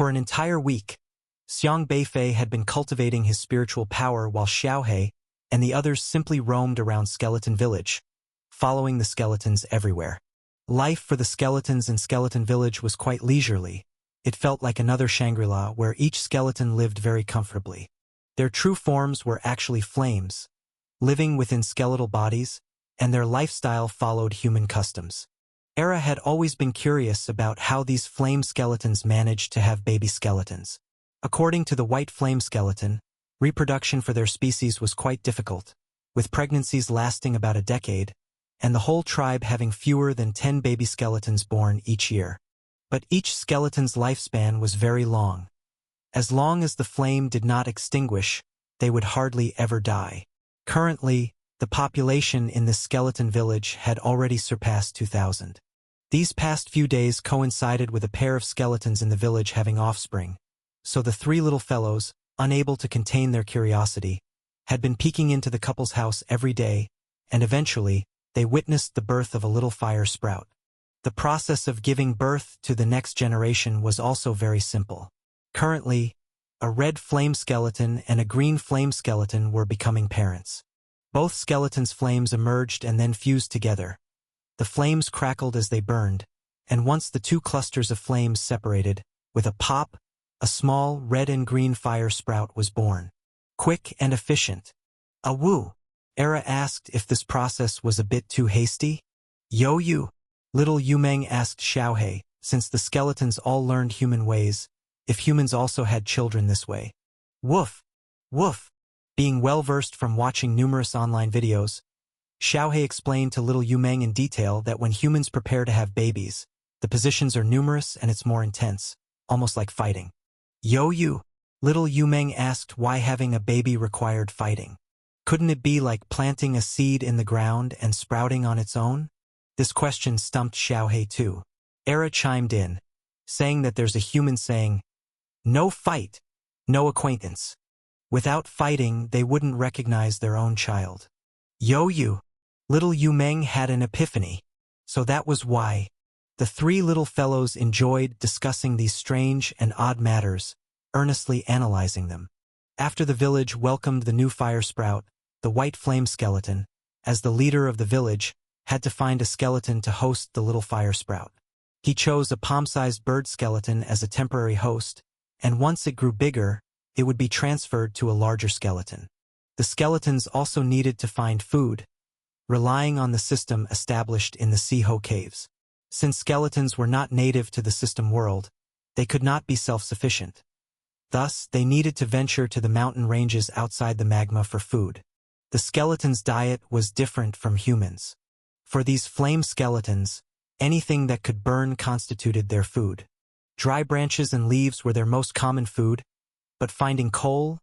For an entire week, Xiang Beifei had been cultivating his spiritual power while Xiaohe and the others simply roamed around Skeleton Village, following the skeletons everywhere. Life for the skeletons in Skeleton Village was quite leisurely. It felt like another Shangri-La where each skeleton lived very comfortably. Their true forms were actually flames, living within skeletal bodies, and their lifestyle followed human customs. Era had always been curious about how these flame skeletons managed to have baby skeletons. According to the white flame skeleton, reproduction for their species was quite difficult, with pregnancies lasting about a decade, and the whole tribe having fewer than 10 baby skeletons born each year. But each skeleton's lifespan was very long. As long as the flame did not extinguish, they would hardly ever die. Currently, the population in this skeleton village had already surpassed 2,000. These past few days coincided with a pair of skeletons in the village having offspring, so the three little fellows, unable to contain their curiosity, had been peeking into the couple's house every day, and eventually, they witnessed the birth of a little fire sprout. The process of giving birth to the next generation was also very simple. Currently, a red flame skeleton and a green flame skeleton were becoming parents. Both skeletons' flames emerged and then fused together. The flames crackled as they burned, and once the two clusters of flames separated, with a pop, a small red and green fire sprout was born. Quick and efficient. Awoo! Era asked if this process was a bit too hasty. Yo you! Little Yumeng asked Xiaohe, since the skeletons all learned human ways, if humans also had children this way. Woof! Woof! Being well-versed from watching numerous online videos, Xiaohe explained to little Yumeng in detail that when humans prepare to have babies, the positions are numerous and it's more intense, almost like fighting. Yo you! Little Yumeng asked why having a baby required fighting. Couldn't it be like planting a seed in the ground and sprouting on its own? This question stumped Xiaohe too. Era chimed in, saying that there's a human saying, no fight, no acquaintance. Without fighting, they wouldn't recognize their own child. Yo you! Little Yumeng had an epiphany. So that was why. The three little fellows enjoyed discussing these strange and odd matters, earnestly analyzing them. After the village welcomed the new fire sprout, the white flame skeleton, as the leader of the village, had to find a skeleton to host the little fire sprout. He chose a palm-sized bird skeleton as a temporary host, and once it grew bigger, it would be transferred to a larger skeleton. The skeletons also needed to find food, relying on the system established in the Siho caves. Since skeletons were not native to the system world, they could not be self-sufficient. Thus, they needed to venture to the mountain ranges outside the magma for food. The skeletons' diet was different from humans. For these flame skeletons, anything that could burn constituted their food. Dry branches and leaves were their most common food, but finding coal,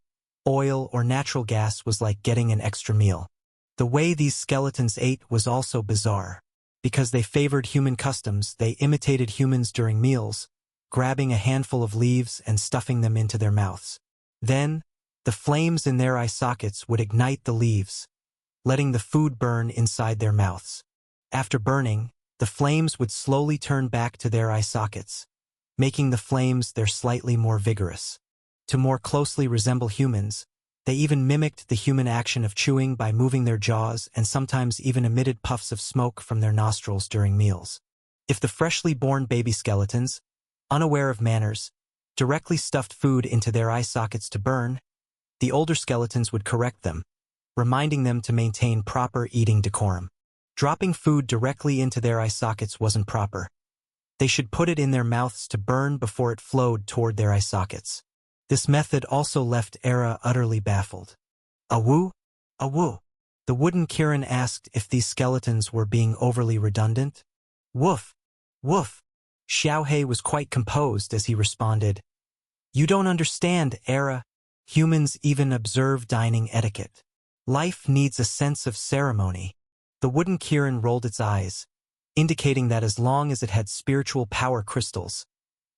oil, or natural gas was like getting an extra meal. The way these skeletons ate was also bizarre. Because they favored human customs, they imitated humans during meals, grabbing a handful of leaves and stuffing them into their mouths. Then, the flames in their eye sockets would ignite the leaves, letting the food burn inside their mouths. After burning, the flames would slowly turn back to their eye sockets, making the flames there slightly more vigorous. To more closely resemble humans, they even mimicked the human action of chewing by moving their jaws and sometimes even emitted puffs of smoke from their nostrils during meals. If the freshly born baby skeletons, unaware of manners, directly stuffed food into their eye sockets to burn, the older skeletons would correct them, reminding them to maintain proper eating decorum. Dropping food directly into their eye sockets wasn't proper. They should put it in their mouths to burn before it flowed toward their eye sockets. This method also left Era utterly baffled. Awoo? Awoo? The wooden Kirin asked if these skeletons were being overly redundant. Woof! Woof! Xiaohe was quite composed as he responded, You don't understand, Era. Humans even observe dining etiquette. Life needs a sense of ceremony. The wooden Kirin rolled its eyes, indicating that as long as it had spiritual power crystals,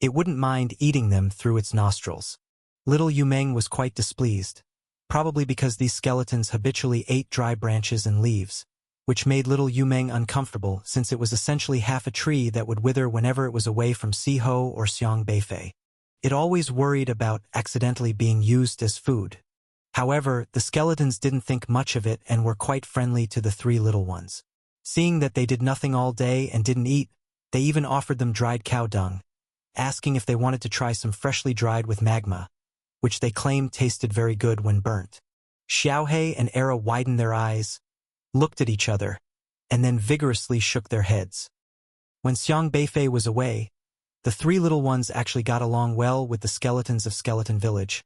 it wouldn't mind eating them through its nostrils. Little Yumeng was quite displeased, probably because these skeletons habitually ate dry branches and leaves, which made little Yumeng uncomfortable since it was essentially half a tree that would wither whenever it was away from Siho or Xiang Beifei. It always worried about accidentally being used as food. However, the skeletons didn't think much of it and were quite friendly to the three little ones. Seeing that they did nothing all day and didn't eat, they even offered them dried cow dung, asking if they wanted to try some freshly dried with magma, which they claimed tasted very good when burnt. Xiaohei and Era widened their eyes, looked at each other, and then vigorously shook their heads. When Xiang Beifei was away, the three little ones actually got along well with the skeletons of Skeleton Village,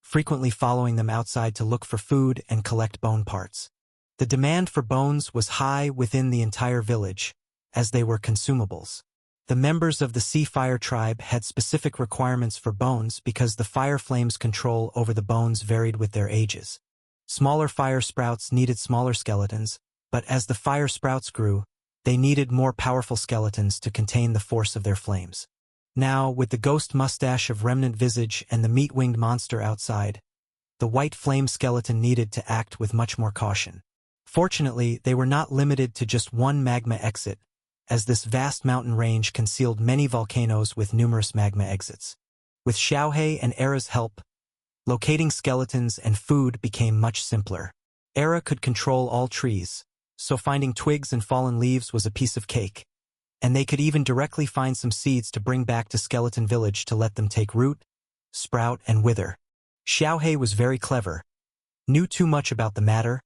frequently following them outside to look for food and collect bone parts. The demand for bones was high within the entire village, as they were consumables. The members of the Sea Fire tribe had specific requirements for bones because the fire flames' control over the bones varied with their ages. Smaller fire sprouts needed smaller skeletons, but as the fire sprouts grew, they needed more powerful skeletons to contain the force of their flames. Now, with the ghost mustache of Remnant Visage and the meat-winged monster outside, the white flame skeleton needed to act with much more caution. Fortunately, they were not limited to just one magma exit, as this vast mountain range concealed many volcanoes with numerous magma exits. With Xiaohei and Era's help, locating skeletons and food became much simpler. Era could control all trees, so finding twigs and fallen leaves was a piece of cake, and they could even directly find some seeds to bring back to Skeleton Village to let them take root, sprout, and wither. Xiaohei was very clever, knew too much about the matter,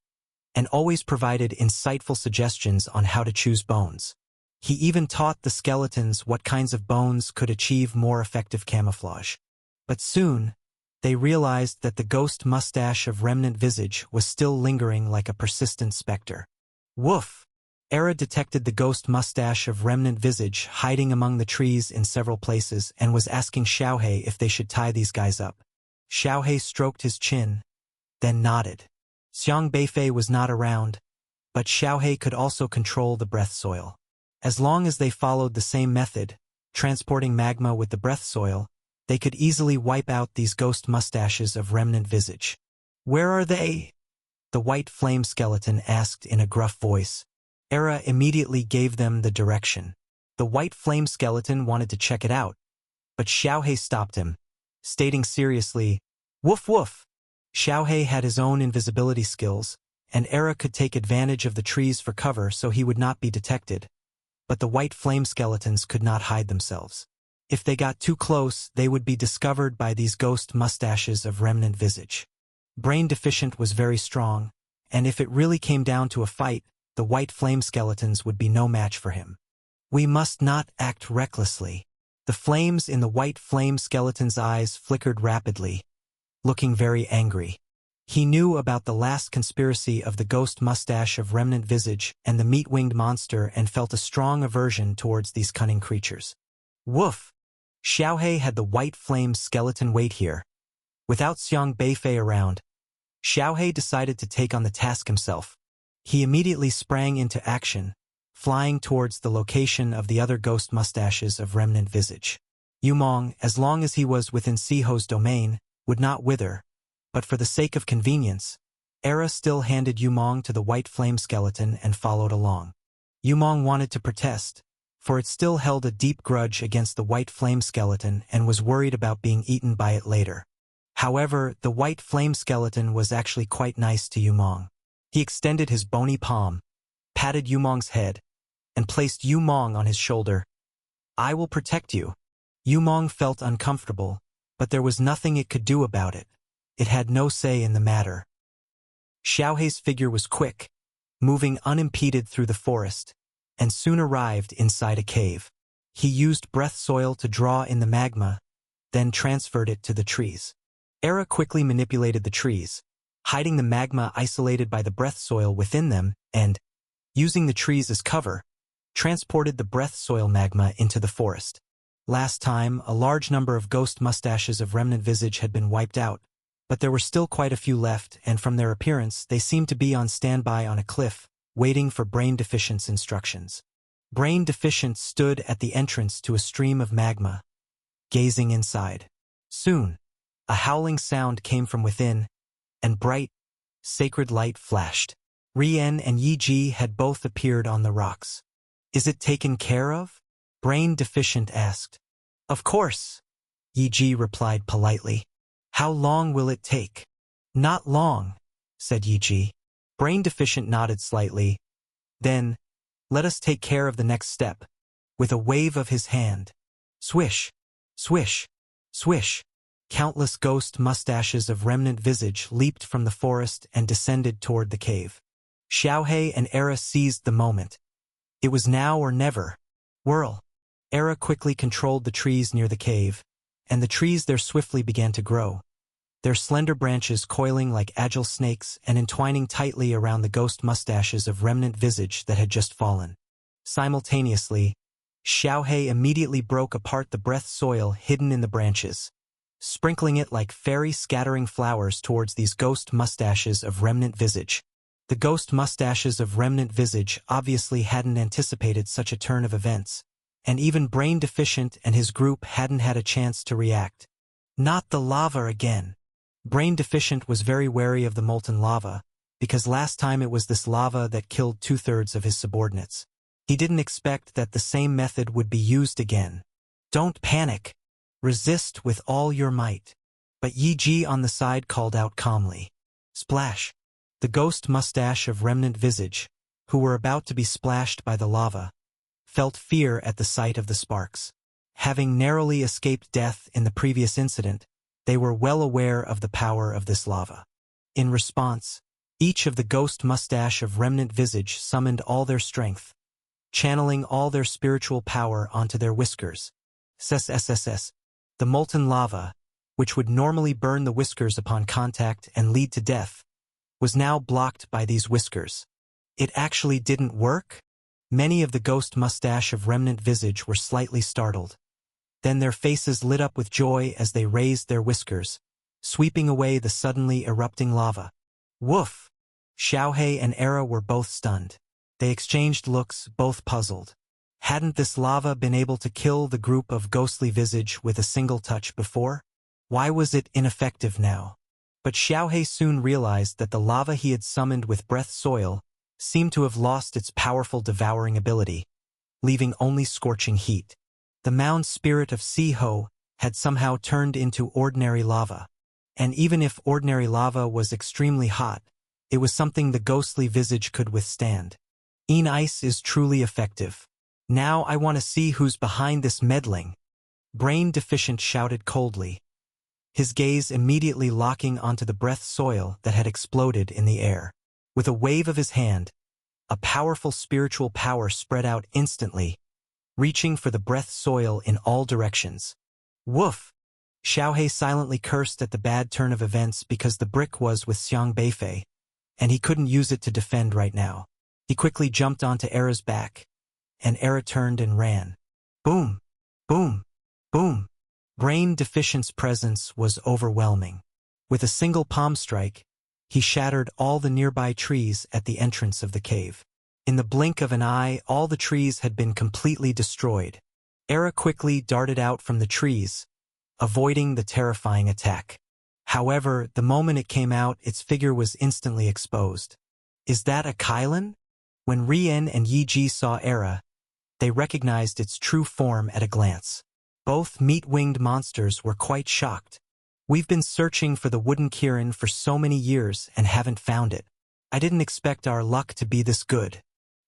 and always provided insightful suggestions on how to choose bones. He even taught the skeletons what kinds of bones could achieve more effective camouflage. But soon, they realized that the ghost mustache of Remnant Visage was still lingering like a persistent specter. Woof! Era detected the ghost mustache of Remnant Visage hiding among the trees in several places and was asking Xiaohei if they should tie these guys up. Xiaohei stroked his chin, then nodded. Xiang Beifei was not around, but Xiaohei could also control the breath soil. As long as they followed the same method, transporting magma with the breath soil, they could easily wipe out these ghost mustaches of Remnant Visage. "Where are they?" the white flame skeleton asked in a gruff voice. Era immediately gave them the direction. The white flame skeleton wanted to check it out, but Xiaohei stopped him, stating seriously, "Woof woof." Xiaohei had his own invisibility skills, and Era could take advantage of the trees for cover so he would not be detected, but the white flame skeletons could not hide themselves. If they got too close, they would be discovered by these ghost mustaches of Remnant Visage. Brain Deficient was very strong, and if it really came down to a fight, the white flame skeletons would be no match for him. "We must not act recklessly." The flames in the white flame skeleton's eyes flickered rapidly, looking very angry. He knew about the last conspiracy of the ghost mustache of Remnant Visage and the meat-winged monster and felt a strong aversion towards these cunning creatures. Woof! Xiaohei had the white flame skeleton wait here. Without Xiang Beifei around, Xiaohei decided to take on the task himself. He immediately sprang into action, flying towards the location of the other ghost mustaches of Remnant Visage. Yumong, as long as he was within Siho's domain, would not wither, but for the sake of convenience, Era still handed Yumong to the white flame skeleton and followed along. Yumong wanted to protest, for it still held a deep grudge against the white flame skeleton and was worried about being eaten by it later. However, the white flame skeleton was actually quite nice to Yumong. He extended his bony palm, patted Yumong's head, and placed Yumong on his shoulder. "I will protect you." Yumong felt uncomfortable, but there was nothing it could do about it. It had no say in the matter. Xiaohei's figure was quick, moving unimpeded through the forest, and soon arrived inside a cave. He used breath soil to draw in the magma, then transferred it to the trees. Era quickly manipulated the trees, hiding the magma isolated by the breath soil within them and, using the trees as cover, transported the breath soil magma into the forest. Last time, a large number of ghost mustaches of Remnant Visage had been wiped out, but there were still quite a few left, and from their appearance, they seemed to be on standby on a cliff, waiting for Brain Deficient's instructions. Brain Deficient stood at the entrance to a stream of magma, gazing inside. Soon, a howling sound came from within, and bright, sacred light flashed. Rian and Yi Ji had both appeared on the rocks. "Is it taken care of?" Brain Deficient asked. "Of course." Yi replied politely. How long will it take? Not long, said Yi. Brain Deficient nodded slightly. Then, let us take care of the next step. With a wave of his hand. Swish, swish, swish. Countless ghost mustaches of remnant visage leaped from the forest and descended toward the cave. Xiaohei and Era seized the moment. It was now or never. Whirl. Era quickly controlled the trees near the cave, and the trees there swiftly began to grow, their slender branches coiling like agile snakes and entwining tightly around the ghost mustaches of remnant visage that had just fallen. Simultaneously, Xiaohei immediately broke apart the breath soil hidden in the branches, sprinkling it like fairy scattering flowers towards these ghost mustaches of remnant visage. The ghost mustaches of remnant visage obviously hadn't anticipated such a turn of events, and even Brain Deficient and his group hadn't had a chance to react. Not the lava again. Brain Deficient was very wary of the molten lava, because last time it was this lava that killed 2/3 of his subordinates. He didn't expect that the same method would be used again. Don't panic. Resist with all your might. But Yi on the side called out calmly. Splash. The ghost mustache of remnant visage, who were about to be splashed by the lava, felt fear at the sight of the sparks. Having narrowly escaped death in the previous incident, they were well aware of the power of this lava. In response, each of the ghost mustache of remnant visage summoned all their strength, channeling all their spiritual power onto their whiskers. SSSS. The molten lava, which would normally burn the whiskers upon contact and lead to death, was now blocked by these whiskers. It actually didn't work? Many of the ghost mustache of remnant visage were slightly startled. Then their faces lit up with joy as they raised their whiskers, sweeping away the suddenly erupting lava. Woof! Xiaohei and Era were both stunned. They exchanged looks, both puzzled. Hadn't this lava been able to kill the group of ghostly visage with a single touch before? Why was it ineffective now? But Xiaohei soon realized that the lava he had summoned with breath soil seemed to have lost its powerful devouring ability, leaving only scorching heat. The mound spirit of Siho had somehow turned into ordinary lava. And even if ordinary lava was extremely hot, it was something the ghostly visage could withstand. Ice is truly effective. Now I want to see who's behind this meddling. Brain Deficient shouted coldly, his gaze immediately locking onto the breath soil that had exploded in the air. With a wave of his hand, a powerful spiritual power spread out instantly, reaching for the breath soil in all directions. Woof! Xiaohei silently cursed at the bad turn of events because the brick was with Xiang Beifei, and he couldn't use it to defend right now. He quickly jumped onto Era's back, and Era turned and ran. Boom! Boom! Boom! Brain Deficient's presence was overwhelming. With a single palm strike, he shattered all the nearby trees at the entrance of the cave. In the blink of an eye, all the trees had been completely destroyed. Era quickly darted out from the trees, avoiding the terrifying attack. However, the moment it came out, its figure was instantly exposed. Is that a Kylan? When Rian and Yi saw Era, they recognized its true form at a glance. Both meat-winged monsters were quite shocked. We've been searching for the wooden Kirin for so many years and haven't found it. I didn't expect our luck to be this good.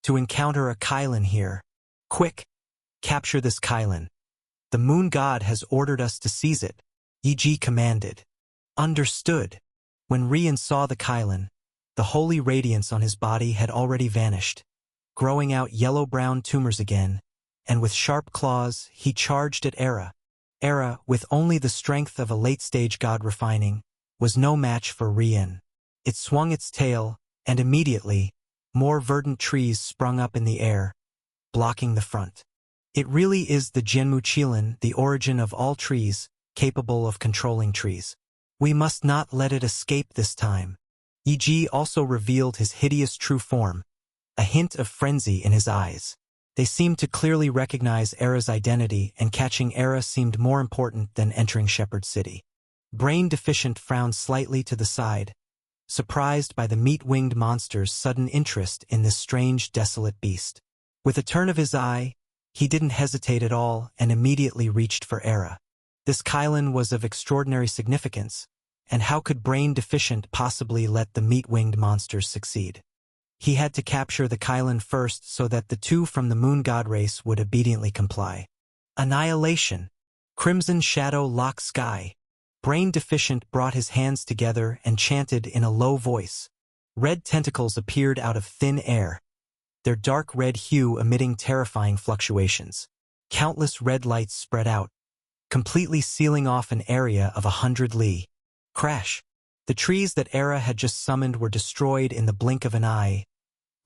To encounter a Kylan here. Quick! Capture this Kylan. The moon god has ordered us to seize it, Yi commanded. Understood. When Rian saw the Kylan, the holy radiance on his body had already vanished, growing out yellow-brown tumors again, and with sharp claws, he charged at Era. Era, with only the strength of a late-stage god refining, was no match for Rian. It swung its tail, and immediately, more verdant trees sprung up in the air, blocking the front. It really is the Jianmu Qilin, the origin of all trees, capable of controlling trees. We must not let it escape this time. Yi also revealed his hideous true form, a hint of frenzy in his eyes. They seemed to clearly recognize Era's identity, and catching Era seemed more important than entering Shepherd City. Brain Deficient frowned slightly to the side, surprised by the meat-winged monster's sudden interest in this strange, desolate beast. With a turn of his eye, he didn't hesitate at all and immediately reached for Era. This Kylan was of extraordinary significance, and how could Brain Deficient possibly let the meat-winged monsters succeed? He had to capture the Kylan first so that the two from the Moon God race would obediently comply. Annihilation. Crimson Shadow Lock Sky. Brain Deficient brought his hands together and chanted in a low voice. Red tentacles appeared out of thin air, their dark red hue emitting terrifying fluctuations. Countless red lights spread out, completely sealing off an area of 100 li. Crash! The trees that Era had just summoned were destroyed in the blink of an eye,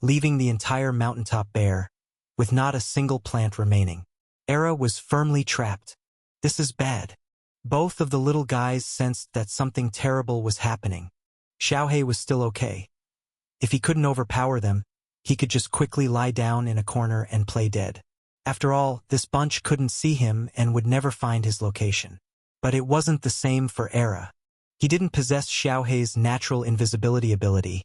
leaving the entire mountaintop bare, with not a single plant remaining. Era was firmly trapped. This is bad. Both of the little guys sensed that something terrible was happening. Xiaohei was still okay. If he couldn't overpower them, he could just quickly lie down in a corner and play dead. After all, this bunch couldn't see him and would never find his location. But it wasn't the same for Era. He didn't possess Xiaohei's natural invisibility ability,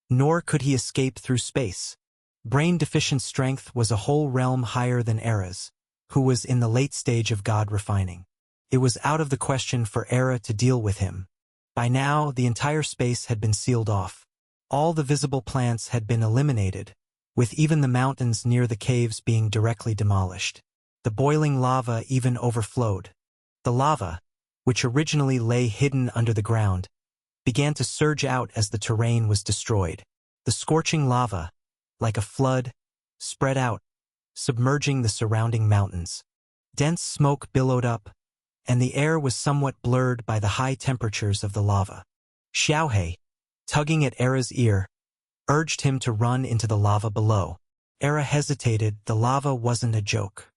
nor could he escape through space. Brain Deficient strength was a whole realm higher than Era's, who was in the late stage of God refining. It was out of the question for Era to deal with him. By now, the entire space had been sealed off. All the visible plants had been eliminated, with even the mountains near the caves being directly demolished. The boiling lava even overflowed. The lava, which originally lay hidden under the ground, began to surge out as the terrain was destroyed. The scorching lava, like a flood, spread out, submerging the surrounding mountains. Dense smoke billowed up, and the air was somewhat blurred by the high temperatures of the lava. Xiaohei, tugging at Era's ear, urged him to run into the lava below. Era hesitated. The lava wasn't a joke.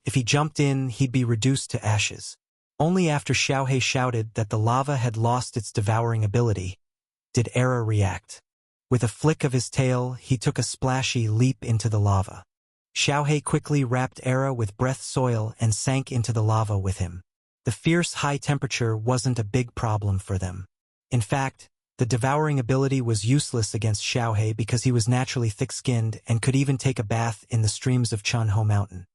If he jumped in, he'd be reduced to ashes. Only after Xiaohei shouted that the lava had lost its devouring ability did Era react. With a flick of his tail, he took a splashy leap into the lava. Xiaohei quickly wrapped Era with breath soil and sank into the lava with him. The fierce high temperature wasn't a big problem for them. In fact, the devouring ability was useless against Xiaohei because he was naturally thick-skinned and could even take a bath in the streams of Chunho Mountain.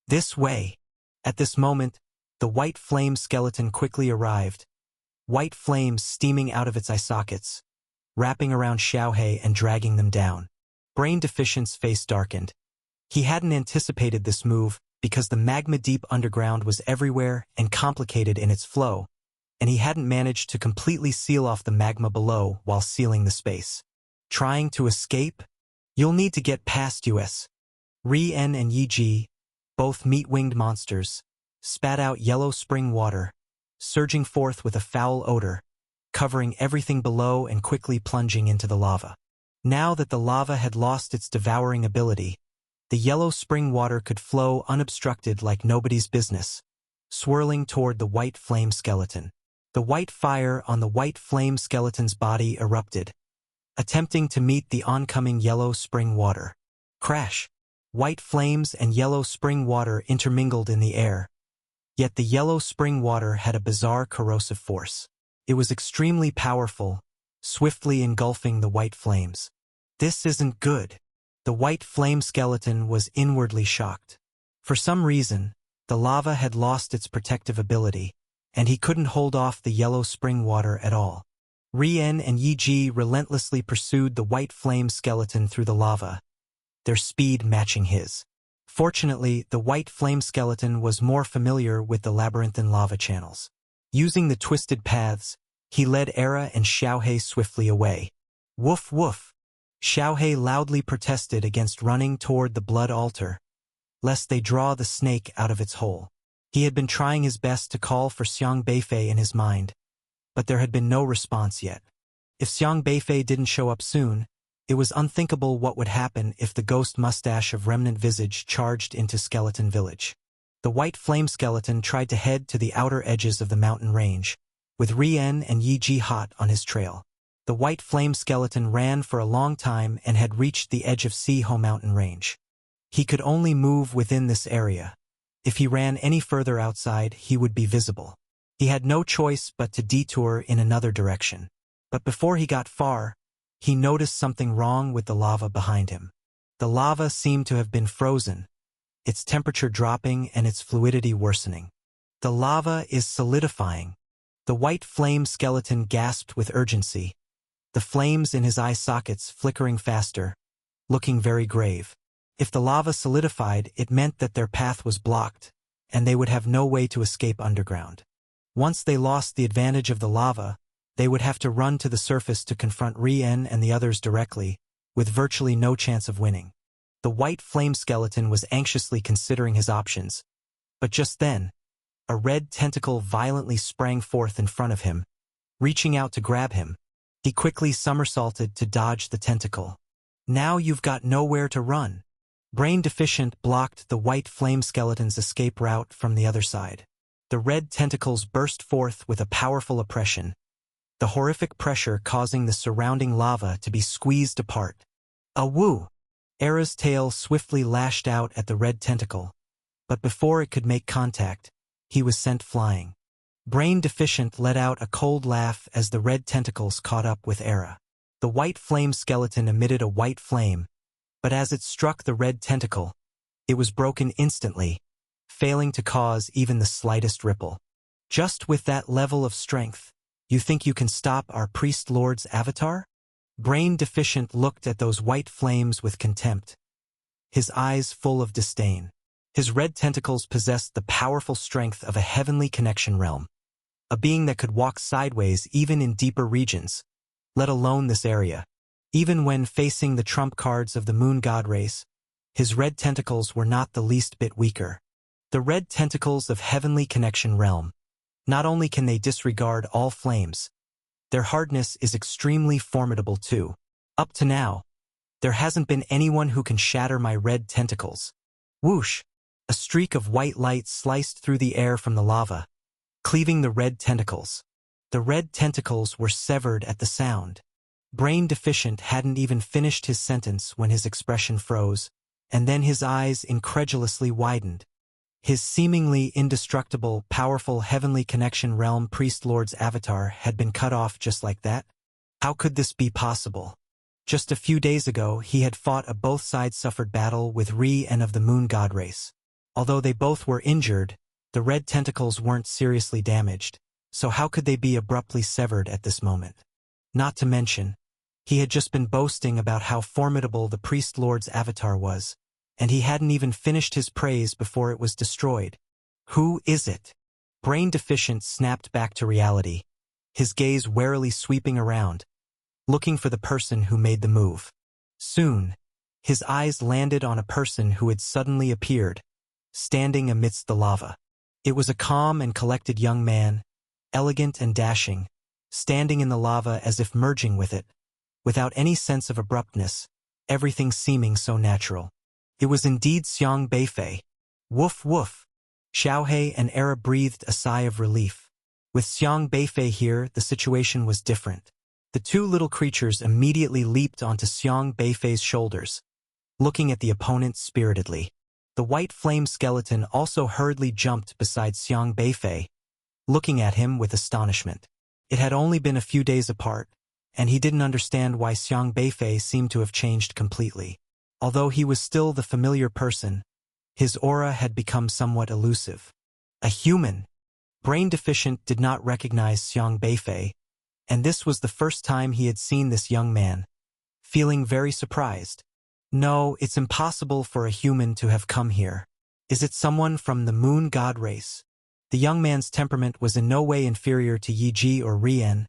This way. At this moment, the white flame skeleton quickly arrived, white flames steaming out of its eye sockets, wrapping around Xiaohei and dragging them down. Brain Deficient's face darkened. He hadn't anticipated this move because the magma deep underground was everywhere and complicated in its flow, and he hadn't managed to completely seal off the magma below while sealing the space. Trying to escape? You'll need to get past us. Ri-En and Yi-Ji, both meat-winged monsters, spat out yellow spring water, surging forth with a foul odor, covering everything below and quickly plunging into the lava. Now that the lava had lost its devouring ability, the yellow spring water could flow unobstructed like nobody's business, swirling toward the white flame skeleton. The white fire on the white flame skeleton's body erupted, attempting to meet the oncoming yellow spring water. Crash! White flames and yellow spring water intermingled in the air. Yet the yellow spring water had a bizarre corrosive force. It was extremely powerful, swiftly engulfing the white flames. This isn't good. The white flame skeleton was inwardly shocked. For some reason, the lava had lost its protective ability, and he couldn't hold off the yellow spring water at all. Ri-En and Yi-Ji relentlessly pursued the white flame skeleton through the lava, their speed matching his. Fortunately, the white flame skeleton was more familiar with the labyrinthine lava channels. Using the twisted paths, he led Era and Xiaohei swiftly away. Woof woof! Xiaohei loudly protested against running toward the blood altar, lest they draw the snake out of its hole. He had been trying his best to call for Xiang Beifei in his mind, but there had been no response yet. If Xiang Beifei didn't show up soon, it was unthinkable what would happen if the ghost mustache of Remnant Visage charged into Skeleton Village. The white flame skeleton tried to head to the outer edges of the mountain range, with Ri-En and Yi-Ji hot on his trail. The white flame skeleton ran for a long time and had reached the edge of Si-Ho mountain range. He could only move within this area. If he ran any further outside, he would be visible. He had no choice but to detour in another direction. But before he got far, he noticed something wrong with the lava behind him. The lava seemed to have been frozen, its temperature dropping and its fluidity worsening. The lava is solidifying. The white flame skeleton gasped with urgency, the flames in his eye sockets flickering faster, looking very grave. If the lava solidified, it meant that their path was blocked, and they would have no way to escape underground. Once they lost the advantage of the lava, they would have to run to the surface to confront Rien and the others directly, with virtually no chance of winning. The white flame skeleton was anxiously considering his options, but just then, a red tentacle violently sprang forth in front of him. Reaching out to grab him, he quickly somersaulted to dodge the tentacle. Now you've got nowhere to run. Brain Deficient blocked the white flame skeleton's escape route from the other side. The red tentacles burst forth with a powerful oppression, the horrific pressure causing the surrounding lava to be squeezed apart. A woo! Era's tail swiftly lashed out at the red tentacle, but before it could make contact, he was sent flying. Brain Deficient let out a cold laugh as the red tentacles caught up with Era. The white flame skeleton emitted a white flame, but as it struck the red tentacle, it was broken instantly, failing to cause even the slightest ripple. Just with that level of strength, you think you can stop our Priest Lord's avatar? Brain Deficient looked at those white flames with contempt, his eyes full of disdain. His red tentacles possessed the powerful strength of a heavenly connection realm, a being that could walk sideways even in deeper regions, let alone this area. Even when facing the trump cards of the moon god race, his red tentacles were not the least bit weaker. The red tentacles of heavenly connection realm, not only can they disregard all flames, their hardness is extremely formidable too. Up to now, there hasn't been anyone who can shatter my red tentacles. Whoosh! A streak of white light sliced through the air from the lava, cleaving the red tentacles. The red tentacles were severed at the sound. Brain Deficient hadn't even finished his sentence when his expression froze, and then his eyes incredulously widened. His seemingly indestructible, powerful heavenly connection realm Priest Lord's avatar had been cut off just like that? How could this be possible? Just a few days ago, he had fought a both-sides-suffered battle with Rien of the moon god race. Although they both were injured, the red tentacles weren't seriously damaged, so how could they be abruptly severed at this moment? Not to mention, he had just been boasting about how formidable the Priest Lord's avatar was, and he hadn't even finished his praise before it was destroyed. Who is it? Brain Deficient snapped back to reality, his gaze warily sweeping around, looking for the person who made the move. Soon, his eyes landed on a person who had suddenly appeared, standing amidst the lava. It was a calm and collected young man, elegant and dashing, standing in the lava as if merging with it, without any sense of abruptness, everything seeming so natural. It was indeed Xiang Beifei. Woof woof! Xiaohe and Era breathed a sigh of relief. With Xiang Beifei here, the situation was different. The two little creatures immediately leaped onto Xiang Beifei's shoulders, looking at the opponent spiritedly. The white flame skeleton also hurriedly jumped beside Xiang Beifei, looking at him with astonishment. It had only been a few days apart, and he didn't understand why Xiang Beifei seemed to have changed completely. Although he was still the familiar person, his aura had become somewhat elusive. A human! Brain Deficient did not recognize Xiang Beifei, and this was the first time he had seen this young man, feeling very surprised. No, it's impossible for a human to have come here. Is it someone from the moon god race? The young man's temperament was in no way inferior to Yi Ji or Rien,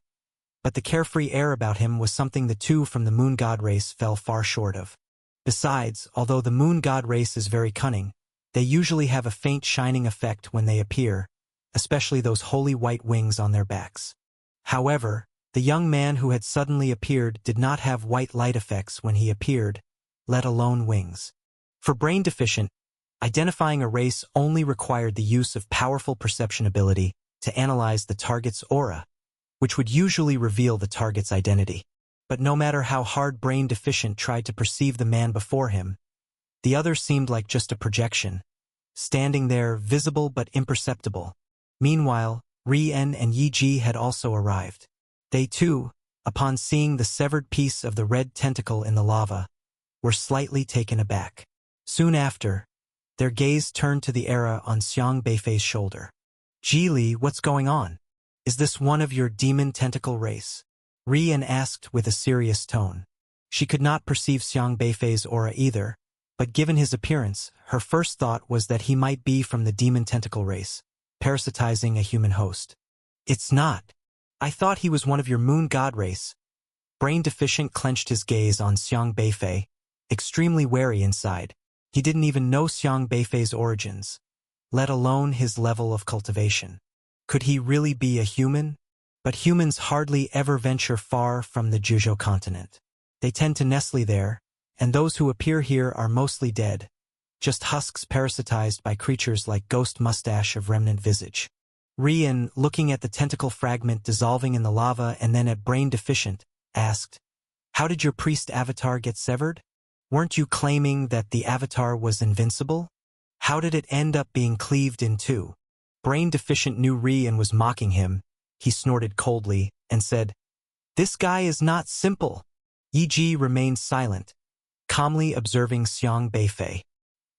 but the carefree air about him was something the two from the moon god race fell far short of. Besides, although the moon god race is very cunning, they usually have a faint shining effect when they appear, especially those holy white wings on their backs. However, the young man who had suddenly appeared did not have white light effects when he appeared, let alone wings. For Brain Deficient, identifying a race only required the use of powerful perception ability to analyze the target's aura, which would usually reveal the target's identity. But no matter how hard Brain Deficient tried to perceive the man before him, the other seemed like just a projection, standing there visible but imperceptible. Meanwhile, Rien and Yi Ji had also arrived. They too, upon seeing the severed piece of the red tentacle in the lava, were slightly taken aback. Soon after, their gaze turned to the Era on Xiang Beifei's shoulder. Geely, what's going on? Is this one of your demon tentacle race? Rian asked with a serious tone. She could not perceive Xiang Beifei's aura either, but given his appearance, her first thought was that he might be from the demon tentacle race, parasitizing a human host. It's not. I thought he was one of your moon god race. Brain Deficient clenched his gaze on Xiang Beifei, extremely wary inside. He didn't even know Xiang Beifei's origins, let alone his level of cultivation. Could he really be a human? But humans hardly ever venture far from the Juzhou continent. They tend to nestle there, and those who appear here are mostly dead, just husks parasitized by creatures like Ghost Mustache of Remnant Visage. Rian, looking at the tentacle fragment dissolving in the lava and then at Brain Deficient, asked, "How did your priest avatar get severed? Weren't you claiming that the avatar was invincible? How did it end up being cleaved in two?" Brain Deficient knew Rian was mocking him. He snorted coldly and said, "This guy is not simple." Yi Ji remained silent, calmly observing Xiang Beifei.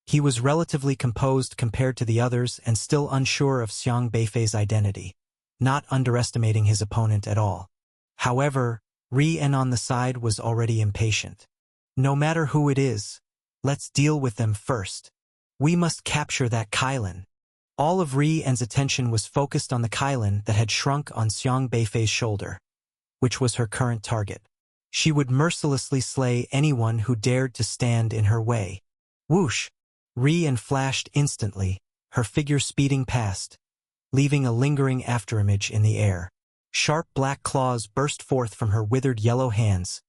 He was relatively composed compared to the others and still unsure of Xiang Beifei's identity, not underestimating his opponent at all. However, Rian on the side was already impatient. "No matter who it is, let's deal with them first. We must capture that Kylin." All of Rian's attention was focused on the Kylin that had shrunk on Xiang Beifei's shoulder, which was her current target. She would mercilessly slay anyone who dared to stand in her way. Whoosh! Rian flashed instantly, her figure speeding past, leaving a lingering afterimage in the air. Sharp black claws burst forth from her withered yellow hands,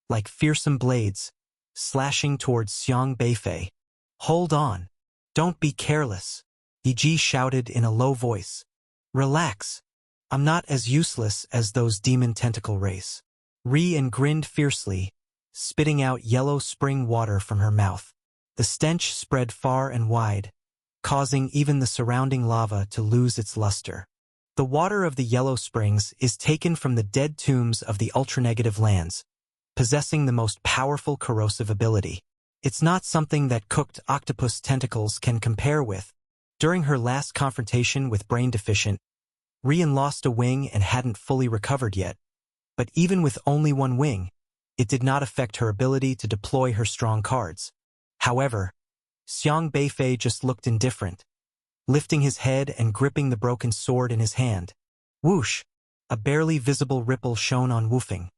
like fearsome blades, slashing towards Xiang Beifei. "Hold on! Don't be careless!" Yi Ji shouted in a low voice. "Relax! I'm not as useless as those demon tentacle race." Rian grinned fiercely, spitting out yellow spring water from her mouth. The stench spread far and wide, causing even the surrounding lava to lose its luster. The water of the yellow springs is taken from the dead tombs of the ultranegative lands, possessing the most powerful corrosive ability. It's not something that cooked octopus tentacles can compare with. During her last confrontation with Brain Deficient, Rian lost a wing and hadn't fully recovered yet. But even with only one wing, it did not affect her ability to deploy her strong cards. However, Xiang Beifei just looked indifferent, lifting his head and gripping the broken sword in his hand. Whoosh! A barely visible ripple shone on Wufeng,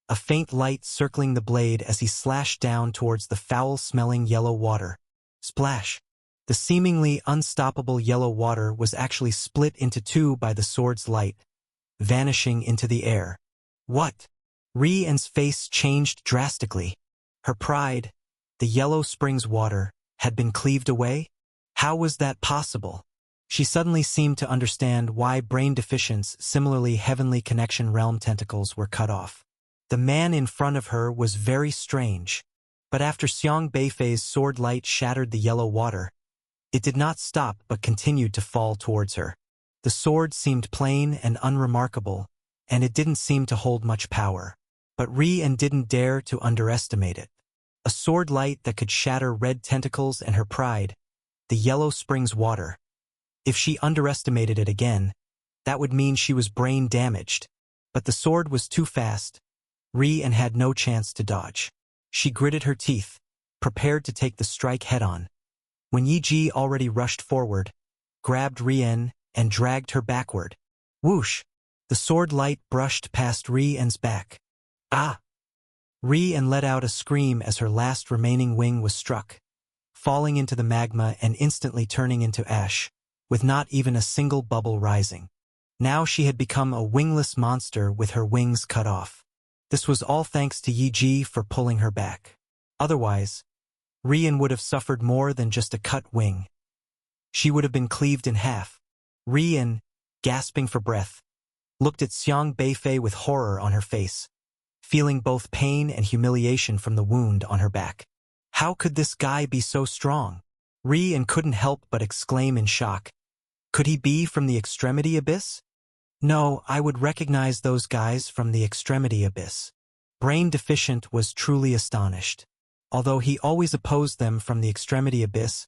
a faint light circling the blade as he slashed down towards the foul-smelling yellow water. Splash! The seemingly unstoppable yellow water was actually split into two by the sword's light, vanishing into the air. What? Rian's face changed drastically. Her pride, the yellow springs water, had been cleaved away? How was that possible? She suddenly seemed to understand why Brain Deficient's similarly heavenly connection realm tentacles were cut off. The man in front of her was very strange, but after Xiang Beifei's sword light shattered the yellow water, it did not stop but continued to fall towards her. The sword seemed plain and unremarkable, and it didn't seem to hold much power. But Rian didn't dare to underestimate it. A sword light that could shatter red tentacles and her pride, the yellow springs water. If she underestimated it again, that would mean she was brain damaged. But the sword was too fast. Rian had no chance to dodge. She gritted her teeth, prepared to take the strike head-on, when Yi Ji already rushed forward, grabbed Rian, and dragged her backward. Whoosh! The sword light brushed past Rian's back. Ah! Rian let out a scream as her last remaining wing was struck, falling into the magma and instantly turning into ash, with not even a single bubble rising. Now she had become a wingless monster with her wings cut off. This was all thanks to Yi Ji for pulling her back. Otherwise, Rian would have suffered more than just a cut wing. She would have been cleaved in half. Rian, gasping for breath, looked at Xiang Beifei with horror on her face, feeling both pain and humiliation from the wound on her back. How could this guy be so strong? Rian couldn't help but exclaim in shock. Could he be from the Extremity Abyss? No, I would recognize those guys from the Extremity Abyss. Brain Deficient was truly astonished. Although he always opposed them from the Extremity Abyss,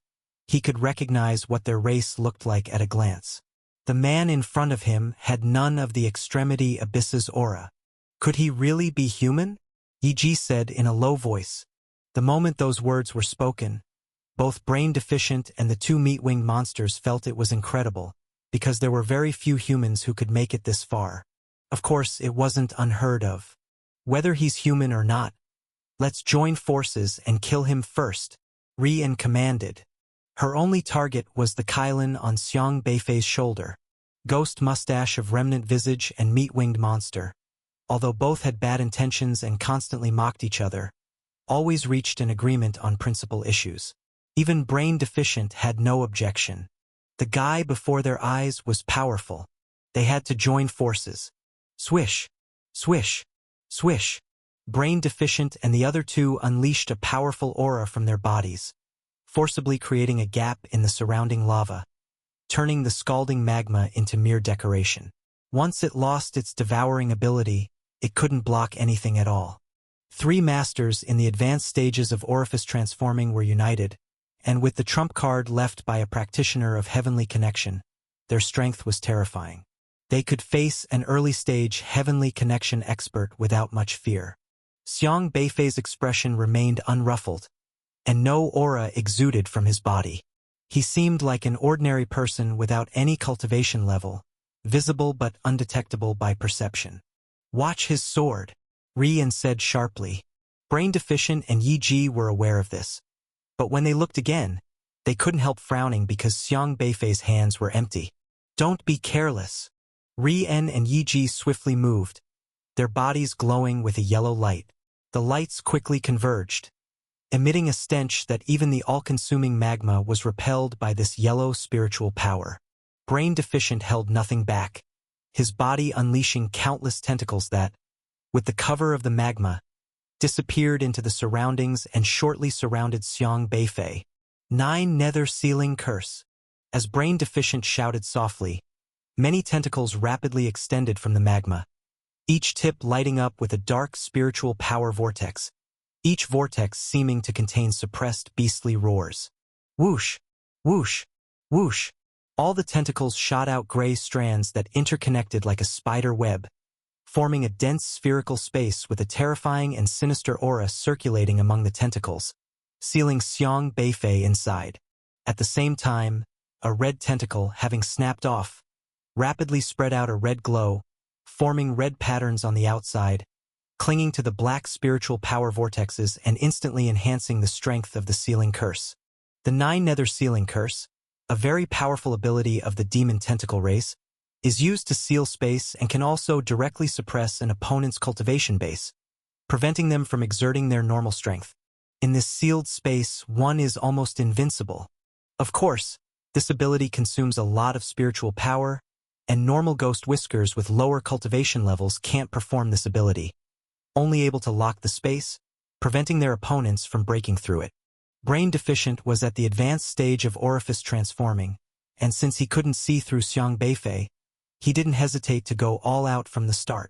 he could recognize what their race looked like at a glance. The man in front of him had none of the Extremity Abyss's aura. Could he really be human? Yi said in a low voice. The moment those words were spoken, both Brain Deficient and the two meat-winged monsters felt it was incredible, because there were very few humans who could make it this far. Of course, it wasn't unheard of. Whether he's human or not, let's join forces and kill him first, Ri-En commanded. Her only target was the Kylin on Xiang Beifei's shoulder, ghost mustache of remnant visage and meat-winged monster. Although both had bad intentions and constantly mocked each other, always reached an agreement on principal issues. Even Brain Deficient had no objection. The guy before their eyes was powerful. They had to join forces. Swish, swish, swish. Brain Deficient and the other two unleashed a powerful aura from their bodies, forcibly creating a gap in the surrounding lava, turning the scalding magma into mere decoration. Once it lost its devouring ability, it couldn't block anything at all. Three masters in the advanced stages of orifice transforming were united, and with the trump card left by a practitioner of heavenly connection, their strength was terrifying. They could face an early-stage heavenly connection expert without much fear. Xiang Beifei's expression remained unruffled, and no aura exuded from his body. He seemed like an ordinary person without any cultivation level, visible but undetectable by perception. Watch his sword, Ri-En said sharply. Brain Deficient and Yi were aware of this. But when they looked again, they couldn't help frowning because Xiang Beifei's hands were empty. Don't be careless. Ri-En and Yi swiftly moved, their bodies glowing with a yellow light. The lights quickly converged, emitting a stench that even the all-consuming magma was repelled by this yellow spiritual power. Brain Deficient held nothing back, his body unleashing countless tentacles that, with the cover of the magma, disappeared into the surroundings and shortly surrounded Xiang Beifei. 9 Nether Sealing Curse. As Brain Deficient shouted softly, many tentacles rapidly extended from the magma, each tip lighting up with a dark spiritual power vortex, each vortex seeming to contain suppressed beastly roars. Whoosh, whoosh, whoosh. All the tentacles shot out gray strands that interconnected like a spider web, forming a dense spherical space with a terrifying and sinister aura circulating among the tentacles, sealing Xiang Beifei inside. At the same time, a red tentacle, having snapped off, rapidly spread out a red glow, forming red patterns on the outside, clinging to the black spiritual power vortexes and instantly enhancing the strength of the Sealing Curse. The 9 Nether Sealing Curse, a very powerful ability of the demon tentacle race, is used to seal space and can also directly suppress an opponent's cultivation base, preventing them from exerting their normal strength. In this sealed space, one is almost invincible. Of course, this ability consumes a lot of spiritual power, and normal ghost whiskers with lower cultivation levels can't perform this ability, only able to lock the space, preventing their opponents from breaking through it. Brain Deficient was at the advanced stage of orifice transforming, and since he couldn't see through Xiang Beifei, he didn't hesitate to go all out from the start.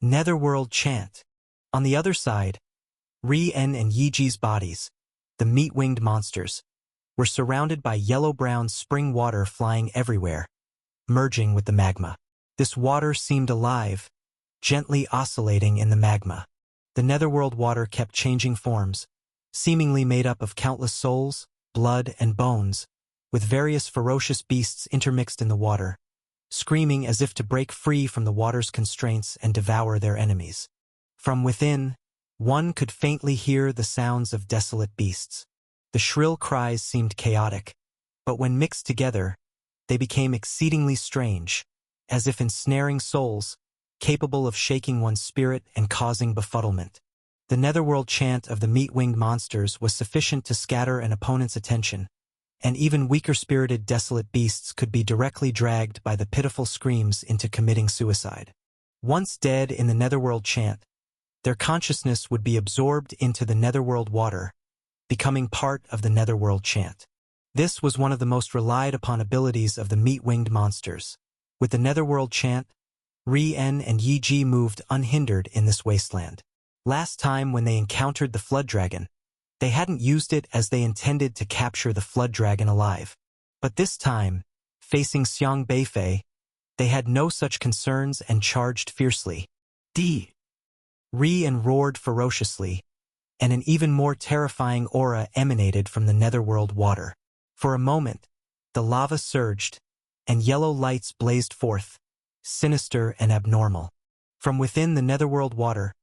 Netherworld Chant. On the other side, Ri-En and Yi's bodies, the meat-winged monsters, were surrounded by yellow-brown spring water flying everywhere, merging with the magma. This water seemed alive, gently oscillating in the magma. The netherworld water kept changing forms, seemingly made up of countless souls, blood, and bones, with various ferocious beasts intermixed in the water, screaming as if to break free from the water's constraints and devour their enemies. From within, one could faintly hear the sounds of desolate beasts. The shrill cries seemed chaotic, but when mixed together, they became exceedingly strange, as if ensnaring souls, capable of shaking one's spirit and causing befuddlement. The netherworld chant of the meat-winged monsters was sufficient to scatter an opponent's attention, and even weaker-spirited desolate beasts could be directly dragged by the pitiful screams into committing suicide. Once dead in the netherworld chant, their consciousness would be absorbed into the netherworld water, becoming part of the netherworld chant. This was one of the most relied-upon abilities of the meat-winged monsters. With the netherworld chant, Ri-En and Yi moved unhindered in this wasteland. Last time when they encountered the Flood Dragon, they hadn't used it as they intended to capture the Flood Dragon alive. But this time, facing Xiang Beifei, They had no such concerns and charged fiercely. D. Re and roared ferociously, and an even more terrifying aura emanated from the netherworld water. For a moment, the lava surged, and yellow lights blazed forth, sinister and abnormal. From within the netherworld water,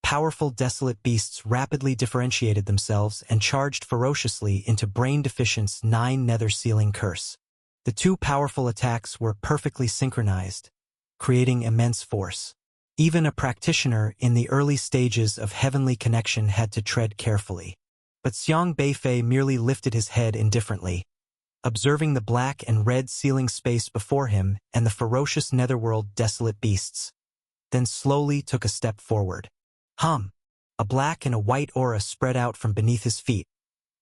powerful desolate beasts rapidly differentiated themselves and charged ferociously into Brain Deficient's 9 nether sealing curse. The two powerful attacks were perfectly synchronized, creating immense force. Even a practitioner in the early stages of heavenly connection had to tread carefully. But Xiang Beifei merely lifted his head indifferently, observing the black and red sealing space before him and the ferocious netherworld desolate beasts, then slowly took a step forward. A black and a white aura spread out from beneath his feet,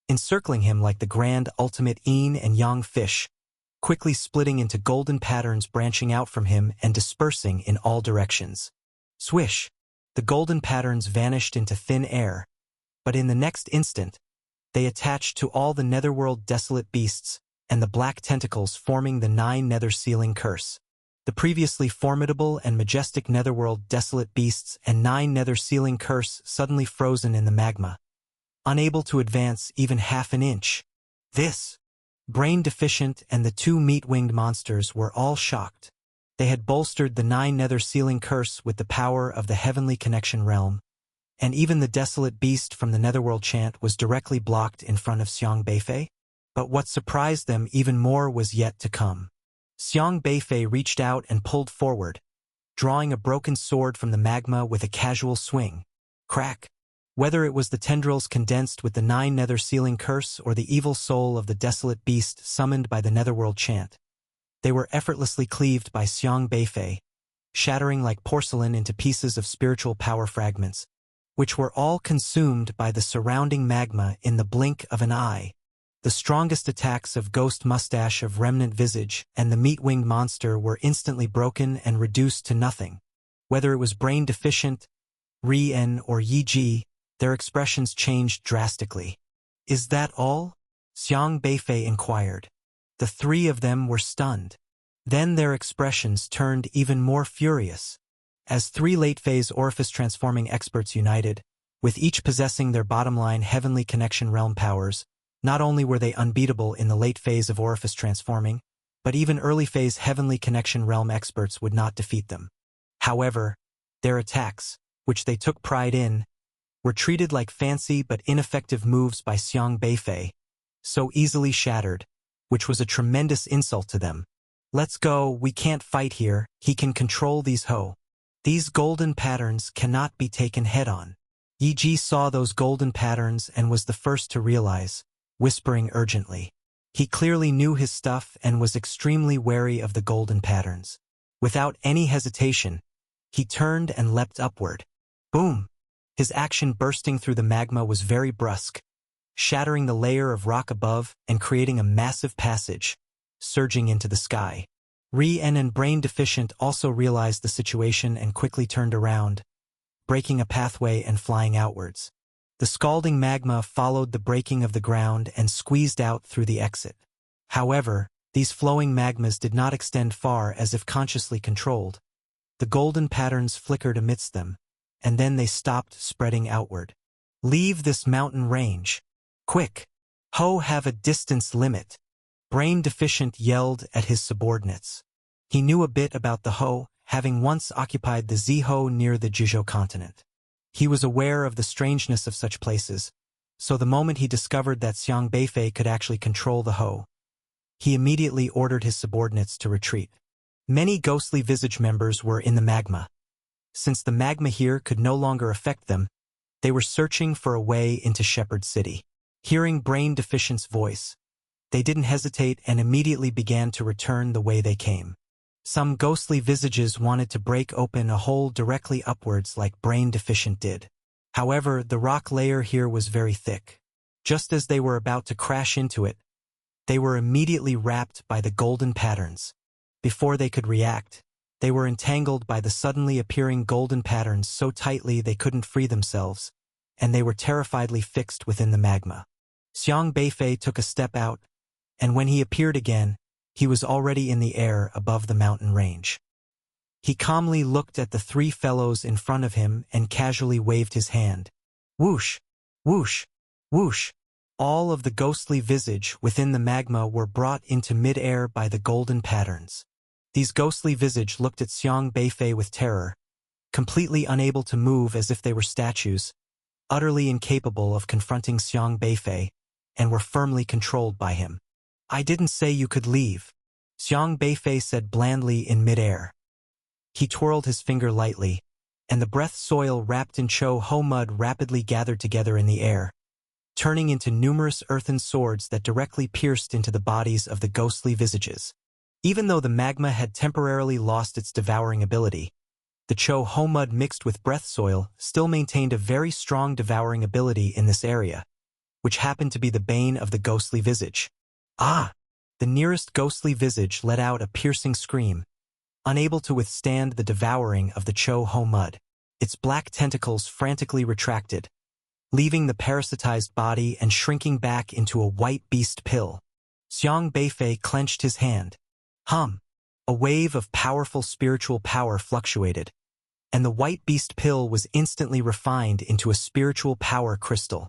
encircling him like the grand ultimate yin and yang fish, quickly splitting into golden patterns branching out from him and dispersing in all directions. Swish! The golden patterns vanished into thin air, but in the next instant, they attached to all the netherworld desolate beasts and the black tentacles forming the 9 nether sealing curse. The previously formidable and majestic netherworld desolate beasts and 9 nether sealing curse suddenly frozen in the magma, unable to advance even half an inch. This Brain Deficient and the 2 meat-winged monsters were all shocked. They had bolstered the 9 nether sealing curse with the power of the heavenly connection realm, and even the desolate beast from the netherworld chant was directly blocked in front of Xiang Beifei. But what surprised them even more was yet to come. Xiang Beifei reached out and pulled forward, drawing a broken sword from the magma with a casual swing. Crack! Whether it was the tendrils condensed with the 9 nether sealing curse or the evil soul of the desolate beast summoned by the netherworld chant, they were effortlessly cleaved by Xiang Beifei, shattering like porcelain into pieces of spiritual power fragments, which were all consumed by the surrounding magma in the blink of an eye. The strongest attacks of Ghost Mustache of Remnant Visage and the Meat-Winged Monster were instantly broken and reduced to nothing. Whether it was Brain Deficient, Ri-En, or Yi-Ji, their expressions changed drastically. "Is that all?" Xiang Beifei inquired. The 3 of them were stunned. Then their expressions turned even more furious. As 3 late-phase orifice-transforming experts united, with each possessing their bottom-line heavenly connection realm powers, not only were they unbeatable in the late phase of orifice transforming, but even early-phase heavenly connection realm experts would not defeat them. However, their attacks, which they took pride in, were treated like fancy but ineffective moves by Xiang Beifei, so easily shattered, which was a tremendous insult to them. "Let's go, we can't fight here, he can control these ho. These golden patterns cannot be taken head-on." Yi-Ji saw those golden patterns and was the first to realize, whispering urgently. He clearly knew his stuff and was extremely wary of the golden patterns. Without any hesitation, he turned and leapt upward. Boom! His action bursting through the magma was very brusque, shattering the layer of rock above and creating a massive passage, surging into the sky. Ri-En and Brain Deficient also realized the situation and quickly turned around, breaking a pathway and flying outwards. The scalding magma followed the breaking of the ground and squeezed out through the exit. However, these flowing magmas did not extend far as if consciously controlled. The golden patterns flickered amidst them, and then they stopped spreading outward. "Leave this mountain range. Quick! Ho have a distance limit," Brain Deficient yelled at his subordinates. He knew a bit about the Ho, having once occupied the Ziho near the Jizhou continent. He was aware of the strangeness of such places, so the moment he discovered that Xiang Beifei could actually control the Ho, he immediately ordered his subordinates to retreat. Many ghostly visage members were in the magma. Since the magma here could no longer affect them, they were searching for a way into Shepherd City. Hearing Brain Deficient's voice, they didn't hesitate and immediately began to return the way they came. Some ghostly visages wanted to break open a hole directly upwards like Brain Deficient did. However, the rock layer here was very thick. Just as they were about to crash into it, they were immediately wrapped by the golden patterns. Before they could react, they were entangled by the suddenly appearing golden patterns so tightly they couldn't free themselves, and they were terrifiedly fixed within the magma. Xiang Beifei took a step out, and when he appeared again, he was already in the air above the mountain range. He calmly looked at the three fellows in front of him and casually waved his hand. Whoosh! Whoosh! Whoosh! All of the ghostly visage within the magma were brought into mid-air by the golden patterns. These ghostly visage looked at Xiang Beifei with terror, completely unable to move as if they were statues, utterly incapable of confronting Xiang Beifei, and were firmly controlled by him. I didn't say you could leave, Xiang Beifei said blandly in mid-air. He twirled his finger lightly, and the breath soil wrapped in Cho Ho mud rapidly gathered together in the air, turning into numerous earthen swords that directly pierced into the bodies of the ghostly visages. Even though the magma had temporarily lost its devouring ability, the Cho Ho mud mixed with breath soil still maintained a very strong devouring ability in this area, which happened to be the bane of the ghostly visage. Ah! The nearest ghostly visage let out a piercing scream, unable to withstand the devouring of the Cho Ho mud. Its black tentacles frantically retracted, leaving the parasitized body and shrinking back into a white beast pill. Xiang Beifei clenched his hand. A wave of powerful spiritual power fluctuated, and the white beast pill was instantly refined into a spiritual power crystal.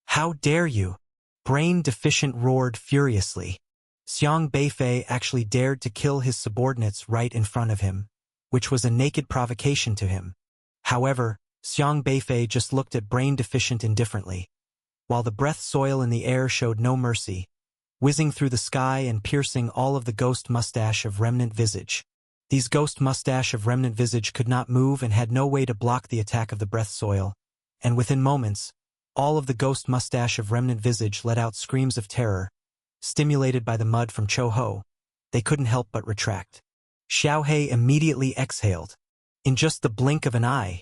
How dare you? Brain Deficient roared furiously. Xiang Beifei actually dared to kill his subordinates right in front of him, which was a naked provocation to him. However, Xiang Beifei just looked at Brain Deficient indifferently, while the breath soil in the air showed no mercy, whizzing through the sky and piercing all of the ghost mustache of remnant visage. These ghost mustache of remnant visage could not move and had no way to block the attack of the breath soil, and within moments, all of the ghost mustache of remnant visage let out screams of terror. Stimulated by the mud from Cho Ho, they couldn't help but retract. Xiao He immediately exhaled. In just the blink of an eye,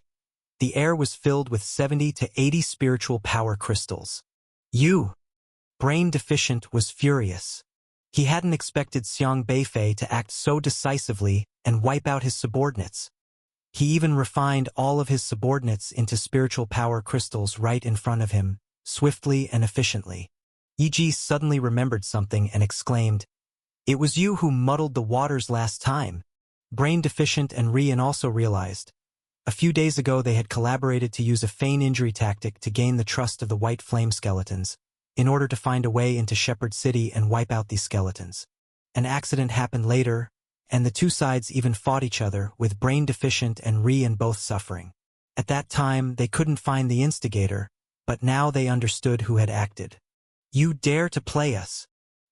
the air was filled with 70 to 80 spiritual power crystals. Brain Deficient was furious. He hadn't expected Xiang Beifei to act so decisively and wipe out his subordinates. He even refined all of his subordinates into spiritual power crystals right in front of him, swiftly and efficiently. Yi Ji suddenly remembered something and exclaimed, "It was you who muddled the waters last time." Brain Deficient and Rian also realized. A few days ago they had collaborated to use a feign injury tactic to gain the trust of the White Flame skeletons, in order to find a way into Shepherd City and wipe out these skeletons. An accident happened later, and the two sides even fought each other, with Brain Deficient and Rian both suffering. At that time they couldn't find the instigator, but now they understood who had acted. You dare to play us?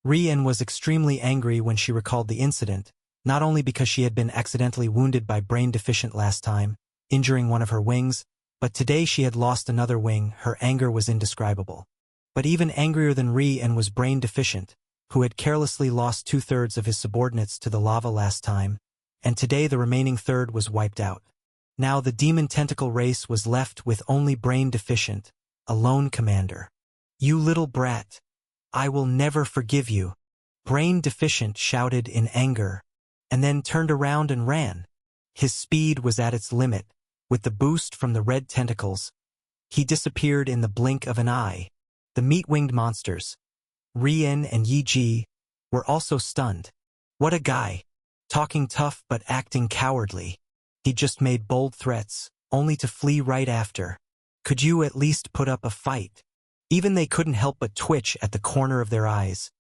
Rian was extremely angry when she recalled the incident, not only because she had been accidentally wounded by Brain Deficient last time, injuring one of her wings, but today she had lost another wing. Her anger was indescribable. But even angrier than Rian was Brain Deficient, who had carelessly lost 2/3 of his subordinates to the lava last time, and today the remaining third was wiped out. Now the demon tentacle race was left with only Brain Deficient, a lone commander. You little brat! I will never forgive you! Brain Deficient shouted in anger, and then turned around and ran. His speed was at its limit. With the boost from the red tentacles, he disappeared in the blink of an eye. The meat-winged monsters, Rian and Yi Ji, were also stunned. What a guy! Talking tough but acting cowardly. He just made bold threats, only to flee right after. Could you at least put up a fight? Even they couldn't help but twitch at the corner of their eyes,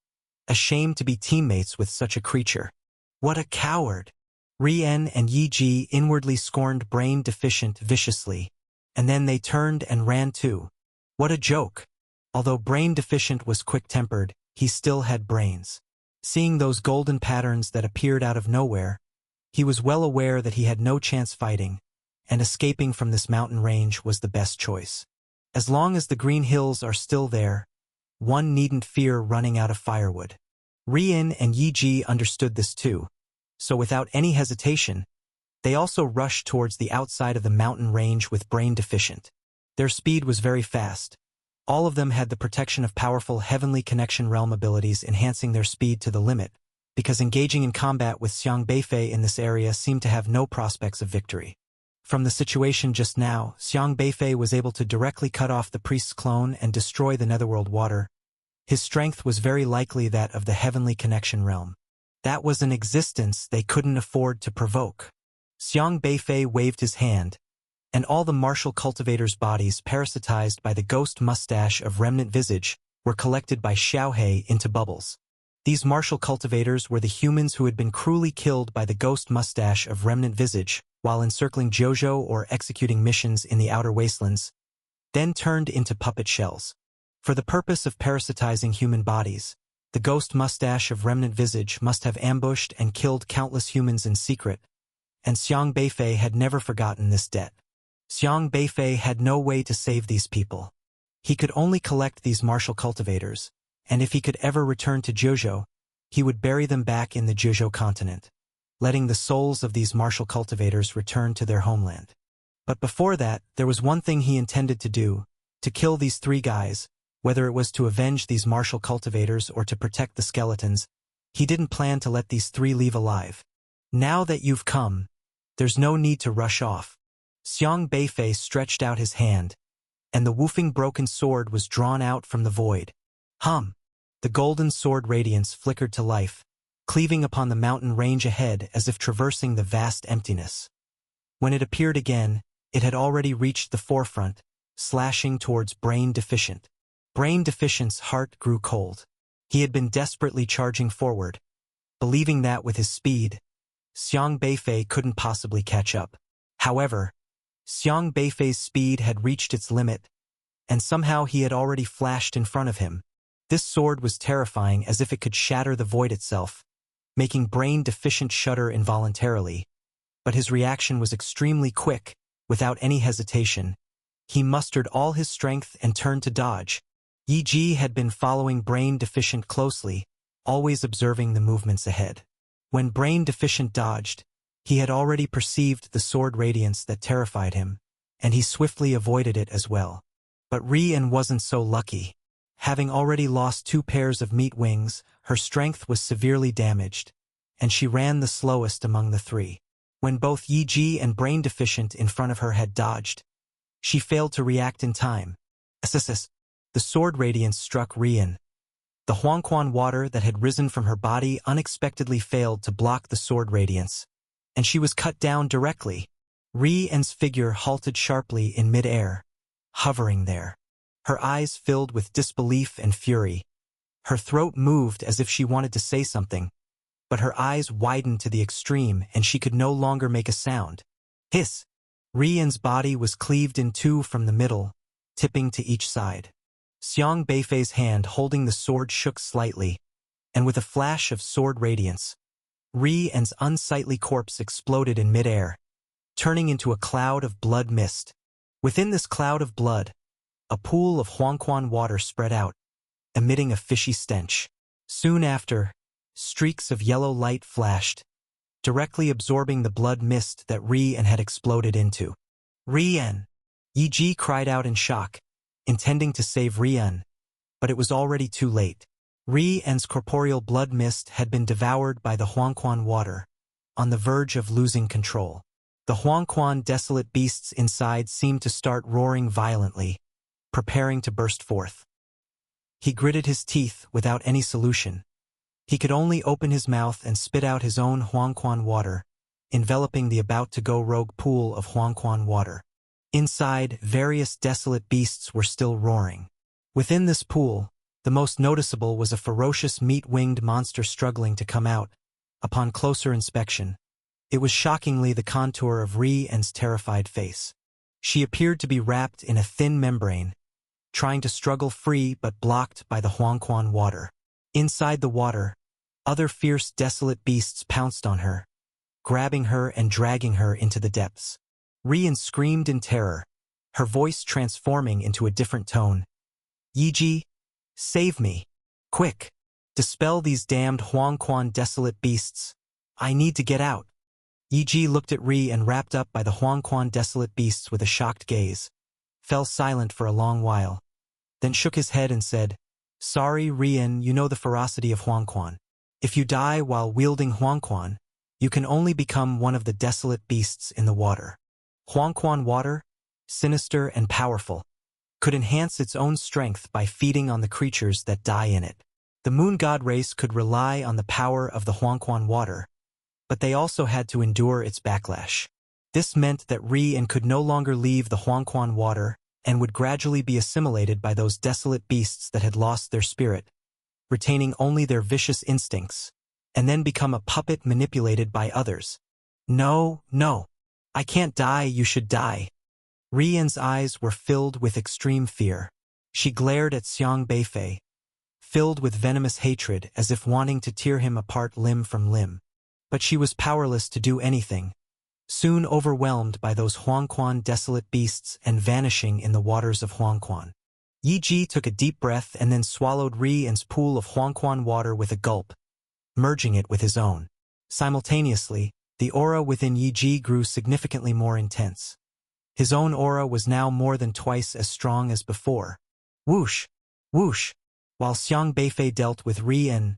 ashamed to be teammates with such a creature. What a coward! Rian and Yi Ji inwardly scorned Brain Deficient viciously, and then they turned and ran too. What a joke! Although Brain Deficient was quick-tempered, he still had brains. Seeing those golden patterns that appeared out of nowhere, he was well aware that he had no chance fighting, and escaping from this mountain range was the best choice. As long as the green hills are still there, one needn't fear running out of firewood. Rian and Yi Ji understood this too, so without any hesitation, they also rushed towards the outside of the mountain range with Brain Deficient. Their speed was very fast. All of them had the protection of powerful Heavenly Connection Realm abilities enhancing their speed to the limit, because engaging in combat with Xiang Beifei in this area seemed to have no prospects of victory. From the situation just now, Xiang Beifei was able to directly cut off the priest's clone and destroy the Netherworld water. His strength was very likely that of the Heavenly Connection Realm. That was an existence they couldn't afford to provoke. Xiang Beifei waved his hand, and all the martial cultivators' bodies parasitized by the ghost mustache of remnant visage were collected by Xiaohe into bubbles. These martial cultivators were the humans who had been cruelly killed by the ghost mustache of remnant visage while encircling Jojo or executing missions in the outer wastelands, then turned into puppet shells. For the purpose of parasitizing human bodies, the ghost mustache of remnant visage must have ambushed and killed countless humans in secret, and Xiang Beifei had never forgotten this debt. Xiang Beifei had no way to save these people. He could only collect these martial cultivators, and if he could ever return to Jojo, he would bury them back in the Jojo continent, letting the souls of these martial cultivators return to their homeland. But before that, there was one thing he intended to do, to kill these three guys, whether it was to avenge these martial cultivators or to protect the skeletons. He didn't plan to let these three leave alive. Now that you've come, there's no need to rush off. Xiang Beifei stretched out his hand, and the woofing broken sword was drawn out from the void. Hum! The golden sword radiance flickered to life, cleaving upon the mountain range ahead as if traversing the vast emptiness. When it appeared again, it had already reached the forefront, slashing towards Brain Deficient. Brain Deficient's heart grew cold. He had been desperately charging forward, believing that with his speed, Xiang Beifei couldn't possibly catch up. However, Xiang Beifei's speed had reached its limit, and somehow he had already flashed in front of him. This sword was terrifying, as if it could shatter the void itself, making Brain Deficient shudder involuntarily. But his reaction was extremely quick. Without any hesitation, he mustered all his strength and turned to dodge. Yi Ji had been following Brain Deficient closely, always observing the movements ahead. When Brain Deficient dodged, he had already perceived the sword radiance that terrified him, and he swiftly avoided it as well. But Ri-En wasn't so lucky. Having already lost 2 pairs of meat wings, her strength was severely damaged, and she ran the slowest among the 3. When both Yi Ji and Brain Deficient in front of her had dodged, she failed to react in time. Assissus! The sword radiance struck Ri-En. The Huangquan water that had risen from her body unexpectedly failed to block the sword radiance, and she was cut down directly. Ri-En's figure halted sharply in mid-air, hovering there. Her eyes filled with disbelief and fury. Her throat moved as if she wanted to say something, but her eyes widened to the extreme and she could no longer make a sound. Hiss! Ri-En's body was cleaved in 2 from the middle, tipping to each side. Xiang Beifei's hand holding the sword shook slightly, and with a flash of sword radiance, Ri-En's unsightly corpse exploded in mid-air, turning into a cloud of blood mist. Within this cloud of blood, a pool of Huangquan water spread out, emitting a fishy stench. Soon after, streaks of yellow light flashed, directly absorbing the blood mist that Ri-En had exploded into. Ri-En! Yi Ji cried out in shock, intending to save Ri-En, but it was already too late. Ri-En's corporeal blood mist had been devoured by the Huangquan water, on the verge of losing control. The Huangquan desolate beasts inside seemed to start roaring violently, preparing to burst forth. He gritted his teeth without any solution. He could only open his mouth and spit out his own Huangquan water, enveloping the about-to-go rogue pool of Huangquan water. Inside, various desolate beasts were still roaring. Within this pool, the most noticeable was a ferocious meat-winged monster struggling to come out. Upon closer inspection, it was shockingly the contour of Ri-En's terrified face. She appeared to be wrapped in a thin membrane, trying to struggle free but blocked by the Huangquan water. Inside the water, other fierce desolate beasts pounced on her, grabbing her and dragging her into the depths. Ri-En screamed in terror, her voice transforming into a different tone. Yi Ji, save me! Quick! Dispel these damned Huangquan desolate beasts. I need to get out. Yi Ji looked at Ri-En, wrapped up by the Huangquan desolate beasts with a shocked gaze, fell silent for a long while, then shook his head and said, Sorry, Ri-En, you know the ferocity of Huangquan. If you die while wielding Huangquan, you can only become one of the desolate beasts in the water. Huangquan water, sinister and powerful, could enhance its own strength by feeding on the creatures that die in it. The moon god race could rely on the power of the Huangquan water, but they also had to endure its backlash. This meant that Rian could no longer leave the Huangquan water and would gradually be assimilated by those desolate beasts that had lost their spirit, retaining only their vicious instincts, and then become a puppet manipulated by others. No, no. I can't die, you should die. Rian's eyes were filled with extreme fear. She glared at Xiang Beifei, filled with venomous hatred as if wanting to tear him apart limb from limb. But she was powerless to do anything, soon overwhelmed by those Huangquan desolate beasts and vanishing in the waters of Huangquan. Yi Ji took a deep breath and then swallowed Rian's pool of Huangquan water with a gulp, merging it with his own. Simultaneously, the aura within Yi Ji grew significantly more intense. His own aura was now more than twice as strong as before. Whoosh! Whoosh! While Xiang Beifei dealt with Rian,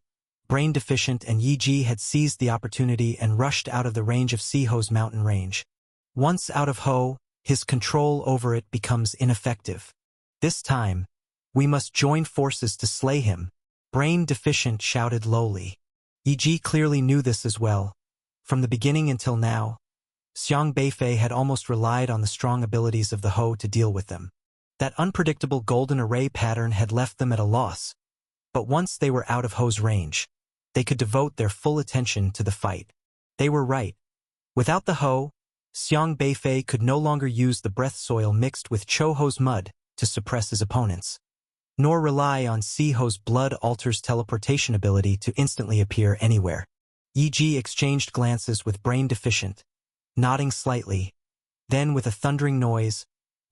brain deficient, and Yi Ji had seized the opportunity and rushed out of the range of Siho's mountain range. Once out of Ho, his control over it becomes ineffective. This time, we must join forces to slay him, brain deficient shouted lowly. Yi Ji clearly knew this as well. From the beginning until now, Xiang Beifei had almost relied on the strong abilities of the Ho to deal with them. That unpredictable golden array pattern had left them at a loss. But once they were out of Ho's range, they could devote their full attention to the fight. They were right. Without the Ho, Xiang Beifei could no longer use the breath soil mixed with Choho's mud to suppress his opponents, nor rely on Siho's blood alters teleportation ability to instantly appear anywhere. Yi Ji exchanged glances with Brain Deficient, nodding slightly. Then with a thundering noise,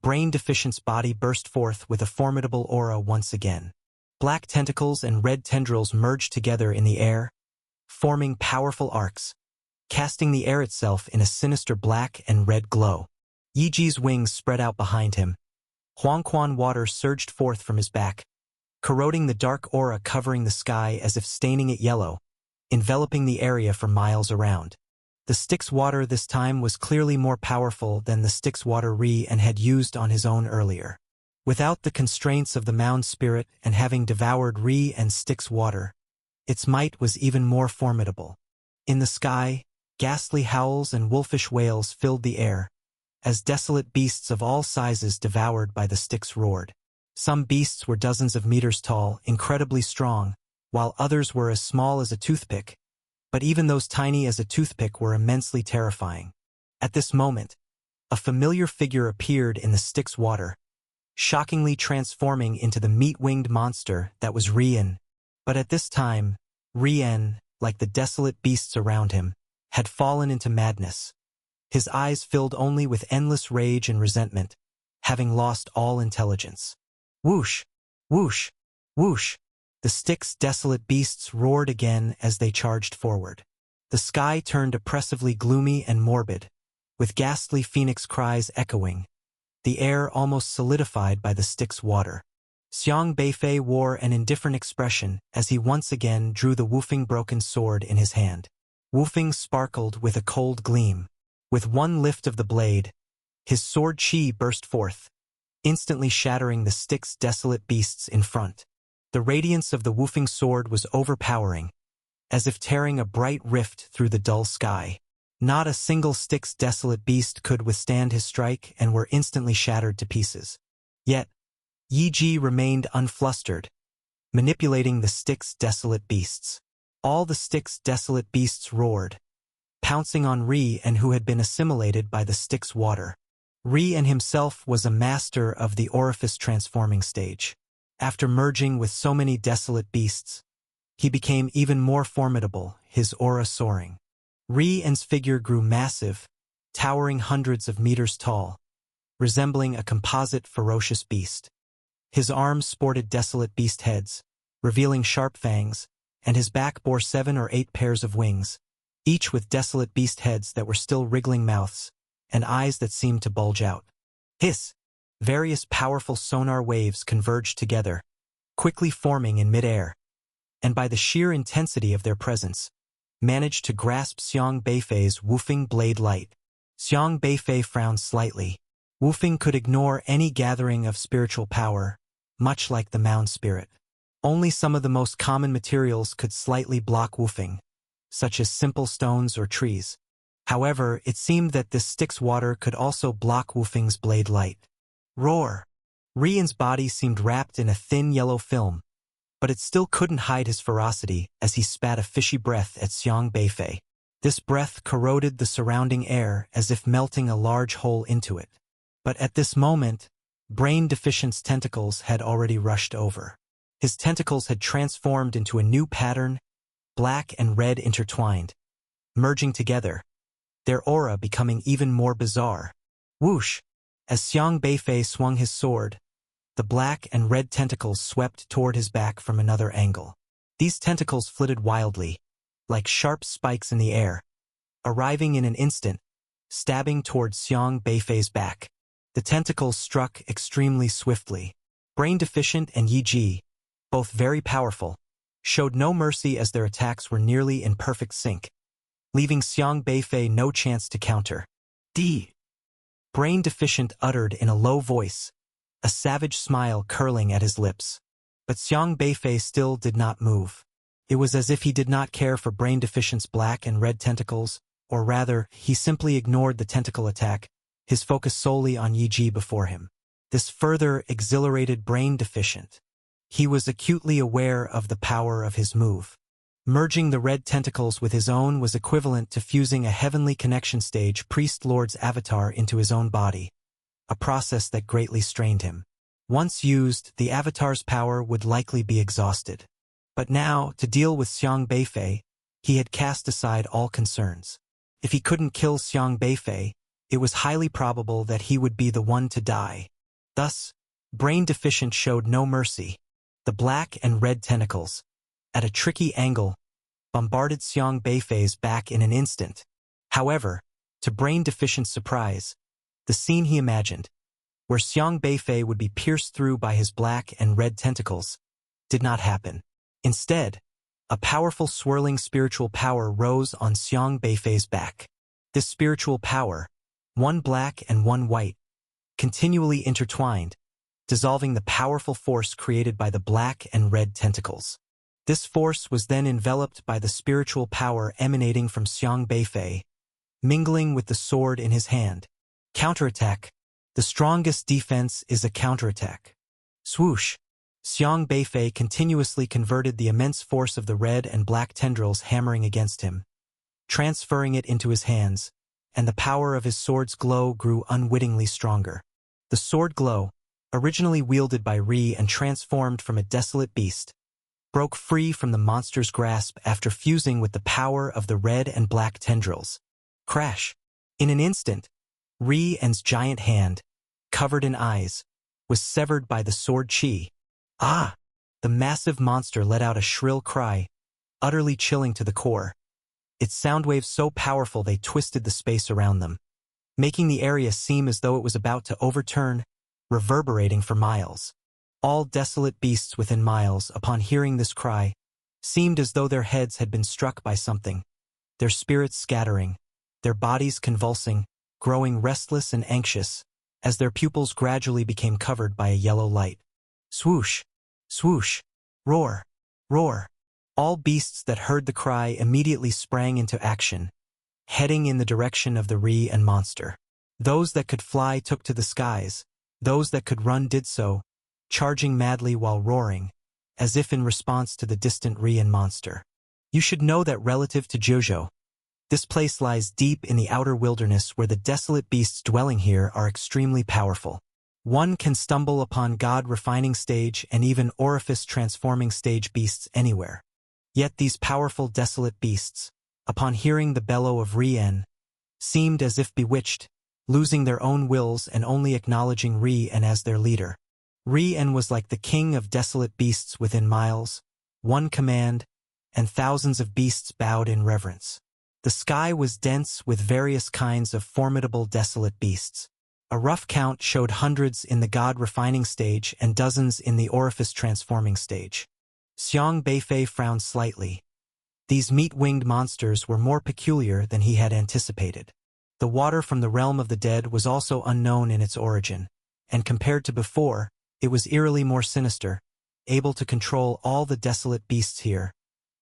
Brain Deficient's body burst forth with a formidable aura once again. Black tentacles and red tendrils merged together in the air, forming powerful arcs, casting the air itself in a sinister black and red glow. Yi Ji's wings spread out behind him. Huangquan water surged forth from his back, corroding the dark aura covering the sky as if staining it yellow, enveloping the area for miles around. The Styx water this time was clearly more powerful than the Styx water Rian had used on his own earlier. Without the constraints of the mound spirit and having devoured Rian's Styx water, its might was even more formidable. In the sky, ghastly howls and wolfish wails filled the air, as desolate beasts of all sizes devoured by the Styx roared. Some beasts were dozens of meters tall, incredibly strong, while others were as small as a toothpick, but even those tiny as a toothpick were immensely terrifying. At this moment, a familiar figure appeared in the Styx water, shockingly transforming into the meat-winged monster that was Rian. But at this time, Rian, like the desolate beasts around him, had fallen into madness. His eyes filled only with endless rage and resentment, having lost all intelligence. Whoosh! Whoosh! Whoosh! The Styx desolate beasts roared again as they charged forward. The sky turned oppressively gloomy and morbid, with ghastly phoenix cries echoing, the air almost solidified by the Styx water. Xiang Beifei wore an indifferent expression as he once again drew the Wufeng broken sword in his hand. Wufeng sparkled with a cold gleam. With one lift of the blade, his sword chi burst forth, instantly shattering the Styx desolate beasts in front. The radiance of the Wufeng sword was overpowering, as if tearing a bright rift through the dull sky. Not a single Styx desolate beast could withstand his strike and were instantly shattered to pieces. Yet, Yi Ji remained unflustered, manipulating the Styx desolate beasts. All the Styx desolate beasts roared, pouncing on Rian, who had been assimilated by the Styx water. Rian himself was a master of the orifice transforming stage. After merging with so many desolate beasts, he became even more formidable, his aura soaring. Rian's figure grew massive, towering hundreds of meters tall, resembling a composite ferocious beast. His arms sported desolate beast heads, revealing sharp fangs, and his back bore 7 or 8 pairs of wings, each with desolate beast heads that were still wriggling mouths, and eyes that seemed to bulge out. Hiss! Various powerful sonar waves converged together, quickly forming in midair, and by the sheer intensity of their presence, managed to grasp Xiang Beifei's Wufeng blade light. Xiang Beifei frowned slightly. Wufeng could ignore any gathering of spiritual power, much like the mound spirit. Only some of the most common materials could slightly block Wufeng, such as simple stones or trees. However, it seemed that this Styx water could also block Wufeng's blade light. Roar! Rian's body seemed wrapped in a thin yellow film, but it still couldn't hide his ferocity as he spat a fishy breath at Xiang Beifei. This breath corroded the surrounding air as if melting a large hole into it. But at this moment, Brain Deficient's tentacles had already rushed over. His tentacles had transformed into a new pattern, black and red intertwined, merging together, their aura becoming even more bizarre. Whoosh! As Xiang Beifei swung his sword, the black and red tentacles swept toward his back from another angle. These tentacles flitted wildly, like sharp spikes in the air, arriving in an instant, stabbing toward Xiang Beifei's back. The tentacles struck extremely swiftly. Brain Deficient and Yi Ji, both very powerful, showed no mercy as their attacks were nearly in perfect sync, leaving Xiang Beifei no chance to counter. D. Brain Deficient uttered in a low voice, a savage smile curling at his lips. But Xiang Beifei still did not move. It was as if he did not care for Brain Deficient's black and red tentacles, or rather, he simply ignored the tentacle attack, his focus solely on Yi Ji before him. This further exhilarated Brain Deficient. He was acutely aware of the power of his move. Merging the red tentacles with his own was equivalent to fusing a heavenly connection stage Priest Lord's avatar into his own body, a process that greatly strained him. Once used, the avatar's power would likely be exhausted. But now, to deal with Xiang Beifei, he had cast aside all concerns. If he couldn't kill Xiang Beifei, it was highly probable that he would be the one to die. Thus, Brain Deficient showed no mercy. The black and red tentacles, at a tricky angle, bombarded Xiang Beifei's back in an instant. However, to Brain Deficient's surprise, the scene he imagined, where Xiang Beifei would be pierced through by his black and red tentacles, did not happen. Instead, a powerful swirling spiritual power rose on Xiang Beifei's back. This spiritual power, one black and one white, continually intertwined, dissolving the powerful force created by the black and red tentacles. This force was then enveloped by the spiritual power emanating from Xiang Beifei, mingling with the sword in his hand. Counterattack. The strongest defense is a counterattack. Swoosh! Xiang Beifei continuously converted the immense force of the red and black tendrils hammering against him, transferring it into his hands, and the power of his sword's glow grew unwittingly stronger. The sword glow, originally wielded by Ri and transformed from a desolate beast, broke free from the monster's grasp after fusing with the power of the red and black tendrils. Crash! In an instant, Ri's giant hand, covered in eyes, was severed by the sword chi. Ah! The massive monster let out a shrill cry, utterly chilling to the core. Its sound waves so powerful they twisted the space around them, making the area seem as though it was about to overturn, reverberating for miles. All desolate beasts within miles, upon hearing this cry, seemed as though their heads had been struck by something, their spirits scattering, their bodies convulsing, growing restless and anxious, as their pupils gradually became covered by a yellow light. Swoosh! Swoosh! Roar! Roar! All beasts that heard the cry immediately sprang into action, heading in the direction of the Ri and monster. Those that could fly took to the skies, those that could run did so, charging madly while roaring, as if in response to the distant Ri and monster. You should know that relative to Jojo, this place lies deep in the outer wilderness where the desolate beasts dwelling here are extremely powerful. One can stumble upon God-refining stage and even orifice-transforming stage beasts anywhere. Yet these powerful desolate beasts, upon hearing the bellow of Ri-En, seemed as if bewitched, losing their own wills and only acknowledging Ri-En as their leader. Ri-En was like the king of desolate beasts within miles, one command, and thousands of beasts bowed in reverence. The sky was dense with various kinds of formidable desolate beasts. A rough count showed hundreds in the God-refining stage and dozens in the orifice-transforming stage. Xiang Beifei frowned slightly. These meat-winged monsters were more peculiar than he had anticipated. The water from the realm of the dead was also unknown in its origin, and compared to before, it was eerily more sinister, able to control all the desolate beasts here,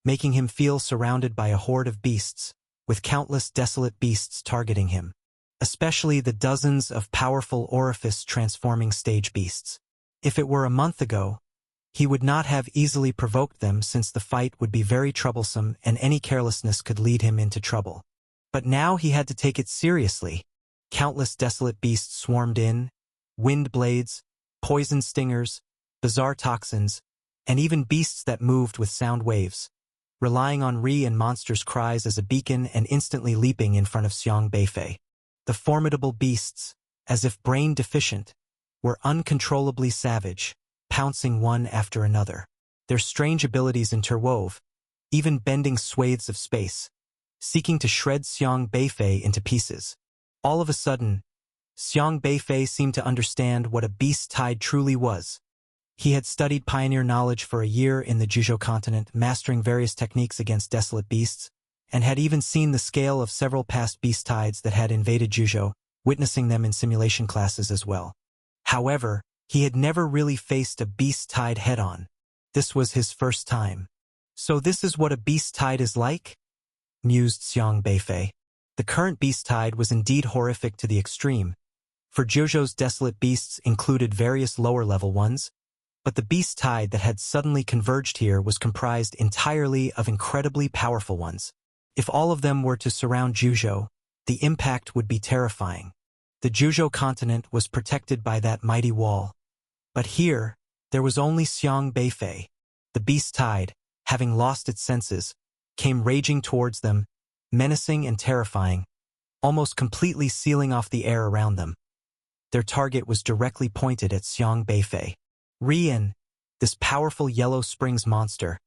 making him feel surrounded by a horde of beasts, with countless desolate beasts targeting him, especially the dozens of powerful orifice-transforming stage beasts. If it were a month ago, he would not have easily provoked them since the fight would be very troublesome and any carelessness could lead him into trouble. But now he had to take it seriously. Countless desolate beasts swarmed in, wind blades, poison stingers, bizarre toxins, and even beasts that moved with sound waves, relying on Ri and Monster's cries as a beacon and instantly leaping in front of Xiang Beifei. The formidable beasts, as if brain deficient, were uncontrollably savage, pouncing one after another. Their strange abilities interwove, even bending swathes of space, seeking to shred Xiang Beifei into pieces. All of a sudden, Xiang Beifei seemed to understand what a beast tide truly was. He had studied pioneer knowledge for a year in the Juzhou continent, mastering various techniques against desolate beasts, and had even seen the scale of several past beast tides that had invaded Juzhou, witnessing them in simulation classes as well. However, he had never really faced a beast tide head-on. This was his first time. So this is what a beast tide is like? Mused Xiang Beifei. The current beast tide was indeed horrific to the extreme, for Juzhou's desolate beasts included various lower-level ones, but the beast tide that had suddenly converged here was comprised entirely of incredibly powerful ones. If all of them were to surround Juzhou, the impact would be terrifying. The Juzhou continent was protected by that mighty wall. But here, there was only Xiang Beifei. The beast tide, having lost its senses, came raging towards them, menacing and terrifying, almost completely sealing off the air around them. Their target was directly pointed at Xiang Beifei. Rian, this powerful Yellow Springs monster,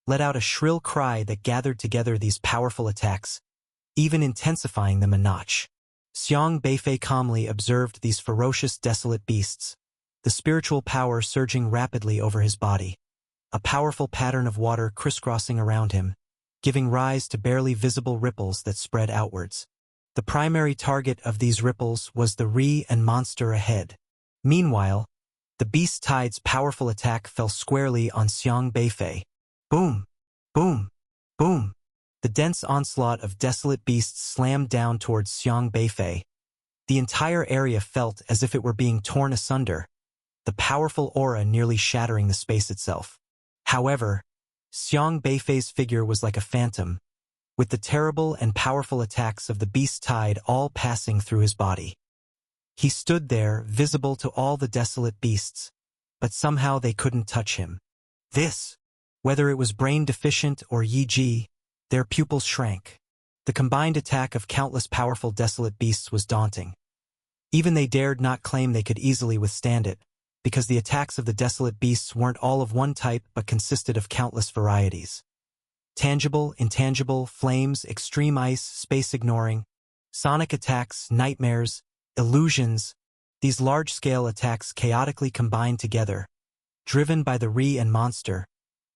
let out a shrill cry that gathered together these powerful attacks, even intensifying them a notch. Xiang Beifei calmly observed these ferocious desolate beasts, the spiritual power surging rapidly over his body, a powerful pattern of water crisscrossing around him, giving rise to barely visible ripples that spread outwards. The primary target of these ripples was the Ri and monster ahead. Meanwhile, the beast tide's powerful attack fell squarely on Xiang Beifei. Boom! Boom! Boom! The dense onslaught of desolate beasts slammed down towards Xiang Beifei. The entire area felt as if it were being torn asunder, the powerful aura nearly shattering the space itself. However, Xiang Beifei's figure was like a phantom, with the terrible and powerful attacks of the beast tide all passing through his body. He stood there, visible to all the desolate beasts, but somehow they couldn't touch him. Whether it was brain deficient or Yi Ji, their pupils shrank. The combined attack of countless powerful desolate beasts was daunting. Even they dared not claim they could easily withstand it, because the attacks of the desolate beasts weren't all of one type but consisted of countless varieties. Tangible, intangible, flames, extreme ice, space ignoring, sonic attacks, nightmares, illusions, these large-scale attacks chaotically combined together, driven by the Ri and monster,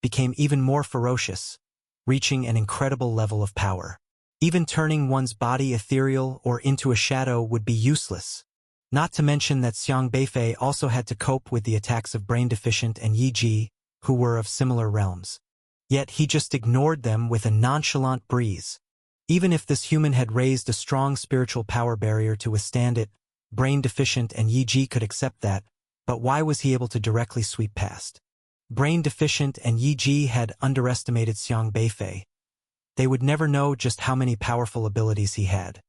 became even more ferocious, reaching an incredible level of power. Even turning one's body ethereal or into a shadow would be useless. Not to mention that Xiang Beifei also had to cope with the attacks of Brain Deficient and Yi Ji, who were of similar realms. Yet he just ignored them with a nonchalant breeze. Even if this human had raised a strong spiritual power barrier to withstand it, Brain Deficient and Yi Ji could accept that, but why was he able to directly sweep past? Brain Deficient and Yi Ji had underestimated Xiang Beifei. They would never know just how many powerful abilities he had.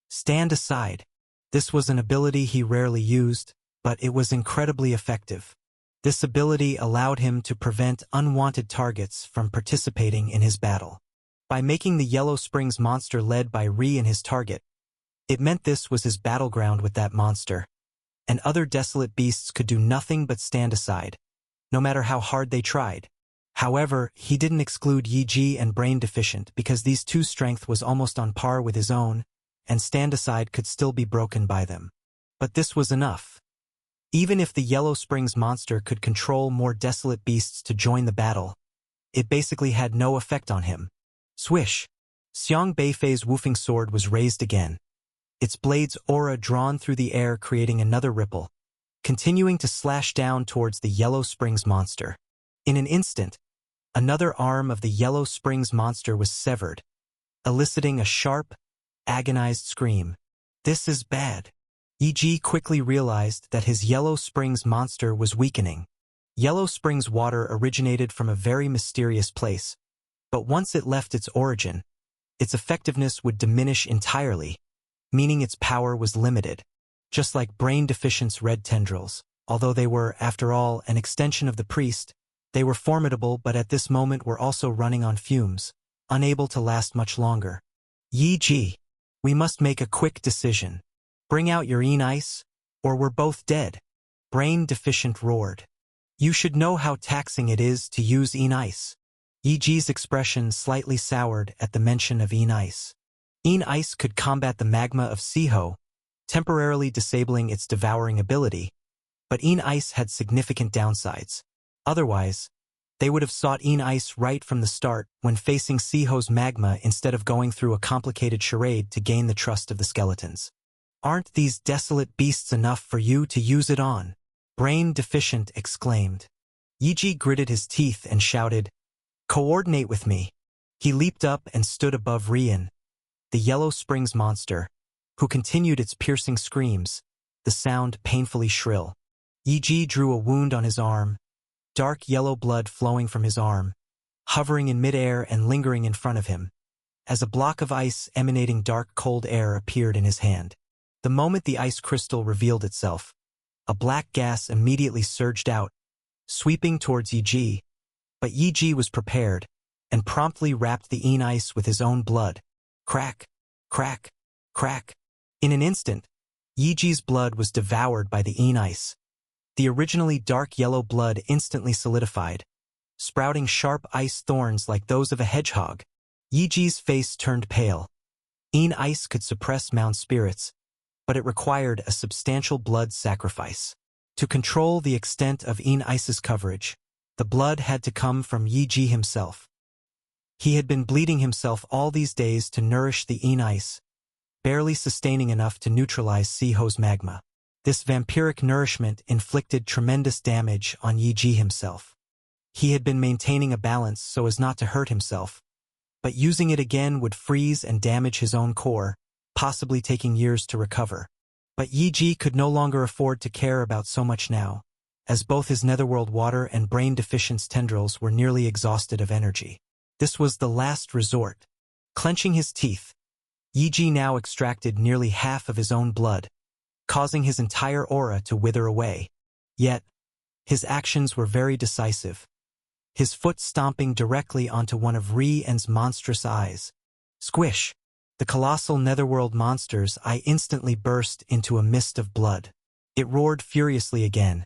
Stand aside. This was an ability he rarely used, but it was incredibly effective. This ability allowed him to prevent unwanted targets from participating in his battle. By making the Yellow Springs monster led by Ri and his target, it meant this was his battleground with that monster, and other desolate beasts could do nothing but stand aside, no matter how hard they tried. However, he didn't exclude Yi Ji and Brain Deficient because these two's strength was almost on par with his own, and stand aside could still be broken by them. But this was enough. Even if the Yellow Springs monster could control more desolate beasts to join the battle, it basically had no effect on him. Swish! Xiang Beifei's woofing sword was raised again, its blade's aura drawn through the air creating another ripple, continuing to slash down towards the Yellow Springs monster. In an instant, another arm of the Yellow Springs monster was severed, eliciting a sharp, agonized scream. This is bad. Yi quickly realized that his Yellow Springs monster was weakening. Yellow Springs water originated from a very mysterious place, but once it left its origin, its effectiveness would diminish entirely, meaning its power was limited. Just like Brain Deficient's red tendrils, although they were, after all, an extension of the priest, they were formidable but at this moment were also running on fumes, unable to last much longer. Yi, we must make a quick decision. Bring out your Yin Ice, or we're both dead. Brain Deficient roared. You should know how taxing it is to use Yin Ice. Yi's expression slightly soured at the mention of Yin Ice. Yin Ice could combat the magma of Siho, temporarily disabling its devouring ability, but Yin Ice had significant downsides. Otherwise, they would have sought Yin Ice right from the start when facing Siho's magma instead of going through a complicated charade to gain the trust of the skeletons. Aren't these desolate beasts enough for you to use it on? Brain Deficient exclaimed. Yi gritted his teeth and shouted, Coordinate with me. He leaped up and stood above Rian, the Yellow Springs monster, who continued its piercing screams, the sound painfully shrill. Yi drew a wound on his arm, dark yellow blood flowing from his arm, hovering in midair and lingering in front of him, as a block of ice emanating dark cold air appeared in his hand. The moment the ice crystal revealed itself, a black gas immediately surged out, sweeping towards Yi, but Yi was prepared, and promptly wrapped the Yin Ice with his own blood. Crack, crack, crack. In an instant, Yi's blood was devoured by the Yin Ice. The originally dark yellow blood instantly solidified, sprouting sharp ice thorns like those of a hedgehog. Yi's face turned pale. Yin Ice could suppress mound spirits, but it required a substantial blood sacrifice. To control the extent of Yin Ice's coverage, the blood had to come from Yi himself. He had been bleeding himself all these days to nourish the Yin Ice, barely sustaining enough to neutralize Siho's magma. This vampiric nourishment inflicted tremendous damage on Yi himself. He had been maintaining a balance so as not to hurt himself, but using it again would freeze and damage his own core, possibly taking years to recover. But Yi could no longer afford to care about so much now, as both his Netherworld water and Brain Deficient's tendrils were nearly exhausted of energy. This was the last resort. Clenching his teeth, Yi now extracted nearly half of his own blood, causing his entire aura to wither away. Yet, his actions were very decisive, his foot stomping directly onto one of Rian's monstrous eyes. Squish! The colossal Netherworld monster's eye instantly burst into a mist of blood. It roared furiously again,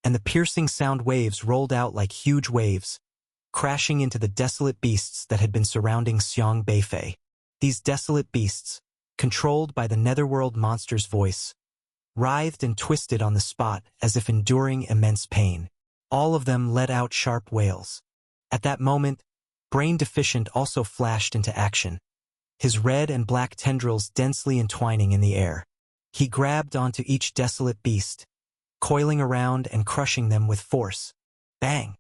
and the piercing sound waves rolled out like huge waves, crashing into the desolate beasts that had been surrounding Xiang Beifei. These desolate beasts, controlled by the Netherworld monster's voice, writhed and twisted on the spot as if enduring immense pain. All of them let out sharp wails. At that moment, Brain Deficient also flashed into action, his red and black tendrils densely entwining in the air. He grabbed onto each desolate beast, coiling around and crushing them with force. Bang!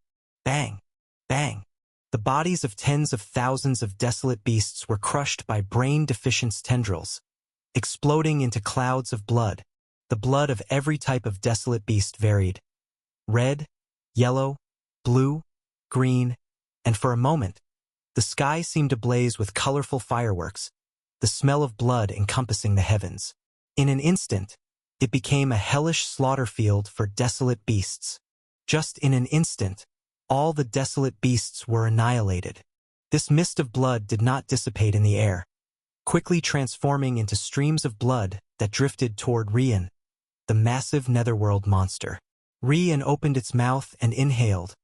Bang! Bang! The bodies of tens of thousands of desolate beasts were crushed by Brain Deficient's tendrils, exploding into clouds of blood. The blood of every type of desolate beast varied: red, yellow, blue, green, and for a moment, the sky seemed ablaze with colorful fireworks, the smell of blood encompassing the heavens. In an instant, it became a hellish slaughter field for desolate beasts. Just in an instant, all the desolate beasts were annihilated. This mist of blood did not dissipate in the air, quickly transforming into streams of blood that drifted toward Rian, the massive Netherworld monster. Rian opened its mouth and inhaled,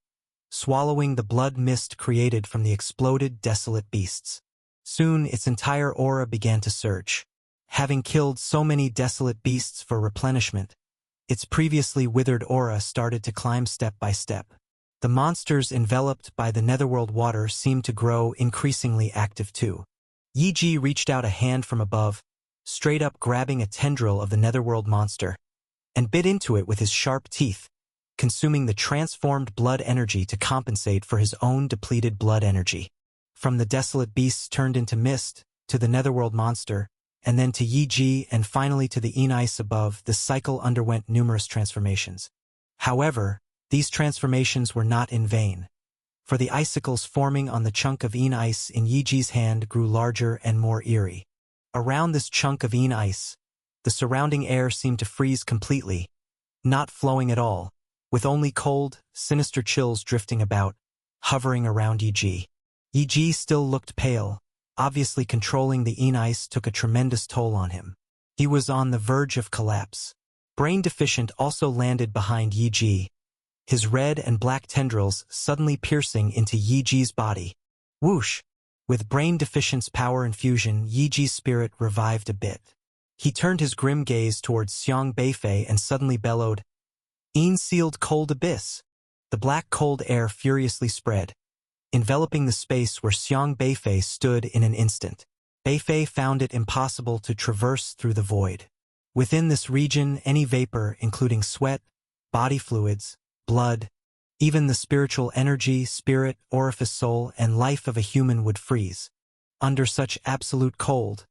swallowing the blood mist created from the exploded desolate beasts. Soon its entire aura began to surge. Having killed so many desolate beasts for replenishment, its previously withered aura started to climb step by step. The monsters enveloped by the Netherworld water seemed to grow increasingly active too. Yi reached out a hand from above, straight up grabbing a tendril of the Netherworld monster, and bit into it with his sharp teeth, consuming the transformed blood energy to compensate for his own depleted blood energy. From the desolate beasts turned into mist, to the netherworld monster, and then to Yi Ji and finally to the Yin Ice above, the cycle underwent numerous transformations. However, these transformations were not in vain, for the icicles forming on the chunk of Yin Ice in Yi Ji's hand grew larger and more eerie. Around this chunk of Yin Ice, the surrounding air seemed to freeze completely, not flowing at all, with only cold, sinister chills drifting about, hovering around Yi Ji. Yi Ji still looked pale. Obviously controlling the Yin Ice took a tremendous toll on him. He was on the verge of collapse. Brain Deficient also landed behind Yi Ji, his red and black tendrils suddenly piercing into Yi Ji's body. Whoosh! With Brain Deficient's power infusion, Yi Ji's spirit revived a bit. He turned his grim gaze towards Xiang Beifei and suddenly bellowed, "Yin-sealed cold abyss!" The black cold air furiously spread, enveloping the space where Xiang Beifei stood in an instant. Beifei found it impossible to traverse through the void. Within this region, any vapor, including sweat, body fluids, blood, even the spiritual energy, spirit, orifice, soul, and life of a human would freeze. Under such absolute cold,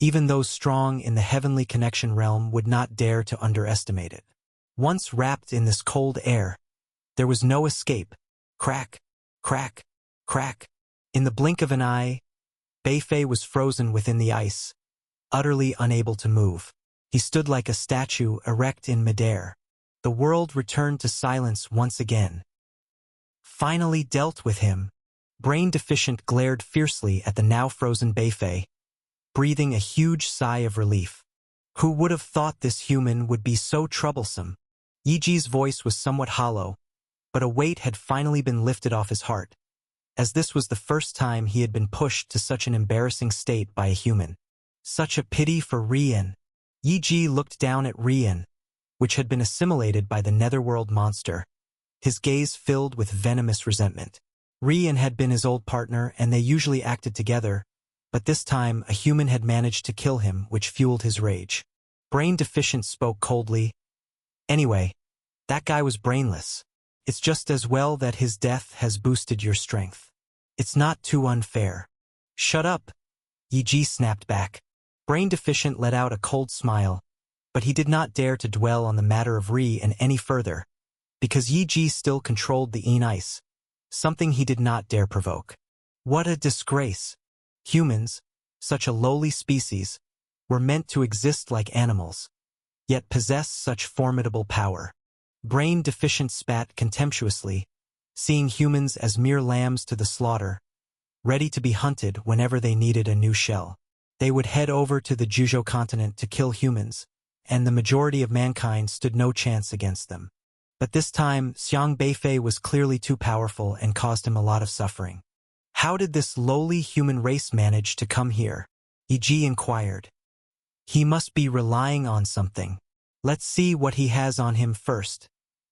even those strong in the heavenly connection realm would not dare to underestimate it. Once wrapped in this cold air, there was no escape. Crack, crack, crack. In the blink of an eye, Beifei was frozen within the ice, utterly unable to move. He stood like a statue erect in midair. The world returned to silence once again. Finally dealt with him. Brain Deficient glared fiercely at the now frozen Beifei, breathing a huge sigh of relief. Who would have thought this human would be so troublesome? Yi Ji's voice was somewhat hollow, but a weight had finally been lifted off his heart, as this was the first time he had been pushed to such an embarrassing state by a human. Such a pity for Rian. Yi Ji looked down at Rian, which had been assimilated by the netherworld monster, his gaze filled with venomous resentment. Rian had been his old partner and they usually acted together, but this time a human had managed to kill him, which fueled his rage. Brain Deficient spoke coldly. "Anyway, that guy was brainless. It's just as well that his death has boosted your strength. It's not too unfair." "Shut up," Yi Ji snapped back. Brain Deficient let out a cold smile, but he did not dare to dwell on the matter of Rian any further, because Yi Ji still controlled the Yin Ice, something he did not dare provoke. What a disgrace! Humans, such a lowly species, were meant to exist like animals, yet possess such formidable power. Brain Deficient spat contemptuously, seeing humans as mere lambs to the slaughter, ready to be hunted whenever they needed a new shell. They would head over to the Juzhou continent to kill humans, and the majority of mankind stood no chance against them. But this time, Xiang Beifei was clearly too powerful and caused him a lot of suffering. How did this lowly human race manage to come here? Yi Ji inquired. He must be relying on something. Let's see what he has on him first,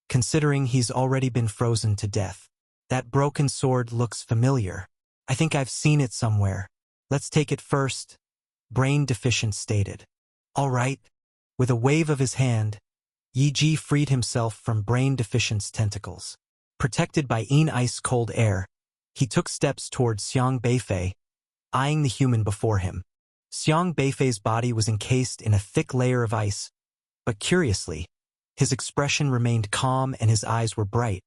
considering he's already been frozen to death. That broken sword looks familiar. I think I've seen it somewhere. Let's take it first, Brain Deficient stated. All right. With a wave of his hand, Yi Ji freed himself from Brain Deficient's tentacles. Protected by Yin Ice cold air, he took steps towards Xiang Beifei, eyeing the human before him. Xiang Beifei's body was encased in a thick layer of ice, but curiously, his expression remained calm and his eyes were bright,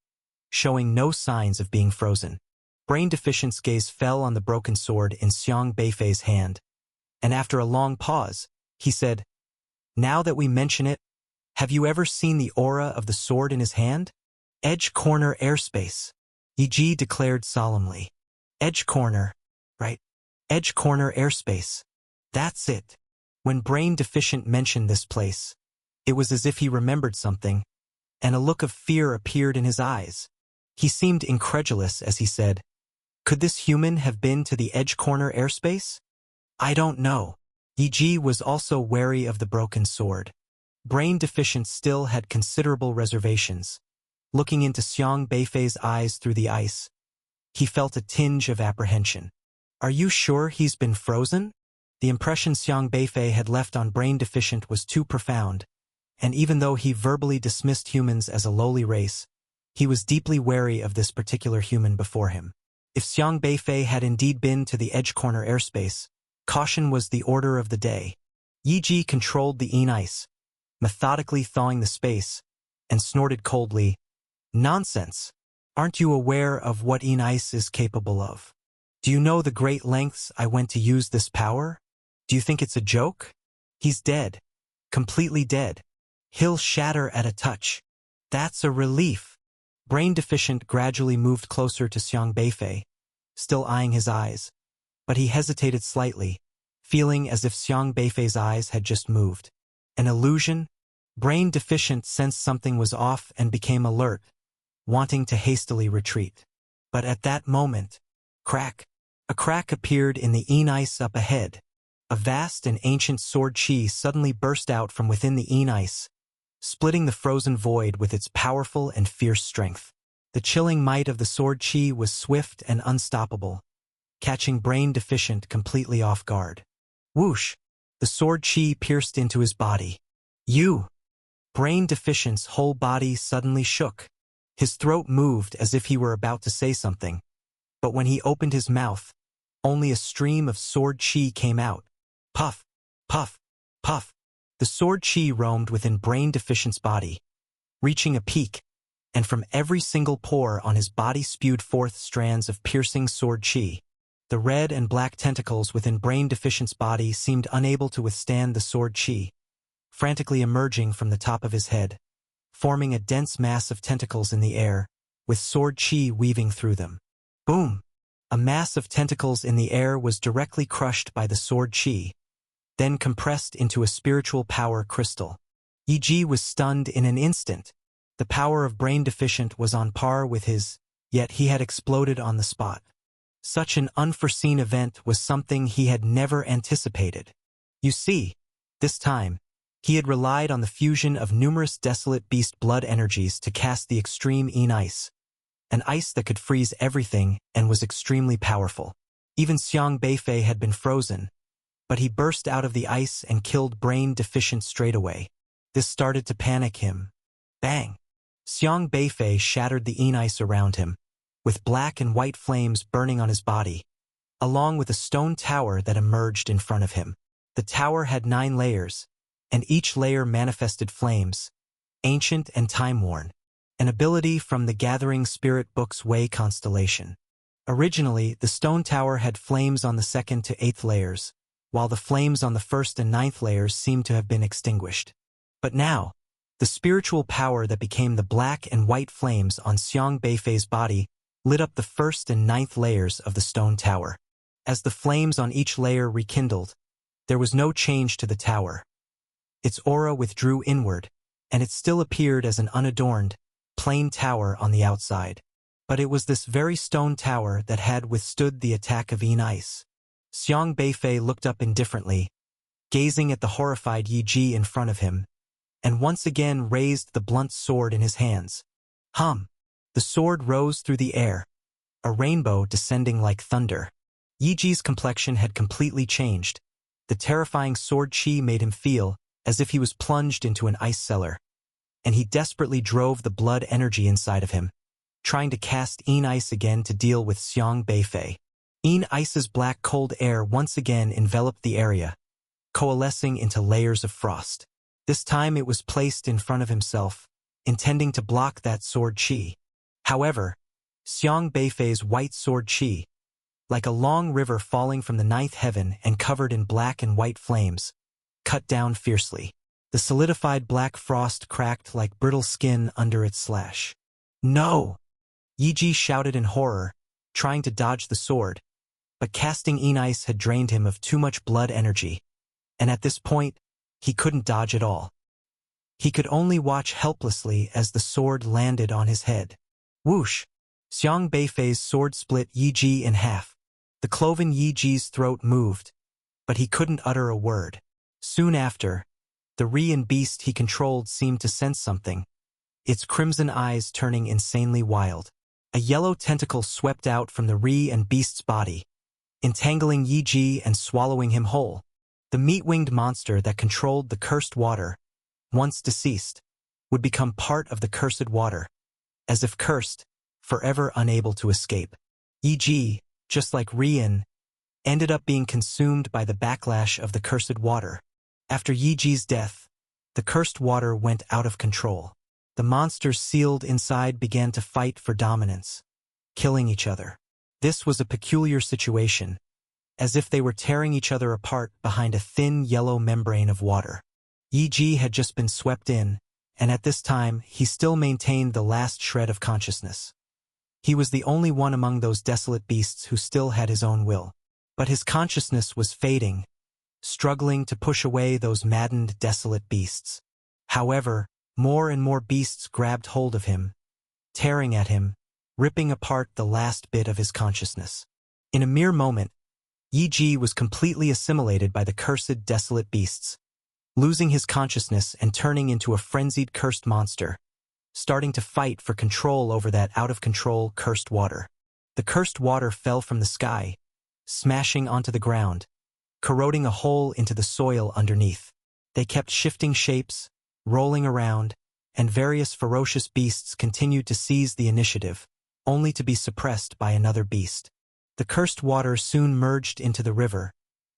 showing no signs of being frozen. Brain Deficient's gaze fell on the broken sword in Xiang Beifei's hand, and after a long pause, he said, "Now that we mention it, have you ever seen the aura of the sword in his hand? Edge corner airspace," Yi Ji declared solemnly. Edge corner, right? Edge corner airspace. That's it. When Brain Deficient mentioned this place, it was as if he remembered something, and a look of fear appeared in his eyes. He seemed incredulous as he said, "Could this human have been to the Edge corner airspace?" "I don't know." Yi Ji was also wary of the broken sword. Brain Deficient still had considerable reservations. Looking into Xiang Beifei's eyes through the ice, he felt a tinge of apprehension. "Are you sure he's been frozen?" The impression Xiang Beifei had left on Brain Deficient was too profound, and even though he verbally dismissed humans as a lowly race, He was deeply wary of this particular human before him. If Xiang Beifei had indeed been to the edge corner airspace, caution was the order of the day. Yi Ji controlled the Yin ice, methodically thawing the space, and snorted coldly, "Nonsense! Aren't you aware of what Yin ice is capable of? Do you know the great lengths I went to use this power? Do you think it's a joke? He's dead. Completely dead. He'll shatter at a touch. That's a relief." Brain Deficient gradually moved closer to Xiang Beifei, still eyeing his eyes, but he hesitated slightly, feeling as if Xiang Beifei's eyes had just moved. An illusion? Brain Deficient sensed something was off and became alert, wanting to hastily retreat. But at that moment, crack! A crack appeared in the Yin ice up ahead. A vast and ancient sword chi suddenly burst out from within the Yin ice, splitting the frozen void with its powerful and fierce strength. The chilling might of the sword chi was swift and unstoppable, catching Brain Deficient completely off guard. Whoosh! The sword chi pierced into his body. "You!" Brain Deficient's whole body suddenly shook. His throat moved as if he were about to say something, but when he opened his mouth, only a stream of sword chi came out. Puff! Puff! Puff! The sword chi roamed within Brain Deficient's body, reaching a peak, and from every single pore on his body spewed forth strands of piercing sword chi. The red and black tentacles within Brain Deficient's body seemed unable to withstand the sword chi, frantically emerging from the top of his head, forming a dense mass of tentacles in the air, with sword chi weaving through them. Boom! A mass of tentacles in the air was directly crushed by the sword chi, then compressed into a spiritual power crystal. Yi Ji was stunned in an instant. The power of Brain Deficient was on par with his, yet he had exploded on the spot. Such an unforeseen event was something he had never anticipated. You see, this time, he had relied on the fusion of numerous desolate beast blood energies to cast the extreme Yin ice, an ice that could freeze everything and was extremely powerful. Even Xiang Beifei had been frozen, but he burst out of the ice and killed Brain Deficient straight away. This started to panic him. Bang! Xiang Beifei shattered the Yin ice around him, with black and white flames burning on his body, along with a stone tower that emerged in front of him. The tower had 9 layers, and each layer manifested flames, ancient and time-worn, an ability from the Gathering Spirit Book's Wei constellation. Originally, the stone tower had flames on the 2nd to 8th layers, while the flames on the 1st and 9th layers seemed to have been extinguished. But now, the spiritual power that became the black and white flames on Xiang Beifei's body lit up the 1st and 9th layers of the stone tower. As the flames on each layer rekindled, there was no change to the tower. Its aura withdrew inward, and it still appeared as an unadorned, plain tower on the outside. But it was this very stone tower that had withstood the attack of Yin ice. Xiang Beifei looked up indifferently, gazing at the horrified Yi Ji in front of him, and once again raised the blunt sword in his hands. Hum! The sword rose through the air, a rainbow descending like thunder. Yi Ji's complexion had completely changed. The terrifying sword chi made him feel as if he was plunged into an ice cellar, and he desperately drove the blood energy inside of him, trying to cast Yin ice again to deal with Xiang Beifei. Yin ice's black cold air once again enveloped the area, coalescing into layers of frost. This time it was placed in front of himself, intending to block that sword chi. However, Xiang Beifei's white sword chi, like a long river falling from the 9th heaven and covered in black and white flames, cut down fiercely. The solidified black frost cracked like brittle skin under its slash. No! Yi Ji shouted in horror, trying to dodge the sword, but casting Yin ice had drained him of too much blood energy, and at this point, he couldn't dodge at all. He could only watch helplessly as the sword landed on his head. Whoosh! Xiang Beifei's sword split Yi Ji in half. The cloven Yi Ji's throat moved, but he couldn't utter a word. Soon after, the Rian beast he controlled seemed to sense something, its crimson eyes turning insanely wild. A yellow tentacle swept out from the Rian beast's body, entangling Yi Ji and swallowing him whole. The meat-winged monster that controlled the cursed water, once deceased, would become part of the cursed water, as if cursed, forever unable to escape. E.g., just like Rian, ended up being consumed by the backlash of the cursed water. After Yiji's death, the cursed water went out of control. The monsters sealed inside began to fight for dominance, killing each other. This was a peculiar situation, as if they were tearing each other apart behind a thin yellow membrane of water. Yiji had just been swept in, and at this time he still maintained the last shred of consciousness. He was the only one among those desolate beasts who still had his own will. But his consciousness was fading, struggling to push away those maddened, desolate beasts. However, more and more beasts grabbed hold of him, tearing at him, ripping apart the last bit of his consciousness. In a mere moment, Yiji was completely assimilated by the cursed, desolate beasts, losing his consciousness and turning into a frenzied, cursed monster, starting to fight for control over that out-of-control, cursed water. The cursed water fell from the sky, smashing onto the ground, corroding a hole into the soil underneath. They kept shifting shapes, rolling around, and various ferocious beasts continued to seize the initiative, only to be suppressed by another beast. The cursed water soon merged into the river,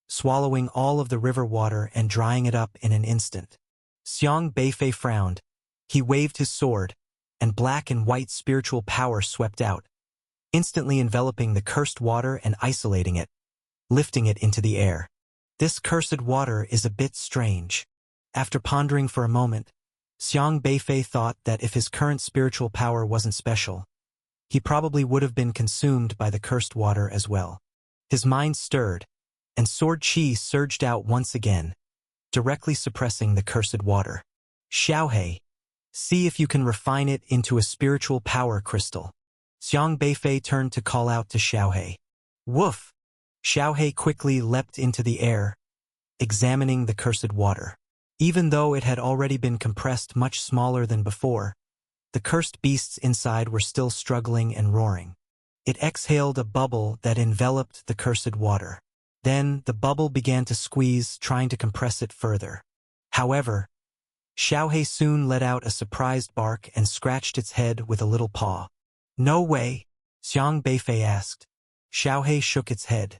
swallowing all of the river water and drying it up in an instant. Xiang Beifei frowned. He waved his sword, and black and white spiritual power swept out, instantly enveloping the cursed water and isolating it, lifting it into the air. This cursed water is a bit strange. After pondering for a moment, Xiang Beifei thought that if his current spiritual power wasn't special, he probably would have been consumed by the cursed water as well. His mind stirred, and sword chi surged out once again, directly suppressing the cursed water. Xiaohei, see if you can refine it into a spiritual power crystal. Xiang Beifei turned to call out to Xiaohei. Woof! Xiaohei quickly leapt into the air, examining the cursed water. Even though it had already been compressed much smaller than before, the cursed beasts inside were still struggling and roaring. It exhaled a bubble that enveloped the cursed water. Then the bubble began to squeeze, trying to compress it further. However, Xiaohei soon let out a surprised bark and scratched its head with a little paw. No way, Xiang Beifei asked. Xiaohei shook its head.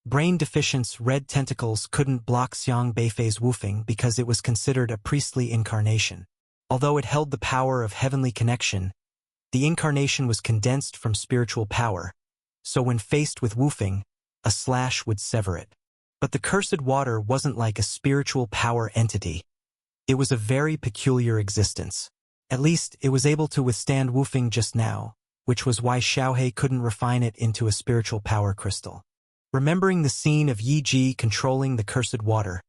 Brain Deficient's red tentacles couldn't block Xiang Beifei's woofing because it was considered a priestly incarnation. Although it held the power of heavenly connection, the incarnation was condensed from spiritual power, so when faced with woofing, a slash would sever it. But the cursed water wasn't like a spiritual power entity. It was a very peculiar existence. At least, it was able to withstand woofing just now, which was why Xiaohei couldn't refine it into a spiritual power crystal. Remembering the scene of Yiji controlling the cursed water,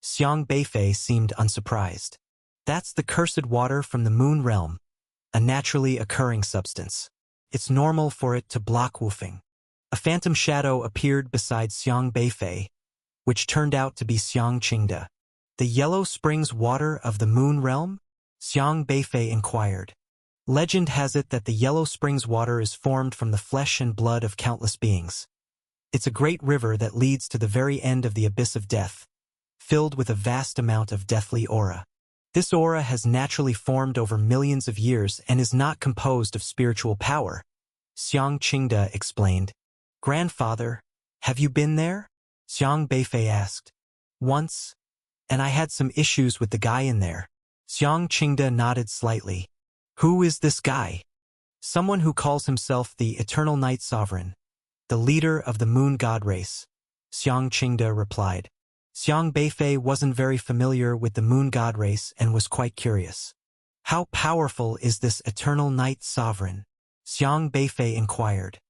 Xiang Beifei seemed unsurprised. That's the cursed water from the moon realm, a naturally occurring substance. It's normal for it to block woofing. A phantom shadow appeared beside Xiang Beifei, which turned out to be Xiang Qingde. The Yellow Springs water of the moon realm? Xiang Beifei inquired. Legend has it that the Yellow Springs water is formed from the flesh and blood of countless beings. It's a great river that leads to the very end of the abyss of death, filled with a vast amount of deathly aura. This aura has naturally formed over millions of years and is not composed of spiritual power, Xiang Qingde explained. Grandfather, have you been there? Xiang Beifei asked. Once, and I had some issues with the guy in there. Xiang Qingde nodded slightly. Who is this guy? Someone who calls himself the Eternal Night Sovereign, the leader of the Moon God race, Xiang Qingde replied. Xiang Beifei wasn't very familiar with the Moon God race and was quite curious. How powerful is this Eternal Night Sovereign? Xiang Beifei inquired.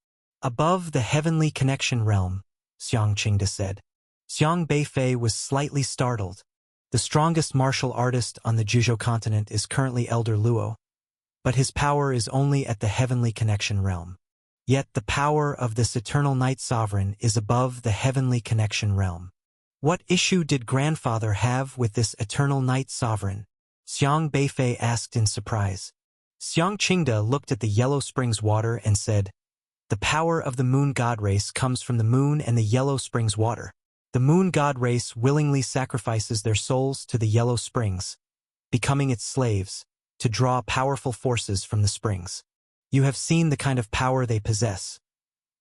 Above the heavenly connection realm, Xiang Qingde said. Xiang Beifei was slightly startled. The strongest martial artist on the Juzhou continent is currently Elder Luo, but his power is only at the heavenly connection realm. Yet the power of this Eternal Night Sovereign is above the heavenly connection realm. What issue did grandfather have with this Eternal Night Sovereign? Xiang Beifei asked in surprise. Xiang Qingde looked at the Yellow Springs water and said, the power of the Moon God race comes from the moon and the Yellow Springs water. The Moon God race willingly sacrifices their souls to the Yellow Springs, becoming its slaves, to draw powerful forces from the springs. You have seen the kind of power they possess.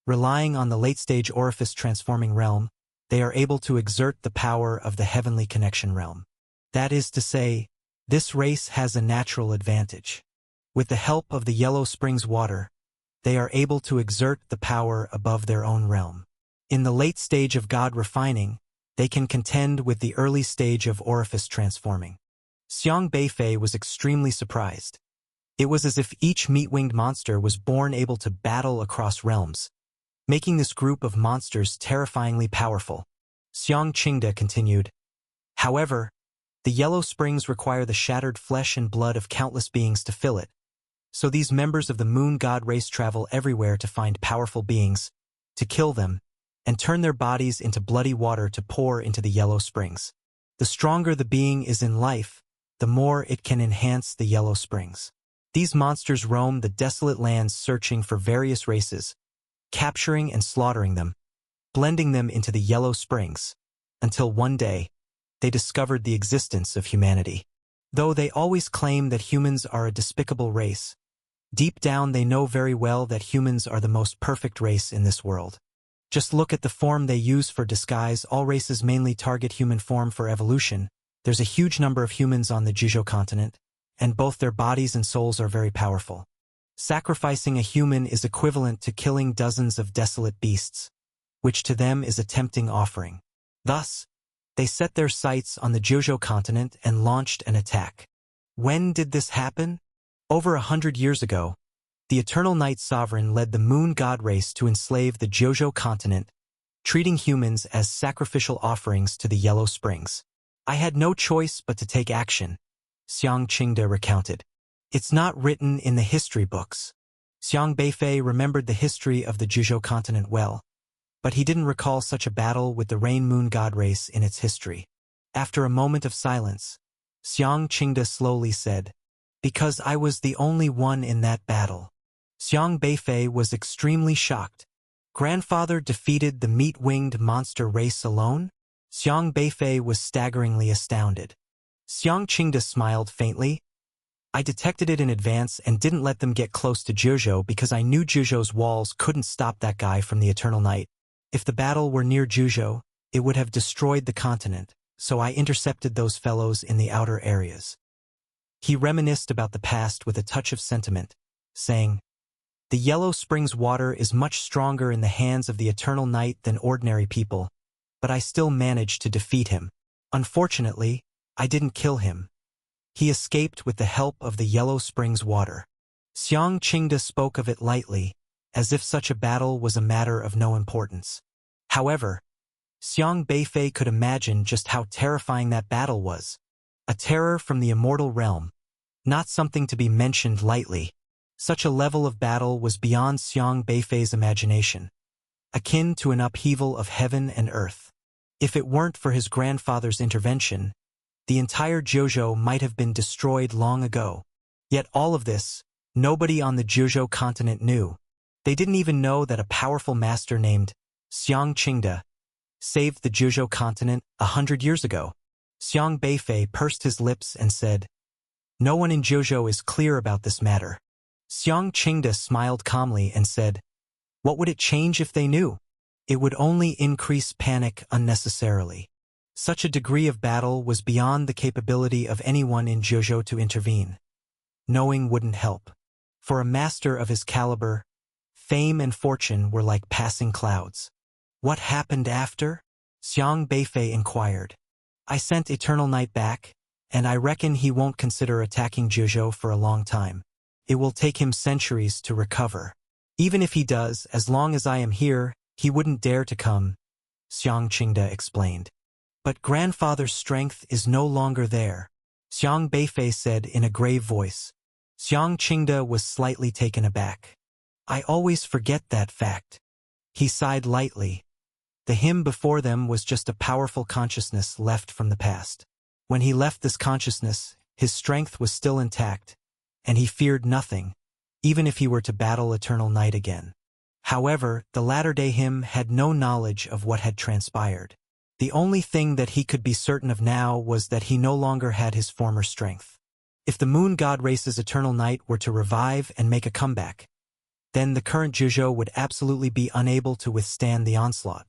Relying on the late-stage orifice transforming realm, they are able to exert the power of the heavenly connection realm. That is to say, this race has a natural advantage. With the help of the Yellow Springs water, they are able to exert the power above their own realm. In the late stage of God refining, they can contend with the early stage of orifice transforming. Xiang Beifei was extremely surprised. It was as if each meat-winged monster was born able to battle across realms, making this group of monsters terrifyingly powerful. Xiang Qingde continued, "However, the Yellow Springs require the shattered flesh and blood of countless beings to fill it, so these members of the Moon God race travel everywhere to find powerful beings, to kill them, and turn their bodies into bloody water to pour into the Yellow Springs. The stronger the being is in life, the more it can enhance the Yellow Springs. These monsters roam the desolate lands searching for various races, capturing and slaughtering them, blending them into the Yellow Springs, until one day, they discovered the existence of humanity. Though they always claim that humans are a despicable race, deep down they know very well that humans are the most perfect race in this world. Just look at the form they use for disguise. All races mainly target human form for evolution. There's a huge number of humans on the Juzhou continent, and both their bodies and souls are very powerful. Sacrificing a human is equivalent to killing dozens of desolate beasts, which to them is a tempting offering. Thus, they set their sights on the Juzhou continent and launched an attack. When did this happen? Over 100 years ago, the Eternal Night Sovereign led the Moon God race to enslave the Juzhou continent, treating humans as sacrificial offerings to the Yellow Springs. I had no choice but to take action, Xiang Qingde recounted. It's not written in the history books. Xiang Beifei remembered the history of the Juzhou continent well, but he didn't recall such a battle with the Rain Moon God race in its history. After a moment of silence, Xiang Qingde slowly said, "Because I was the only one in that battle." Xiang Beifei was extremely shocked. Grandfather defeated the meat-winged monster race alone? Xiang Beifei was staggeringly astounded. Xiang Qingde smiled faintly. I detected it in advance and didn't let them get close to Juzhou because I knew Juzhou's walls couldn't stop that guy from the Eternal Night. If the battle were near Juzhou, it would have destroyed the continent, so I intercepted those fellows in the outer areas. He reminisced about the past with a touch of sentiment, saying, "The Yellow Springs water is much stronger in the hands of the Eternal Night than ordinary people, but I still managed to defeat him. Unfortunately, I didn't kill him. He escaped with the help of the Yellow Springs water." Xiang Qingde spoke of it lightly, as if such a battle was a matter of no importance. However, Xiang Beifei could imagine just how terrifying that battle was. A terror from the immortal realm, not something to be mentioned lightly. Such a level of battle was beyond Xiang Beifei's imagination, akin to an upheaval of heaven and earth. If it weren't for his grandfather's intervention, the entire Juzhou might have been destroyed long ago. Yet all of this, nobody on the Juzhou continent knew. They didn't even know that a powerful master named Xiang Qingde saved the Juzhou continent 100 years ago. Xiang Beifei pursed his lips and said, "No one in Juzhou is clear about this matter." Xiang Qingde smiled calmly and said, "What would it change if they knew? It would only increase panic unnecessarily. Such a degree of battle was beyond the capability of anyone in Juzhou to intervene. Knowing wouldn't help. For a master of his caliber, fame and fortune were like passing clouds." "What happened after?" Xiang Beifei inquired. "I sent Eternal Night back, and I reckon he won't consider attacking Juzhou for a long time. It will take him centuries to recover. Even if he does, as long as I am here, he wouldn't dare to come," Xiang Qingde explained. "But grandfather's strength is no longer there," Xiang Beifei said in a grave voice. Xiang Qingde was slightly taken aback. "I always forget that fact." He sighed lightly. The him before them was just a powerful consciousness left from the past. When he left this consciousness, his strength was still intact, and he feared nothing, even if he were to battle Eternal Night again. However, the latter-day him had no knowledge of what had transpired. The only thing that he could be certain of now was that he no longer had his former strength. If the Moon God race's Eternal Night were to revive and make a comeback, then the current Zhuzhou would absolutely be unable to withstand the onslaught.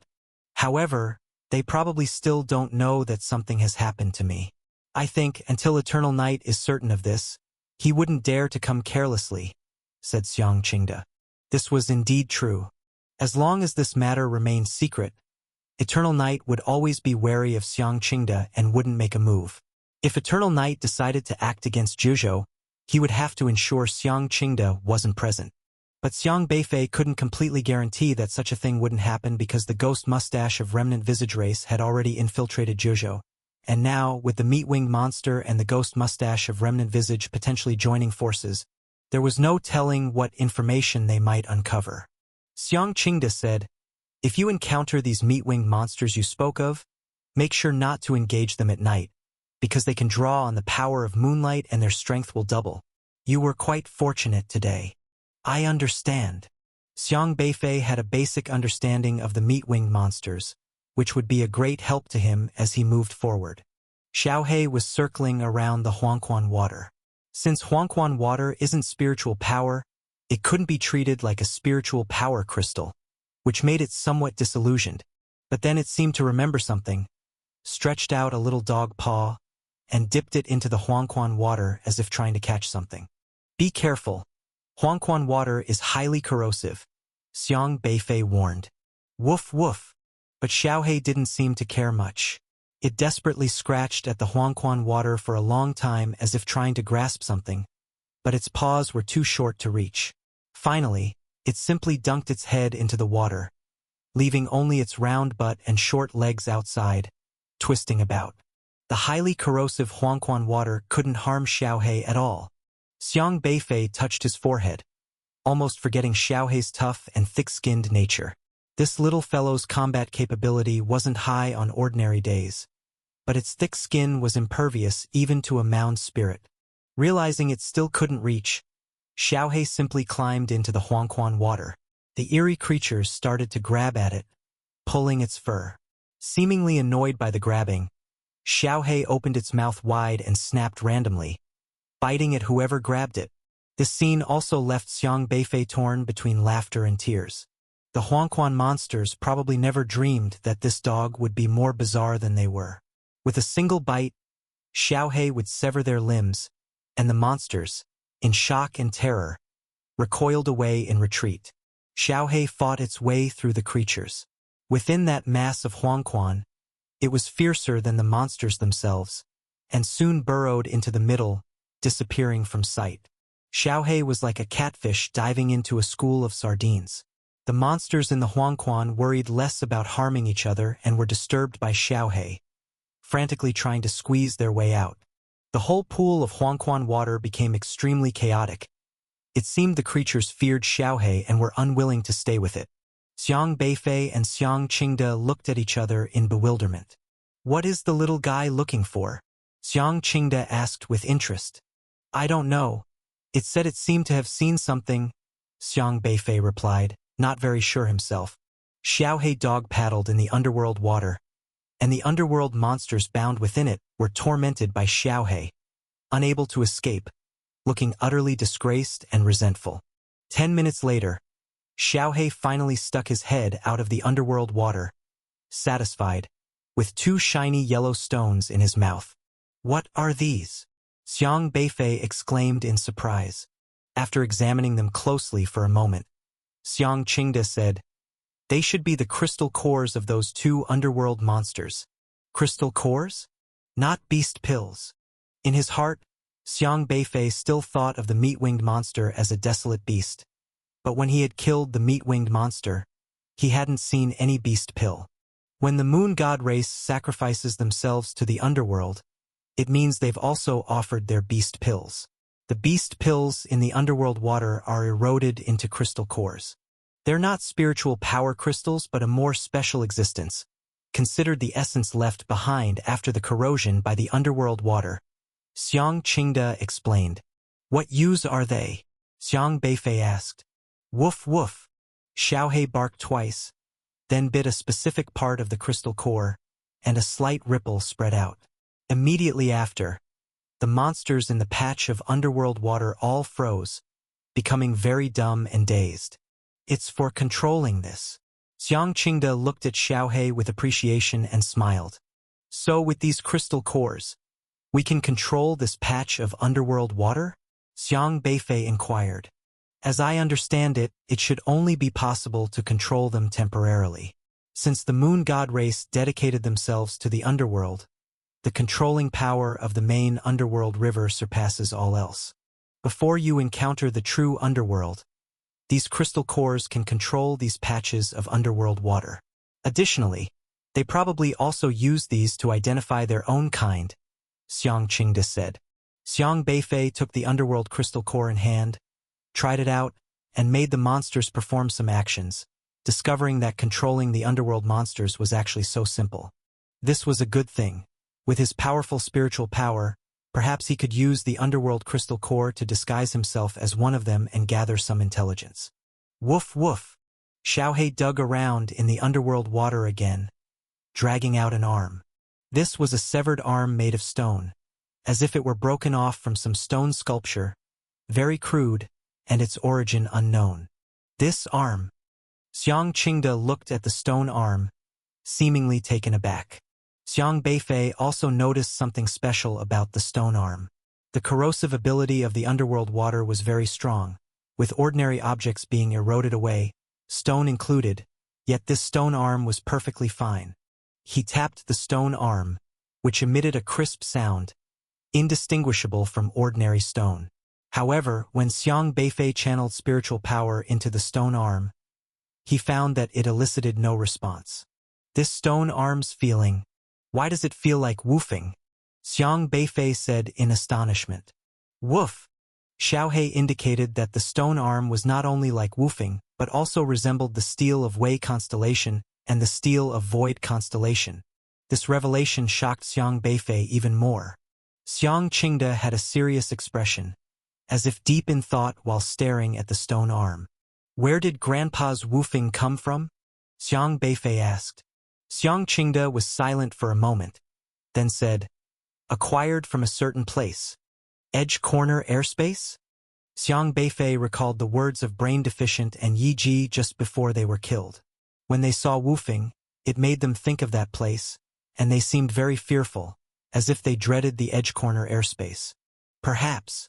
However, they probably still don't know that something has happened to me. I think, until Eternal Night is certain of this, he wouldn't dare to come carelessly, said Xiang Qingde. This was indeed true. As long as this matter remained secret, Eternal Night would always be wary of Xiang Qingde and wouldn't make a move. If Eternal Night decided to act against Zhuzhou, he would have to ensure Xiang Qingde wasn't present. But Xiang Beifei couldn't completely guarantee that such a thing wouldn't happen because the ghost mustache of remnant visage race had already infiltrated Zhuzhou. And now, with the meat-winged monster and the ghost mustache of remnant visage potentially joining forces, there was no telling what information they might uncover. Xiang Qingde said, "If you encounter these meat-winged monsters you spoke of, make sure not to engage them at night, because they can draw on the power of moonlight and their strength will double. You were quite fortunate today." I understand. Xiang Beifei had a basic understanding of the meat-winged monsters, which would be a great help to him as he moved forward. Xiaohe was circling around the Huangquan water. Since Huangquan water isn't spiritual power, it couldn't be treated like a spiritual power crystal, which made it somewhat disillusioned. But then it seemed to remember something, stretched out a little dog paw, and dipped it into the Huangquan water as if trying to catch something. Be careful. Huangquan water is highly corrosive, Xiang Beifei warned. Woof woof. But Xiaohe didn't seem to care much. It desperately scratched at the Huangquan water for a long time as if trying to grasp something, but its paws were too short to reach. Finally, it simply dunked its head into the water, leaving only its round butt and short legs outside, twisting about. The highly corrosive Huangquan water couldn't harm Xiaohe at all. Xiang Beifei touched his forehead, almost forgetting Xiaohe's tough and thick-skinned nature. This little fellow's combat capability wasn't high on ordinary days, but its thick skin was impervious even to a mound spirit. Realizing it still couldn't reach, Xiaohe simply climbed into the Huangquan water. The eerie creatures started to grab at it, pulling its fur. Seemingly annoyed by the grabbing, Xiaohe opened its mouth wide and snapped randomly, biting at whoever grabbed it. This scene also left Xiang Beifei torn between laughter and tears. The Huangquan monsters probably never dreamed that this dog would be more bizarre than they were. With a single bite, Xiaohe would sever their limbs, and the monsters, in shock and terror, recoiled away in retreat. Xiaohe fought its way through the creatures. Within that mass of Huangquan, it was fiercer than the monsters themselves, and soon burrowed into the middle, disappearing from sight. Xiaohe was like a catfish diving into a school of sardines. The monsters in the Huangquan worried less about harming each other and were disturbed by Xiaohe, frantically trying to squeeze their way out. The whole pool of Huangquan water became extremely chaotic. It seemed the creatures feared Xiaohe and were unwilling to stay with it. Xiang Beifei and Xiang Qingde looked at each other in bewilderment. What is the little guy looking for? Xiang Qingde asked with interest. I don't know. It said it seemed to have seen something, Xiang Beifei replied, not very sure himself. Xiaohe dog-paddled in the underworld water, and the underworld monsters bound within it were tormented by Xiaohe, unable to escape, looking utterly disgraced and resentful. 10 minutes later, Xiaohe finally stuck his head out of the underworld water, satisfied, with 2 shiny yellow stones in his mouth. What are these? Xiang Beifei exclaimed in surprise. After examining them closely for a moment, Xiang Qingde said, they should be the crystal cores of those 2 underworld monsters. Crystal cores? Not beast pills. In his heart, Xiang Beifei still thought of the meat-winged monster as a desolate beast. But when he had killed the meat-winged monster, he hadn't seen any beast pill. When the moon god race sacrifices themselves to the underworld, it means they've also offered their beast pills. The beast pills in the underworld water are eroded into crystal cores. They're not spiritual power crystals but a more special existence, considered the essence left behind after the corrosion by the underworld water. Xiang Qingde explained. What use are they? Xiang Beifei asked. Woof woof. Xiaohe barked twice, then bit a specific part of the crystal core, and a slight ripple spread out. Immediately after, the monsters in the patch of underworld water all froze, becoming very dumb and dazed. It's for controlling this. Xiang Qingde looked at Xiaohe with appreciation and smiled. So with these crystal cores, we can control this patch of underworld water? Xiang Beifei inquired. As I understand it, it should only be possible to control them temporarily. Since the moon god race dedicated themselves to the underworld, the controlling power of the main underworld river surpasses all else. Before you encounter the true underworld, these crystal cores can control these patches of underworld water. Additionally, they probably also use these to identify their own kind, Xiang Qingde said. Xiang Beifei took the underworld crystal core in hand, tried it out, and made the monsters perform some actions, discovering that controlling the underworld monsters was actually so simple. This was a good thing. With his powerful spiritual power, perhaps he could use the underworld crystal core to disguise himself as one of them and gather some intelligence. Woof woof! Xiaohe dug around in the underworld water again, dragging out an arm. This was a severed arm made of stone, as if it were broken off from some stone sculpture, very crude, and its origin unknown. This arm. Xiang Qingde looked at the stone arm, seemingly taken aback. Xiang Beifei also noticed something special about the stone arm. The corrosive ability of the underworld water was very strong, with ordinary objects being eroded away, stone included, yet this stone arm was perfectly fine. He tapped the stone arm, which emitted a crisp sound, indistinguishable from ordinary stone. However, when Xiang Beifei channeled spiritual power into the stone arm, he found that it elicited no response. This stone arm's feeling, why does it feel like woofing? Xiang Beifei said in astonishment. Woof! Xiaohe indicated that the stone arm was not only like woofing, but also resembled the steel of Wei constellation and the steel of Void constellation. This revelation shocked Xiang Beifei even more. Xiang Qingde had a serious expression, as if deep in thought while staring at the stone arm. Where did Grandpa's woofing come from? Xiang Beifei asked. Xiang Qingde was silent for a moment, then said, acquired from a certain place. Edge Corner Airspace? Xiang Beifei recalled the words of Brain Deficient and Yi Ji just before they were killed. When they saw woofing, it made them think of that place, and they seemed very fearful, as if they dreaded the Edge Corner Airspace. Perhaps.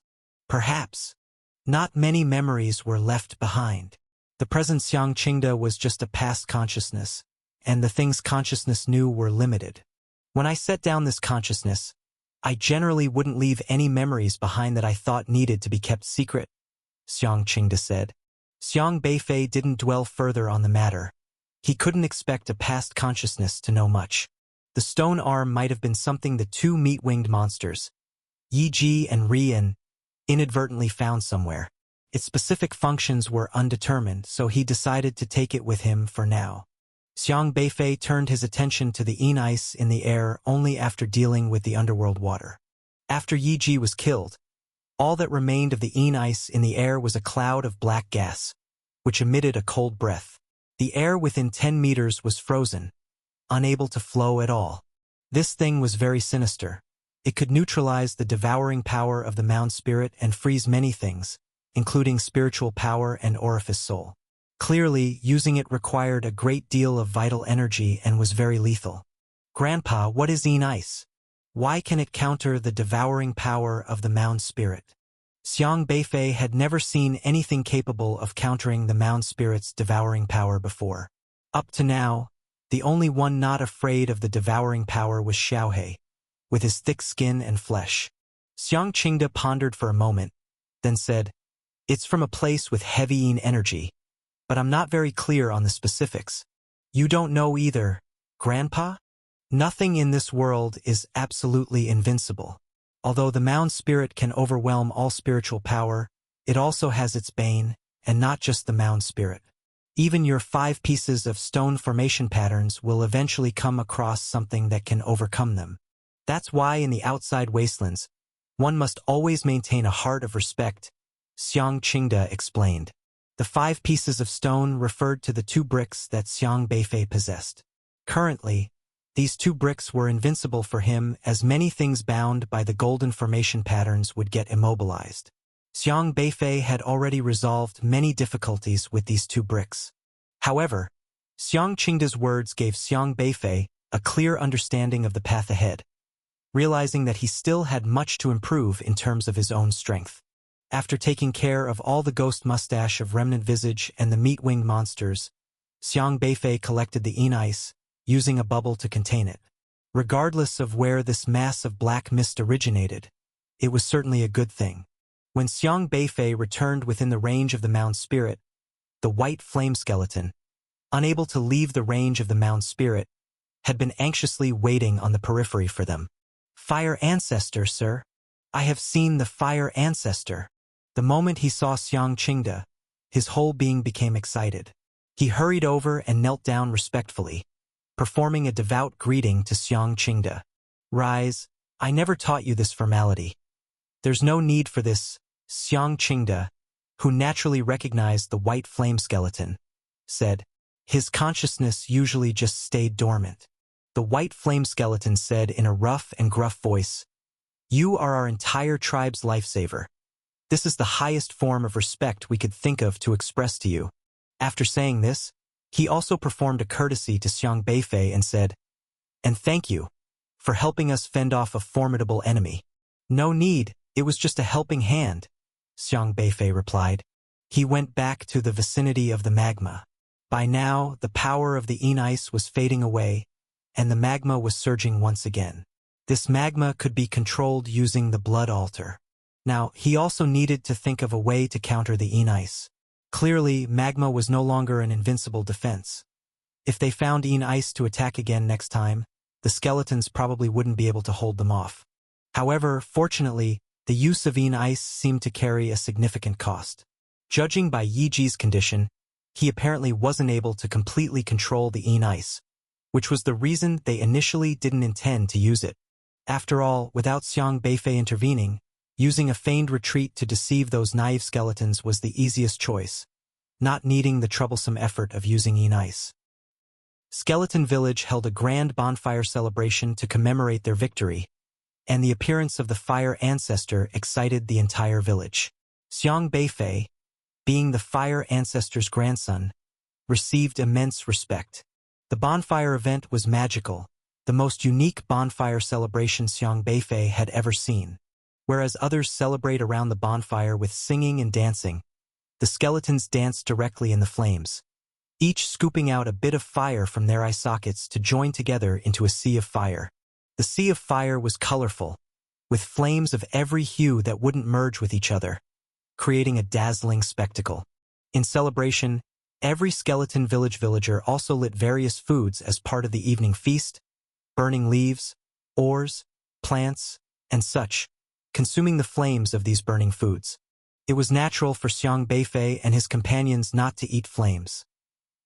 Not many memories were left behind. The present Xiang Qingde was just a past consciousness, and the things consciousness knew were limited. When I set down this consciousness, I generally wouldn't leave any memories behind that I thought needed to be kept secret, Xiang Qingde said. Xiang Beifei didn't dwell further on the matter. He couldn't expect a past consciousness to know much. The stone arm might have been something the two meat-winged monsters, Yi Ji and Rian, inadvertently found somewhere. Its specific functions were undetermined, so he decided to take it with him for now. Xiang Beifei turned his attention to the Yin ice in the air only after dealing with the underworld water. After Yi Ji was killed, all that remained of the Yin ice in the air was a cloud of black gas, which emitted a cold breath. The air within 10 meters was frozen, unable to flow at all. This thing was very sinister. It could neutralize the devouring power of the Mound Spirit and freeze many things, including spiritual power and Orifice Soul. Clearly, using it required a great deal of vital energy and was very lethal. Grandpa, what is Yin ice? Why can it counter the devouring power of the Mound Spirit? Xiang Beifei had never seen anything capable of countering the Mound Spirit's devouring power before. Up to now, the only one not afraid of the devouring power was Xiaohe, with his thick skin and flesh. Xiang Qingde pondered for a moment, then said, it's from a place with heavy Yin energy, but I'm not very clear on the specifics. You don't know either, Grandpa? Nothing in this world is absolutely invincible. Although the Mound Spirit can overwhelm all spiritual power, it also has its bane, and not just the Mound Spirit. Even your 5 pieces of stone formation patterns will eventually come across something that can overcome them. That's why in the outside wastelands, one must always maintain a heart of respect, Xiang Qingde explained. The 5 pieces of stone referred to the 2 bricks that Xiang Beifei possessed. Currently, these 2 bricks were invincible for him as many things bound by the golden formation patterns would get immobilized. Xiang Beifei had already resolved many difficulties with these two bricks. However, Xiang Qingda's words gave Xiang Beifei a clear understanding of the path ahead, realizing that he still had much to improve in terms of his own strength. After taking care of all the ghost mustache of Remnant Visage and the meat-winged monsters, Xiang Beifei collected the Yin Ice, using a bubble to contain it. Regardless of where this mass of black mist originated, it was certainly a good thing. When Xiang Beifei returned within the range of the mound spirit, the white flame skeleton, unable to leave the range of the mound spirit, had been anxiously waiting on the periphery for them. "Fire Ancestor, sir. I have seen the Fire Ancestor." The moment he saw Xiang Qingda, his whole being became excited. He hurried over and knelt down respectfully, performing a devout greeting to Xiang Qingda. "Rise, I never taught you this formality." "There's no need for this," Xiang Qingda, who naturally recognized the white flame skeleton, said. His consciousness usually just stayed dormant. The white flame skeleton said in a rough and gruff voice, "You are our entire tribe's lifesaver. This is the highest form of respect we could think of to express to you." After saying this, he also performed a courtesy to Xiang Beifei and said, "And thank you for helping us fend off a formidable enemy." "No need, it was just a helping hand," Xiang Beifei replied. He went back to the vicinity of the magma. By now, the power of the Yin Ice was fading away, and the magma was surging once again. This magma could be controlled using the blood altar. Now, he also needed to think of a way to counter the Yin Ice. Clearly, magma was no longer an invincible defense. If they found Yin Ice to attack again next time, the skeletons probably wouldn't be able to hold them off. However, fortunately, the use of Yin Ice seemed to carry a significant cost. Judging by Yi Ji's condition, he apparently wasn't able to completely control the Yin Ice, which was the reason they initially didn't intend to use it. After all, without Xiang Beifei intervening, using a feigned retreat to deceive those naive skeletons was the easiest choice, not needing the troublesome effort of using Yin Ice. Skeleton Village held a grand bonfire celebration to commemorate their victory, and the appearance of the Fire Ancestor excited the entire village. Xiang Beifei, being the Fire Ancestor's grandson, received immense respect. The bonfire event was magical, the most unique bonfire celebration Xiang Beifei had ever seen. Whereas others celebrate around the bonfire with singing and dancing, the skeletons danced directly in the flames, each scooping out a bit of fire from their eye sockets to join together into a sea of fire. The sea of fire was colorful, with flames of every hue that wouldn't merge with each other, creating a dazzling spectacle. In celebration, every Skeleton Village villager also lit various foods as part of the evening feast, burning leaves, ores, plants, and such, consuming the flames of these burning foods. It was natural for Xiang Beifei and his companions not to eat flames.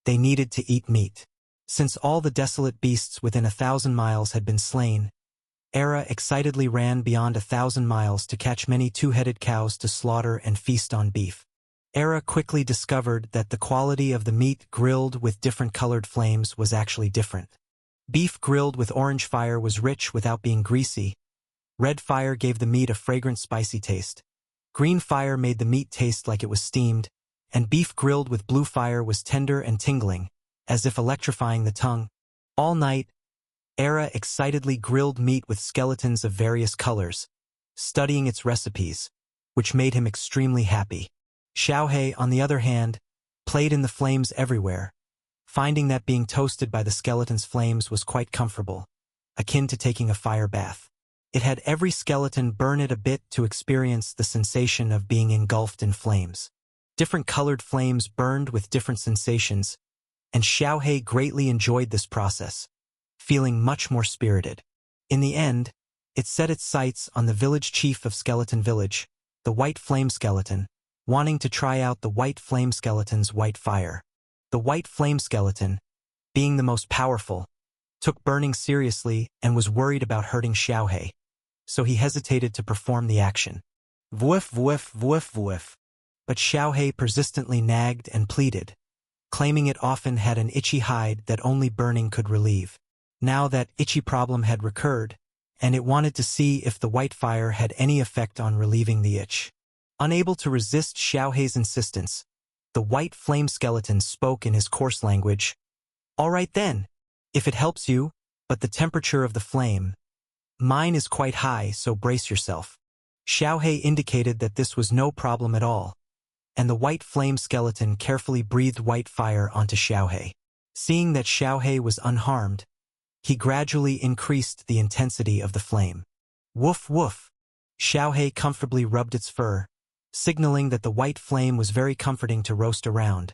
They needed to eat meat. Since all the desolate beasts within 1,000 miles had been slain, Era excitedly ran beyond 1,000 miles to catch many two-headed cows to slaughter and feast on beef. Era quickly discovered that the quality of the meat grilled with different colored flames was actually different. Beef grilled with orange fire was rich without being greasy. Red fire gave the meat a fragrant spicy taste. Green fire made the meat taste like it was steamed, and beef grilled with blue fire was tender and tingling, as if electrifying the tongue. All night, Era excitedly grilled meat with skeletons of various colors, studying its recipes, which made him extremely happy. Xiaohei, on the other hand, played in the flames everywhere, finding that being toasted by the skeleton's flames was quite comfortable, akin to taking a fire bath. It had every skeleton burn it a bit to experience the sensation of being engulfed in flames. Different colored flames burned with different sensations, and Xiaohei greatly enjoyed this process, feeling much more spirited. In the end, it set its sights on the village chief of Skeleton Village, the White Flame Skeleton, wanting to try out the White Flame Skeleton's white fire. The White Flame Skeleton, being the most powerful, took burning seriously and was worried about hurting Xiaohei, so he hesitated to perform the action. Woof, woof, woof, woof. But Xiaohei persistently nagged and pleaded, claiming it often had an itchy hide that only burning could relieve. Now that itchy problem had recurred, and it wanted to see if the white fire had any effect on relieving the itch. Unable to resist Xiaohei's insistence, the white flame skeleton spoke in his coarse language. "All right then, if it helps you, but the temperature of the flame. Mine is quite high, so brace yourself." Xiaohei indicated that this was no problem at all, and the white flame skeleton carefully breathed white fire onto Xiaohei. Seeing that Xiaohei was unharmed, he gradually increased the intensity of the flame. Woof woof! Xiaohei comfortably rubbed its fur, signaling that the white flame was very comforting to roast around,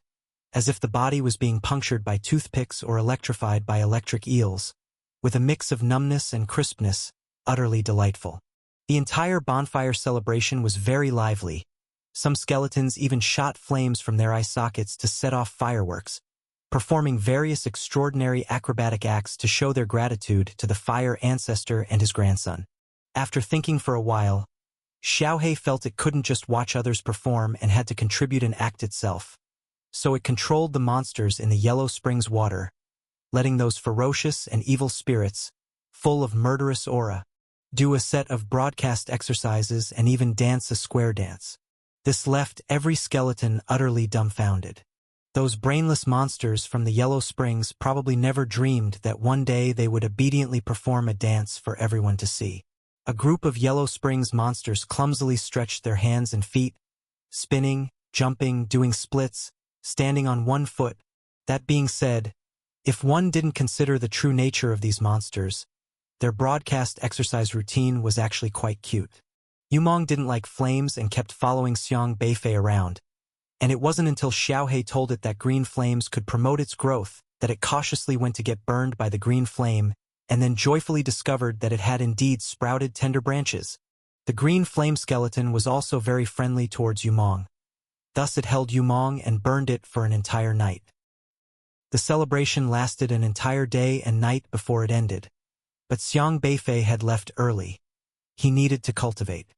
as if the body was being punctured by toothpicks or electrified by electric eels, with a mix of numbness and crispness, utterly delightful. The entire bonfire celebration was very lively. Some skeletons even shot flames from their eye sockets to set off fireworks, performing various extraordinary acrobatic acts to show their gratitude to the fire ancestor and his grandson. After thinking for a while, Xiaohei felt it couldn't just watch others perform and had to contribute and act itself. So it controlled the monsters in the Yellow Springs water, letting those ferocious and evil spirits, full of murderous aura, do a set of broadcast exercises and even dance a square dance. This left every skeleton utterly dumbfounded. Those brainless monsters from the Yellow Springs probably never dreamed that one day they would obediently perform a dance for everyone to see. A group of Yellow Springs monsters clumsily stretched their hands and feet, spinning, jumping, doing splits, standing on one foot. That being said, if one didn't consider the true nature of these monsters, their broadcast exercise routine was actually quite cute. Yumong didn't like flames and kept following Xiang Beifei around, and it wasn't until Xiaohei told it that green flames could promote its growth that it cautiously went to get burned by the green flame and then joyfully discovered that it had indeed sprouted tender branches. The green flame skeleton was also very friendly towards Yumong. Thus it held Yumong and burned it for an entire night. The celebration lasted an entire day and night before it ended, but Xiang Beifei had left early. He needed to cultivate.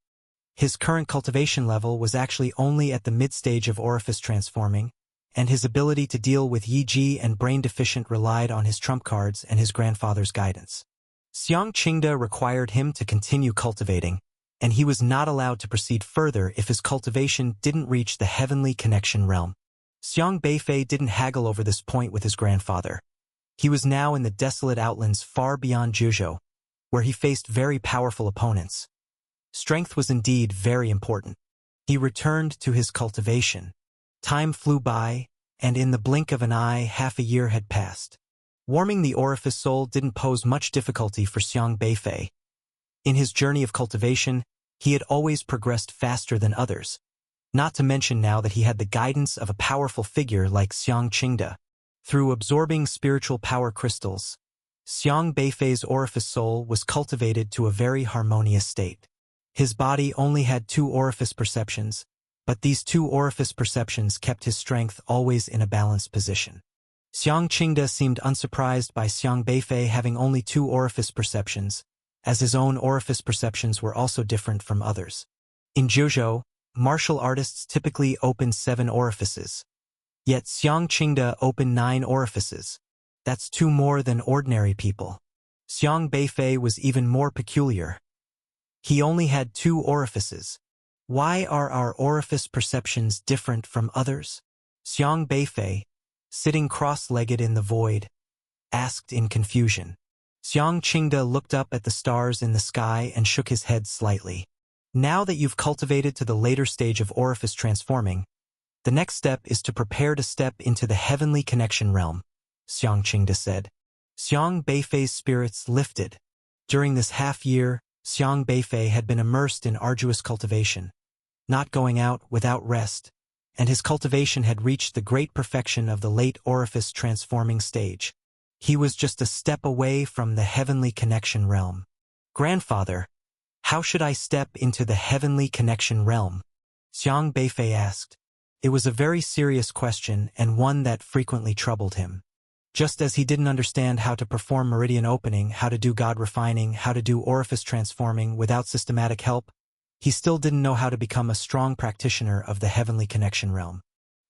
His current cultivation level was actually only at the mid-stage of orifice transforming, and his ability to deal with Yi Ji and Brain Deficient relied on his trump cards and his grandfather's guidance. Xiang Qingde required him to continue cultivating, and he was not allowed to proceed further if his cultivation didn't reach the heavenly connection realm. Xiang Beifei didn't haggle over this point with his grandfather. He was now in the desolate outlands far beyond Juzhou, where he faced very powerful opponents. Strength was indeed very important. He returned to his cultivation. Time flew by, and in the blink of an eye half a year had passed. Warming the orifice soul didn't pose much difficulty for Xiang Beifei. In his journey of cultivation, he had always progressed faster than others, not to mention now that he had the guidance of a powerful figure like Xiang Qingde. Through absorbing spiritual power crystals, Xiang Beifei's orifice soul was cultivated to a very harmonious state. His body only had 2 orifice perceptions, but these 2 orifice perceptions kept his strength always in a balanced position. Xiang Qingde seemed unsurprised by Xiang Beifei having only 2 orifice perceptions, as his own orifice perceptions were also different from others. In Juzhou, martial artists typically open 7 orifices. Yet Xiang Qingde opened 9 orifices. That's 2 more than ordinary people. Xiang Beifei was even more peculiar. He only had 2 orifices. Why are our orifice perceptions different from others? Xiang Beifei, sitting cross-legged in the void, asked in confusion. Xiang Qingde looked up at the stars in the sky and shook his head slightly. Now that you've cultivated to the later stage of orifice transforming, the next step is to prepare to step into the heavenly connection realm, Xiang Qingde said. Xiang Beifei's spirits lifted. During this half-year, Xiang Beifei had been immersed in arduous cultivation, not going out without rest, and his cultivation had reached the great perfection of the late orifice transforming stage. He was just a step away from the heavenly connection realm. Grandfather, how should I step into the heavenly connection realm? Xiang Beifei asked. It was a very serious question and one that frequently troubled him. Just as he didn't understand how to perform meridian opening, how to do God refining, how to do orifice transforming without systematic help, he still didn't know how to become a strong practitioner of the heavenly connection realm.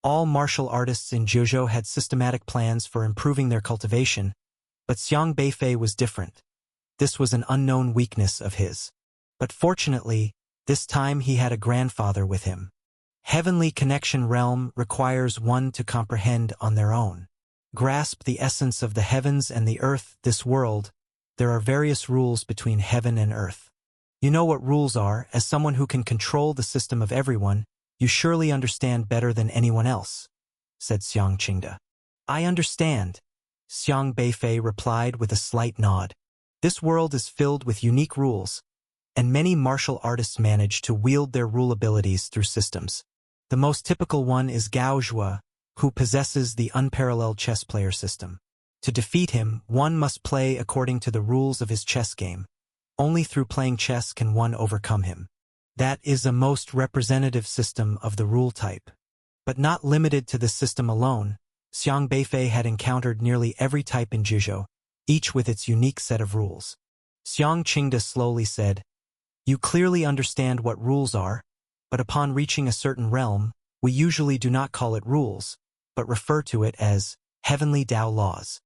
All martial artists in Juzhou had systematic plans for improving their cultivation, but Xiang Beifei was different. This was an unknown weakness of his. But fortunately, This time he had a grandfather with him. Heavenly Connection Realm requires one to comprehend on their own. Grasp the essence of the heavens and the earth, this world. There are various rules between heaven and earth. You know what rules are. As someone who can control the system of everyone, you surely understand better than anyone else, said Xiang Qingde. I understand, Xiang Beifei replied with a slight nod. This world is filled with unique rules, and many martial artists manage to wield their rule abilities through systems. The most typical one is Gao Zhua, who possesses the unparalleled chess player system. To defeat him, one must play according to the rules of his chess game. Only through playing chess can one overcome him. That is a most representative system of the rule type. But not limited to this system alone, Xiang Beifei had encountered nearly every type in Jizhou, each with its unique set of rules. Xiang Qingde slowly said, "You clearly understand what rules are, but upon reaching a certain realm, we usually do not call it rules, but refer to it as Heavenly Dao Laws."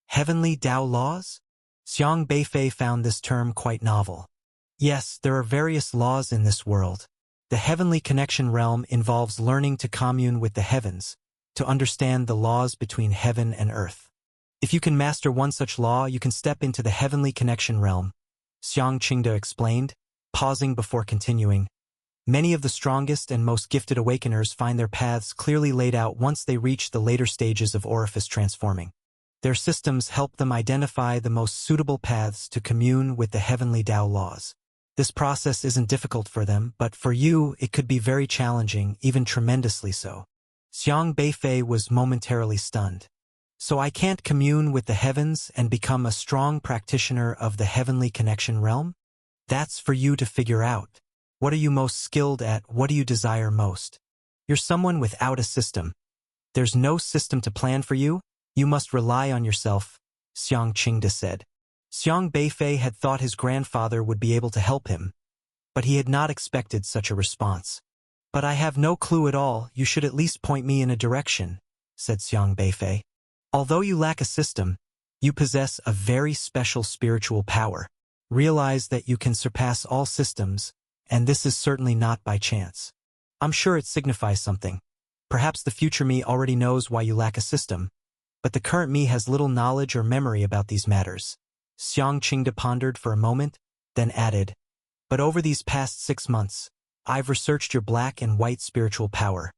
Heavenly Dao Laws? Xiang Beifei found this term quite novel. Yes, there are various laws in this world. The Heavenly Connection Realm involves learning to commune with the heavens, to understand the laws between heaven and earth. If you can master one such law, you can step into the Heavenly Connection Realm, Xiang Qingde explained, pausing before continuing. Many of the strongest and most gifted awakeners find their paths clearly laid out once they reach the later stages of orifice transforming. Their systems help them identify the most suitable paths to commune with the Heavenly Dao Laws. This process isn't difficult for them, but for you it could be very challenging, even tremendously so. Xiang Beifei was momentarily stunned. So I can't commune with the heavens and become a strong practitioner of the Heavenly Connection Realm? That's for you to figure out. What are you most skilled at? What do you desire most? You're someone without a system. There's no system to plan for you. You must rely on yourself, Xiang Qingde said. Xiang Beifei had thought his grandfather would be able to help him, but he had not expected such a response. But I have no clue at all. You should at least point me in a direction, said Xiang Beifei. Although you lack a system, you possess a very special spiritual power. Realize that you can surpass all systems, and this is certainly not by chance. I'm sure it signifies something. Perhaps the future me already knows why you lack a system, but the current me has little knowledge or memory about these matters. Xiang Qingde pondered for a moment, then added, but over these past 6 months, I've researched your black and white spiritual power.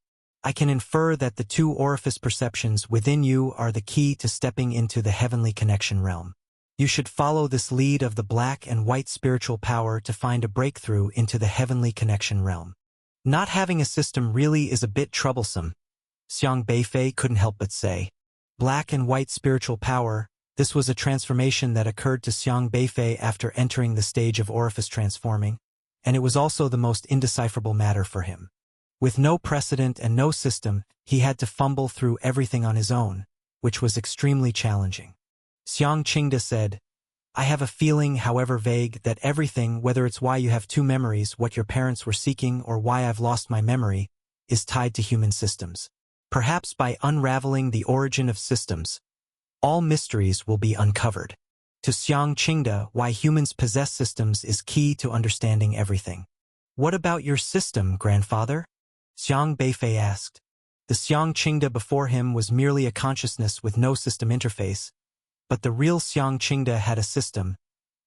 I can infer that the 2 orifice perceptions within you are the key to stepping into the Heavenly Connection Realm. You should follow this lead of the black and white spiritual power to find a breakthrough into the Heavenly Connection Realm. Not having a system really is a bit troublesome, Xiang Beifei couldn't help but say. Black and white spiritual power, this was a transformation that occurred to Xiang Beifei after entering the stage of orifice transforming, and it was also the most indecipherable matter for him. With no precedent and no system, he had to fumble through everything on his own, which was extremely challenging. Xiang Qingde said, I have a feeling, however vague, that everything, whether it's why you have 2 memories, what your parents were seeking, or why I've lost my memory, is tied to human systems. Perhaps by unraveling the origin of systems, all mysteries will be uncovered. To Xiang Qingde, why humans possess systems is key to understanding everything. What about your system, grandfather? Xiang Beifei asked. The Xiang Qingde before him was merely a consciousness with no system interface, but the real Xiang Qingde had a system,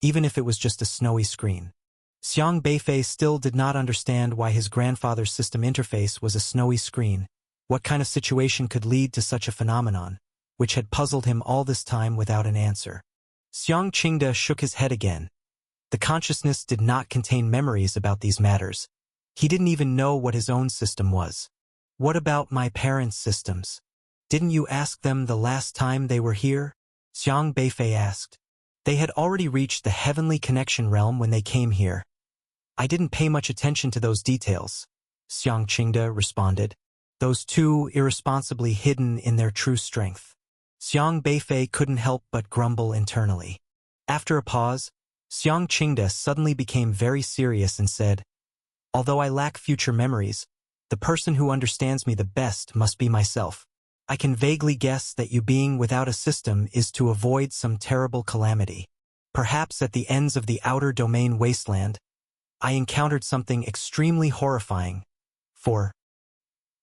even if it was just a snowy screen. Xiang Beifei still did not understand why his grandfather's system interface was a snowy screen. What kind of situation could lead to such a phenomenon, which had puzzled him all this time without an answer. Xiang Qingde shook his head again. The consciousness did not contain memories about these matters. He didn't even know what his own system was. What about my parents' systems? Didn't you ask them the last time they were here? Xiang Beifei asked. They had already reached the Heavenly Connection Realm when they came here. I didn't pay much attention to those details, Xiang Qingde responded. Those 2 irresponsibly hidden in their true strength. Xiang Beifei couldn't help but grumble internally. After a pause, Xiang Qingde suddenly became very serious and said, although I lack future memories, the person who understands me the best must be myself. I can vaguely guess that you being without a system is to avoid some terrible calamity. Perhaps at the ends of the outer domain wasteland, I encountered something extremely horrifying. For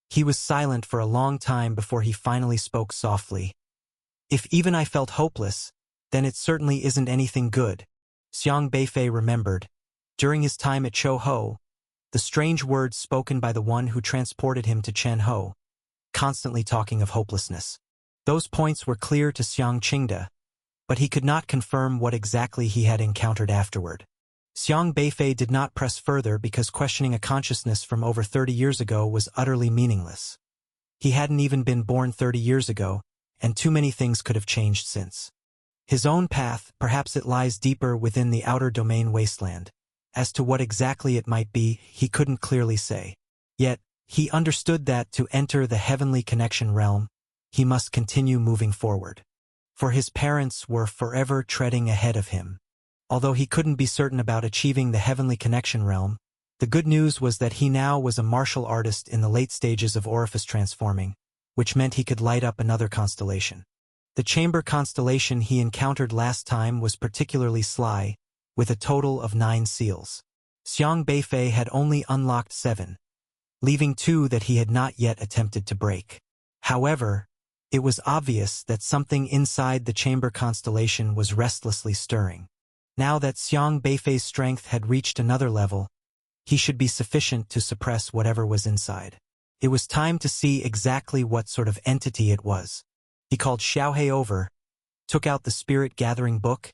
He was silent for a long time before he finally spoke softly. If even I felt hopeless, then it certainly isn't anything good. Xiang Beifei remembered, during his time at Chou Ho, the strange words spoken by the one who transported him to Chen Ho, constantly talking of hopelessness. Those points were clear to Xiang Qingde, but he could not confirm what exactly he had encountered afterward. Xiang Beifei did not press further because questioning a consciousness from over 30 years ago was utterly meaningless. He hadn't even been born 30 years ago, and too many things could have changed since. His own path, perhaps it lies deeper within the outer domain wasteland. As to what exactly it might be, he couldn't clearly say. Yet, he understood that to enter the heavenly connection realm, he must continue moving forward. For his parents were forever treading ahead of him. Although he couldn't be certain about achieving the heavenly connection realm, the good news was that he now was a martial artist in the late stages of orifice transforming, which meant he could light up another constellation. The chamber constellation he encountered last time was particularly sly, with a total of 9 seals. Xiang Beifei had only unlocked 7, leaving 2 that he had not yet attempted to break. However, it was obvious that something inside the chamber constellation was restlessly stirring. Now that Xiang Beifei's strength had reached another level, he should be sufficient to suppress whatever was inside. It was time to see exactly what sort of entity it was. He called Xiaohe over, took out the Spirit Gathering book,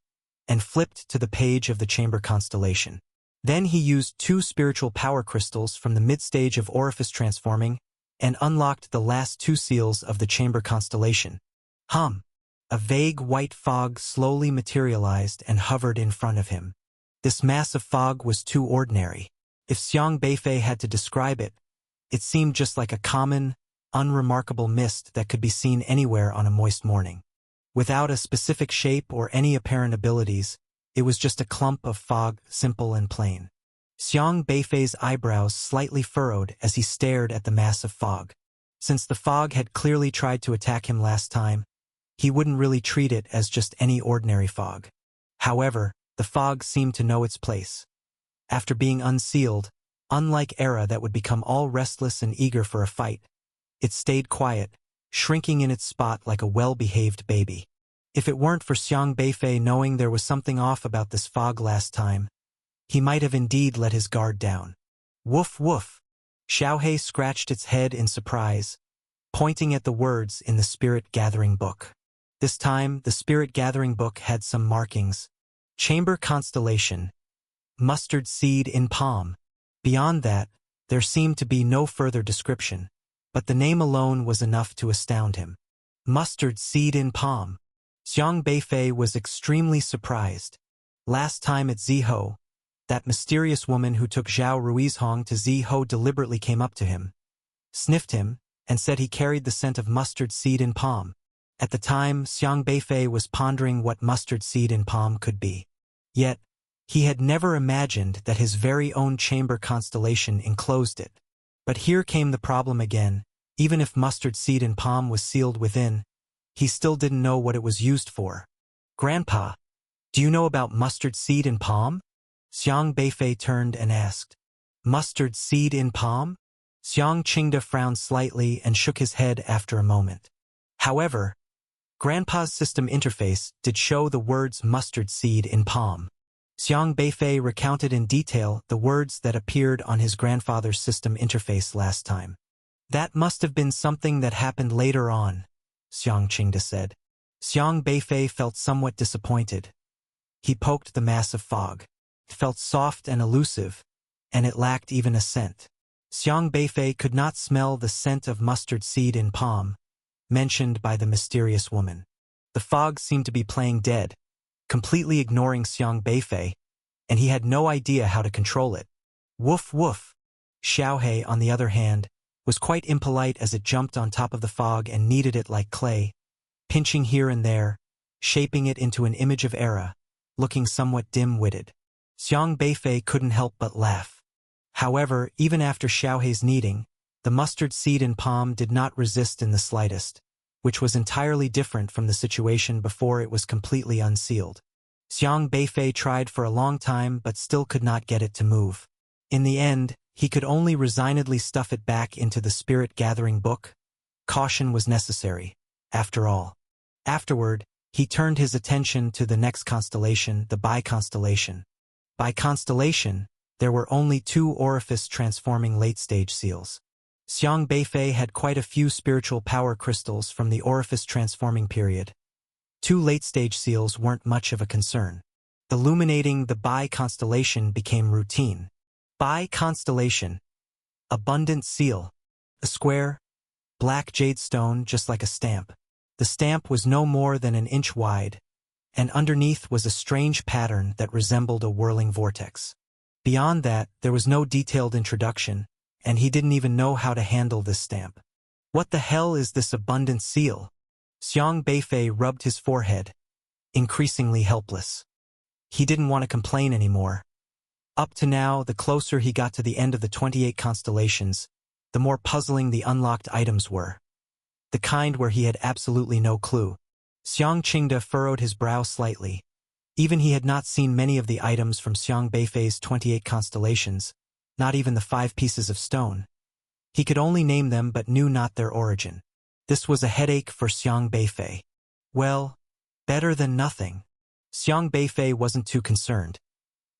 and flipped to the page of the chamber constellation. Then he used 2 spiritual power crystals from the mid-stage of orifice transforming and unlocked the last 2 seals of the chamber constellation. A vague white fog slowly materialized and hovered in front of him. This mass of fog was too ordinary. If Xiang Beifei had to describe it, it seemed just like a common, unremarkable mist that could be seen anywhere on a moist morning. Without a specific shape or any apparent abilities, it was just a clump of fog, simple and plain. Xiang Beifei's eyebrows slightly furrowed as he stared at the mass of fog. Since the fog had clearly tried to attack him last time, he wouldn't really treat it as just any ordinary fog. However, the fog seemed to know its place. After being unsealed, unlike Era that would become all restless and eager for a fight, it stayed quiet, shrinking in its spot like a well-behaved baby. If it weren't for Xiang Beifei knowing there was something off about this fog last time, he might have indeed let his guard down. Woof woof! Xiaohe scratched its head in surprise, pointing at the words in the Spirit Gathering book. This time, the Spirit Gathering book had some markings. Chamber Constellation. Mustard Seed in Palm. Beyond that, there seemed to be no further description, but the name alone was enough to astound him. Mustard Seed in Palm. Xiang Beifei was extremely surprised. Last time at Ziho, that mysterious woman who took Zhao Ruizhong to Ziho deliberately came up to him, sniffed him, and said he carried the scent of mustard seed in palm. At the time, Xiang Beifei was pondering what mustard seed in palm could be. Yet, he had never imagined that his very own chamber constellation enclosed it. But here came the problem again. Even if mustard seed in palm was sealed within, he still didn't know what it was used for. Grandpa, do you know about mustard seed in palm? Xiang Beifei turned and asked. Mustard seed in palm? Xiang Qingde frowned slightly and shook his head after a moment. However, Grandpa's system interface did show the words mustard seed in palm. Xiang Beifei recounted in detail the words that appeared on his grandfather's system interface last time. That must have been something that happened later on, Xiang Qingde said. Xiang Beifei felt somewhat disappointed. He poked the mass of fog. It felt soft and elusive, and it lacked even a scent. Xiang Beifei could not smell the scent of mustard seed in palm, mentioned by the mysterious woman. The fog seemed to be playing dead, completely ignoring Xiang Beifei, and he had no idea how to control it. Woof woof! Xiaohe, on the other hand, was quite impolite as it jumped on top of the fog and kneaded it like clay, pinching here and there, shaping it into an image of Era, looking somewhat dim-witted. Xiang Beifei couldn't help but laugh. However, even after Xiaohe's kneading, the mustard seed in palm did not resist in the slightest, which was entirely different from the situation before it was completely unsealed. Xiang Beifei tried for a long time but still could not get it to move. In the end, he could only resignedly stuff it back into the spirit-gathering book. Caution was necessary, after all. Afterward, he turned his attention to the next constellation, the Bai constellation. By constellation, there were only 2 orifice-transforming late-stage seals. Xiang Beifei had quite a few spiritual power crystals from the orifice-transforming period. 2 late-stage seals weren't much of a concern. Illuminating the Bai constellation became routine. Bai constellation. Abundant seal. A square, black jade stone just like a stamp. The stamp was no more than an inch wide, and underneath was a strange pattern that resembled a whirling vortex. Beyond that, there was no detailed introduction, and he didn't even know how to handle this stamp. What the hell is this abundant seal? Xiang Beifei rubbed his forehead, increasingly helpless. He didn't want to complain anymore. Up to now, the closer he got to the end of the 28 constellations, the more puzzling the unlocked items were. The kind where he had absolutely no clue. Xiang Qingde furrowed his brow slightly. Even he had not seen many of the items from Xiang Beifei's 28 constellations, not even the 5 pieces of stone. He could only name them but knew not their origin. This was a headache for Xiang Beifei. Well, better than nothing. Xiang Beifei wasn't too concerned.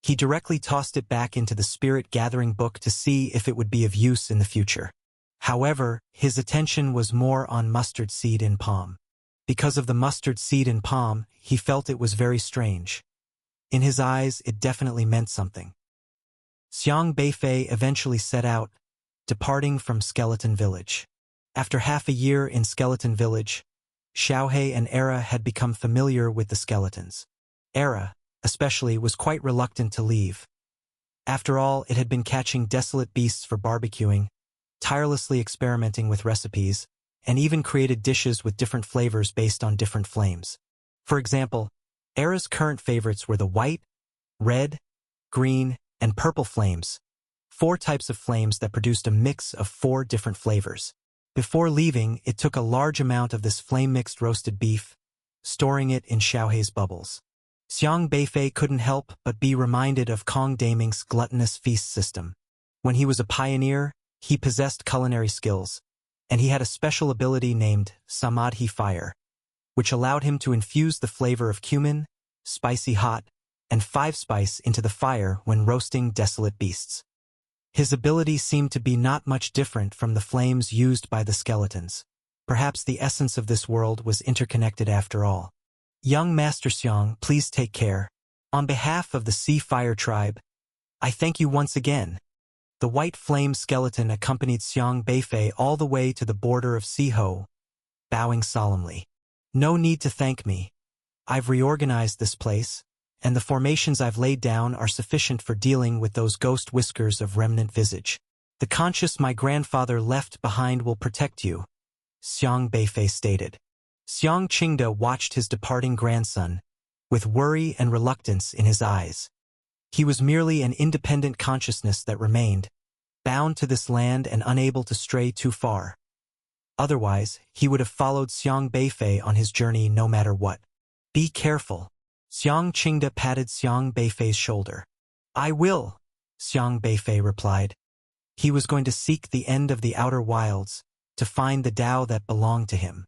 He directly tossed it back into the spirit-gathering book to see if it would be of use in the future. However, his attention was more on mustard seed in palm. Because of the mustard seed in palm, he felt it was very strange. In his eyes, it definitely meant something. Xiang Beifei eventually set out, departing from Skeleton Village. After half a year in Skeleton Village, Xiaohe and Era had become familiar with the skeletons. Era, especially, was quite reluctant to leave. After all, it had been catching desolate beasts for barbecuing, tirelessly experimenting with recipes, and even created dishes with different flavors based on different flames. For example, Era's current favorites were the white, red, green, and purple flames, 4 types of flames that produced a mix of 4 different flavors. Before leaving, it took a large amount of this flame-mixed roasted beef, storing it in Xiaohe's bubbles. Xiang Beifei couldn't help but be reminded of Kong Daming's gluttonous feast system. When he was a pioneer, he possessed culinary skills, and he had a special ability named Samadhi Fire, which allowed him to infuse the flavor of cumin, spicy hot, and 5-spice into the fire when roasting desolate beasts. His ability seemed to be not much different from the flames used by the skeletons. Perhaps the essence of this world was interconnected after all. Young Master Xiang, please take care. On behalf of the Sea Fire Tribe, I thank you once again. The white flame skeleton accompanied Xiang Beifei all the way to the border of Siho, bowing solemnly. No need to thank me. I've reorganized this place, and the formations I've laid down are sufficient for dealing with those ghost whiskers of remnant visage. The conscious my grandfather left behind will protect you, Xiang Beifei stated. Xiang Qingde watched his departing grandson, with worry and reluctance in his eyes. He was merely an independent consciousness that remained, bound to this land and unable to stray too far. Otherwise, he would have followed Xiang Beifei on his journey no matter what. Be careful. Xiang Qingde patted Xiang Beifei's shoulder. I will, Xiang Beifei replied. He was going to seek the end of the outer wilds, to find the Tao that belonged to him.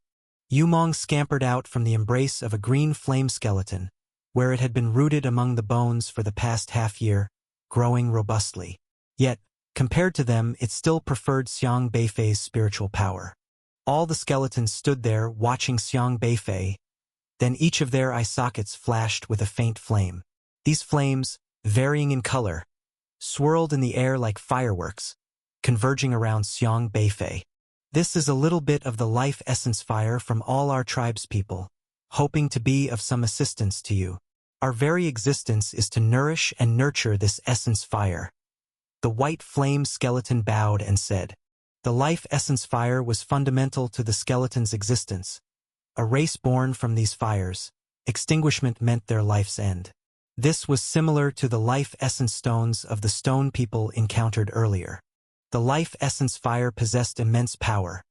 Yumong scampered out from the embrace of a green flame skeleton, where it had been rooted among the bones for the past half-year, growing robustly. Yet, compared to them, it still preferred Xiang Beifei's spiritual power. All the skeletons stood there watching Xiang Beifei. Then each of their eye sockets flashed with a faint flame. These flames, varying in color, swirled in the air like fireworks, converging around Xiang Beifei. This is a little bit of the life essence fire from all our tribe's people, hoping to be of some assistance to you. Our very existence is to nourish and nurture this essence fire. The white flame skeleton bowed and said, the life essence fire was fundamental to the skeleton's existence. A race born from these fires, extinguishment meant their life's end. This was similar to the life essence stones of the stone people encountered earlier. The life essence fire possessed immense power.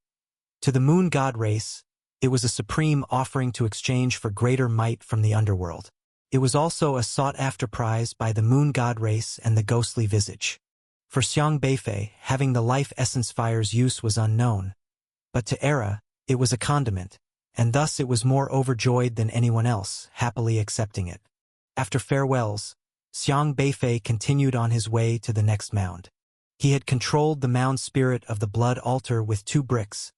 To the moon god race, it was a supreme offering to exchange for greater might from the underworld. It was also a sought-after prize by the moon god race and the ghostly visage. For Xiang Beifei, having the life essence fire's use was unknown. But to Era, it was a condiment, and thus it was more overjoyed than anyone else, happily accepting it. After farewells, Xiang Beifei continued on his way to the next mound. He had controlled the mound spirit of the blood altar with 2 bricks,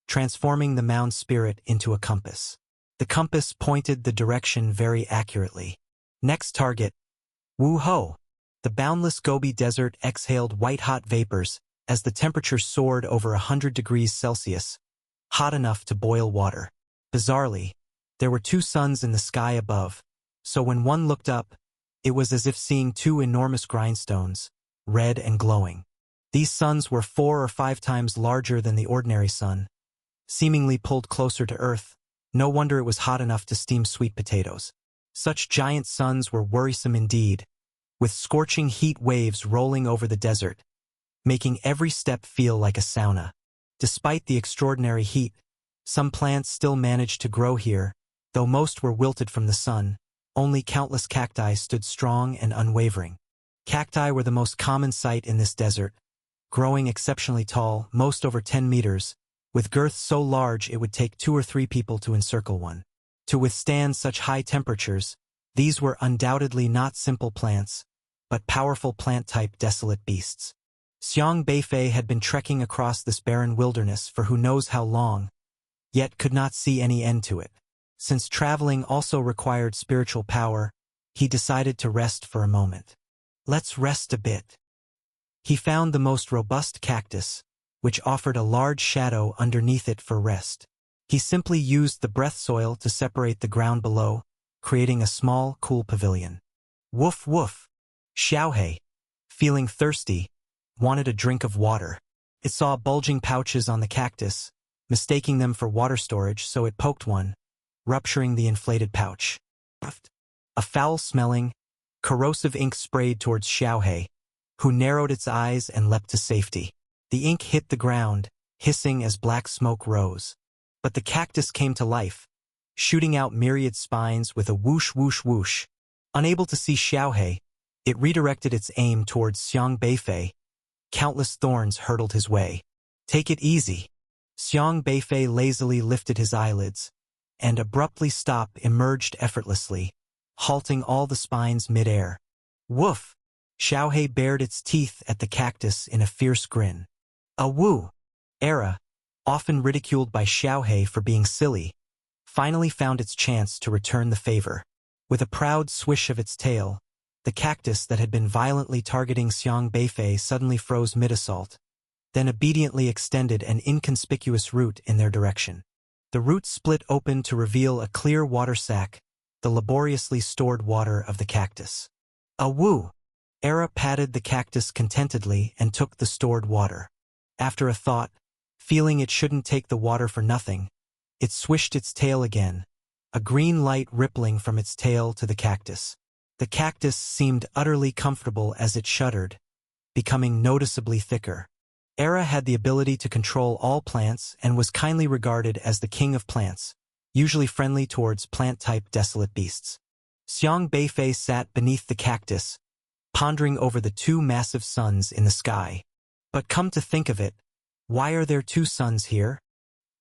transforming the mound spirit into a compass. The compass pointed the direction very accurately. Next target, Wu Ho. The boundless Gobi Desert exhaled white-hot vapors as the temperature soared over 100 degrees Celsius, hot enough to boil water. Bizarrely, there were 2 suns in the sky above, so when one looked up, it was as if seeing 2 enormous grindstones, red and glowing. These suns were 4 or 5 times larger than the ordinary sun, seemingly pulled closer to Earth. No wonder it was hot enough to steam sweet potatoes. Such giant suns were worrisome indeed, with scorching heat waves rolling over the desert, making every step feel like a sauna. Despite the extraordinary heat, some plants still managed to grow here, though most were wilted from the sun. Only countless cacti stood strong and unwavering. Cacti were the most common sight in this desert, growing exceptionally tall, most over 10 meters, with girths so large it would take 2 or 3 people to encircle one. To withstand such high temperatures, these were undoubtedly not simple plants, but powerful plant-type desolate beasts. Xiang Beifei had been trekking across this barren wilderness for who knows how long, yet could not see any end to it. Since traveling also required spiritual power, he decided to rest for a moment. Let's rest a bit. He found the most robust cactus, which offered a large shadow underneath it for rest. He simply used the breath soil to separate the ground below, creating a small, cool pavilion. Woof woof. Xiaohei, feeling thirsty, wanted a drink of water. It saw bulging pouches on the cactus, mistaking them for water storage, so it poked one, rupturing the inflated pouch. A foul-smelling, corrosive ink sprayed towards Xiaohei, who narrowed its eyes and leapt to safety. The ink hit the ground, hissing as black smoke rose. But the cactus came to life, shooting out myriad spines with a whoosh whoosh whoosh. Unable to see Xiaohei, it redirected its aim towards Xiang Beifei. Countless thorns hurdled his way. Take it easy. Xiang Beifei lazily lifted his eyelids, and abruptly emerged effortlessly, halting all the spines mid-air. Woof! Xiaohei bared its teeth at the cactus in a fierce grin. A woo! Era, often ridiculed by Xiaohei for being silly, finally found its chance to return the favor. With a proud swish of its tail, the cactus that had been violently targeting Xiang Beifei suddenly froze mid-assault, then obediently extended an inconspicuous root in their direction. The root split open to reveal a clear water sac, the laboriously stored water of the cactus. A woo! Era patted the cactus contentedly and took the stored water. After a thought, feeling it shouldn't take the water for nothing, it swished its tail again, a green light rippling from its tail to the cactus. The cactus seemed utterly comfortable as it shuddered, becoming noticeably thicker. Era had the ability to control all plants and was kindly regarded as the king of plants, usually friendly towards plant-type desolate beasts. Xiang Beifei sat beneath the cactus, pondering over the 2 massive suns in the sky. But come to think of it, why are there 2 suns here?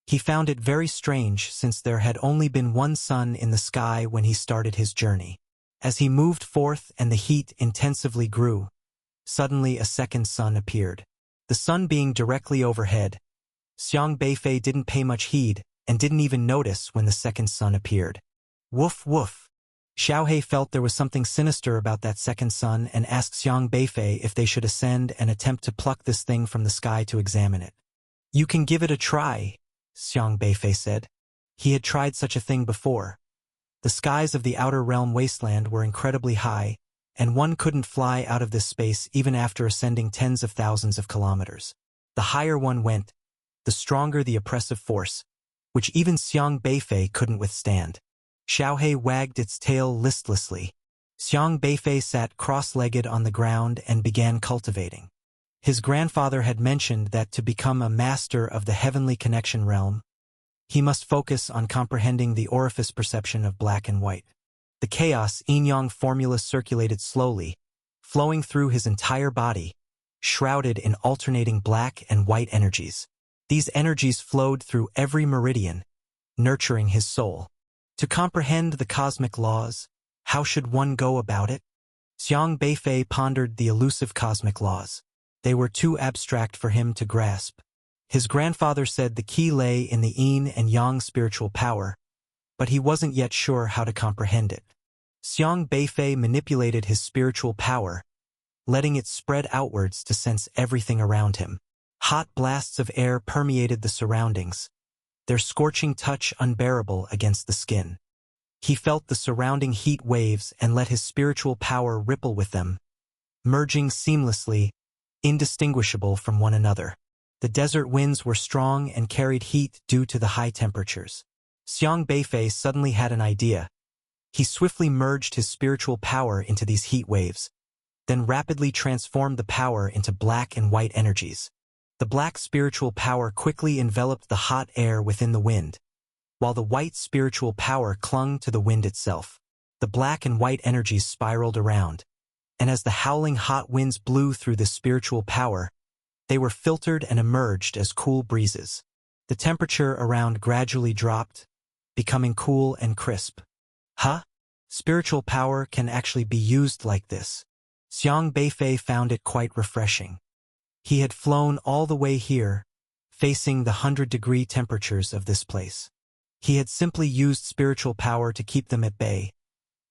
He found it very strange since there had only been 1 sun in the sky when he started his journey. As he moved forth and the heat intensively grew, suddenly a second sun appeared. The sun being directly overhead, Xiang Beifei didn't pay much heed and didn't even notice when the second sun appeared. Woof woof. Xiaohei felt there was something sinister about that second sun and asked Xiang Beifei if they should ascend and attempt to pluck this thing from the sky to examine it. You can give it a try, Xiang Beifei said. He had tried such a thing before. The skies of the outer realm wasteland were incredibly high, and one couldn't fly out of this space even after ascending tens of thousands of kilometers. The higher one went, the stronger the oppressive force, which even Xiang Beifei couldn't withstand. Xiaohei wagged its tail listlessly. Xiang Beifei sat cross-legged on the ground and began cultivating. His grandfather had mentioned that to become a master of the heavenly connection realm, he must focus on comprehending the orifice perception of black and white. The chaos yin-yang formula circulated slowly, flowing through his entire body, shrouded in alternating black and white energies. These energies flowed through every meridian, nurturing his soul. To comprehend the cosmic laws, how should one go about it? Xiang Beifei pondered the elusive cosmic laws. They were too abstract for him to grasp. His grandfather said the key lay in the yin and yang spiritual power, but he wasn't yet sure how to comprehend it. Xiang Beifei manipulated his spiritual power, letting it spread outwards to sense everything around him. Hot blasts of air permeated the surroundings, their scorching touch unbearable against the skin. He felt the surrounding heat waves and let his spiritual power ripple with them, merging seamlessly, indistinguishable from one another. The desert winds were strong and carried heat due to the high temperatures. Xiang Beifei suddenly had an idea. He swiftly merged his spiritual power into these heat waves, then rapidly transformed the power into black and white energies. The black spiritual power quickly enveloped the hot air within the wind, while the white spiritual power clung to the wind itself. The black and white energies spiraled around, and as the howling hot winds blew through the spiritual power, they were filtered and emerged as cool breezes. The temperature around gradually dropped, becoming cool and crisp. Spiritual power can actually be used like this. Xiang Beifei found it quite refreshing. He had flown all the way here, facing the 100-degree temperatures of this place. He had simply used spiritual power to keep them at bay,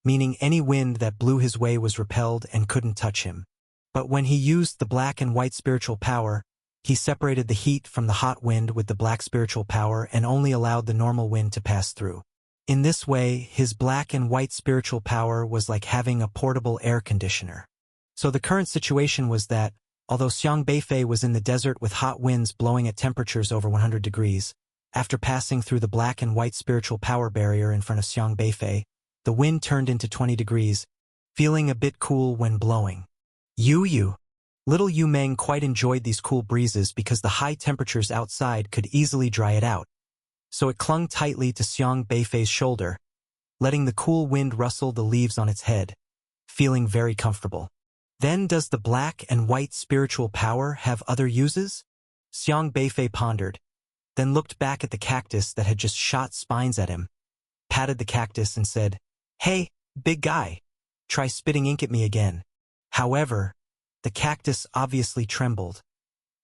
meaning any wind that blew his way was repelled and couldn't touch him. But when he used the black and white spiritual power, he separated the heat from the hot wind with the black spiritual power and only allowed the normal wind to pass through. In this way, his black and white spiritual power was like having a portable air conditioner. So the current situation was that, although Xiang Beifei was in the desert with hot winds blowing at temperatures over 100 degrees, after passing through the black and white spiritual power barrier in front of Xiang Beifei, the wind turned into 20 degrees, feeling a bit cool when blowing. Little Yu Meng quite enjoyed these cool breezes because the high temperatures outside could easily dry it out, so it clung tightly to Xiang Beifei's shoulder, letting the cool wind rustle the leaves on its head, feeling very comfortable. Then does the black and white spiritual power have other uses? Xiang Beifei pondered, then looked back at the cactus that had just shot spines at him, patted the cactus and said, "Hey, big guy, try spitting ink at me again." However, the cactus obviously trembled,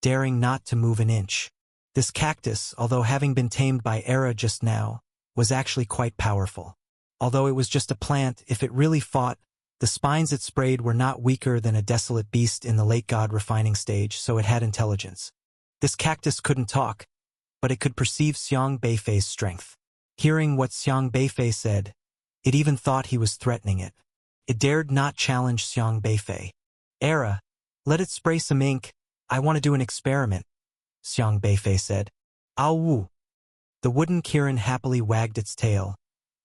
daring not to move an inch. This cactus, although having been tamed by Era just now, was actually quite powerful. Although it was just a plant, if it really fought, the spines it sprayed were not weaker than a desolate beast in the late god refining stage, so it had intelligence. This cactus couldn't talk, but it could perceive Xiang Beifei's strength. Hearing what Xiang Beifei said, it even thought he was threatening it. It dared not challenge Xiang Beifei. "Era, let it spray some ink. I want to do an experiment," Xiang Beifei said. "Ow woo." The wooden Kirin happily wagged its tail,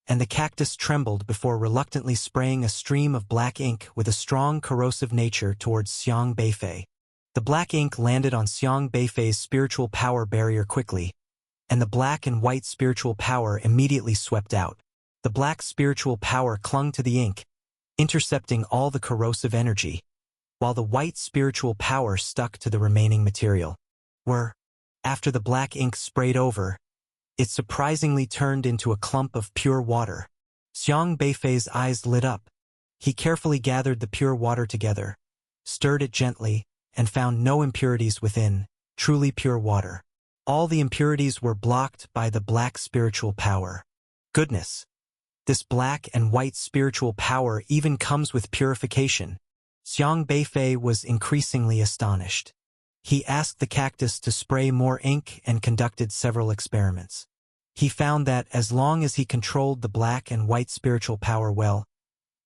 and the cactus trembled before reluctantly spraying a stream of black ink with a strong corrosive nature towards Xiang Beifei. The black ink landed on Xiang Beifei's spiritual power barrier quickly, and the black and white spiritual power immediately swept out. The black spiritual power clung to the ink, intercepting all the corrosive energy, while the white spiritual power stuck to the remaining material. After the black ink sprayed over, it surprisingly turned into a clump of pure water. Xiang Beifei's eyes lit up. He carefully gathered the pure water together, stirred it gently, and found no impurities within, truly pure water. All the impurities were blocked by the black spiritual power. Goodness! This black and white spiritual power even comes with purification. Xiang Beifei was increasingly astonished. He asked the cactus to spray more ink and conducted several experiments. He found that as long as he controlled the black and white spiritual power well,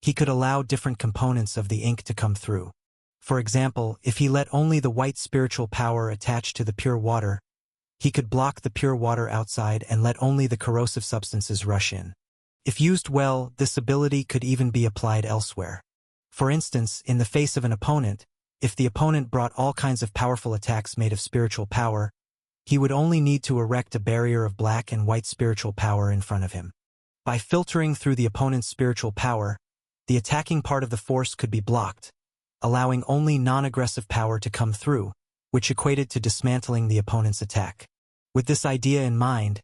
he could allow different components of the ink to come through. For example, if he let only the white spiritual power attach to the pure water, he could block the pure water outside and let only the corrosive substances rush in. If used well, this ability could even be applied elsewhere. For instance, in the face of an opponent, if the opponent brought all kinds of powerful attacks made of spiritual power, he would only need to erect a barrier of black and white spiritual power in front of him. By filtering through the opponent's spiritual power, the attacking part of the force could be blocked, allowing only non-aggressive power to come through, which equated to dismantling the opponent's attack. With this idea in mind,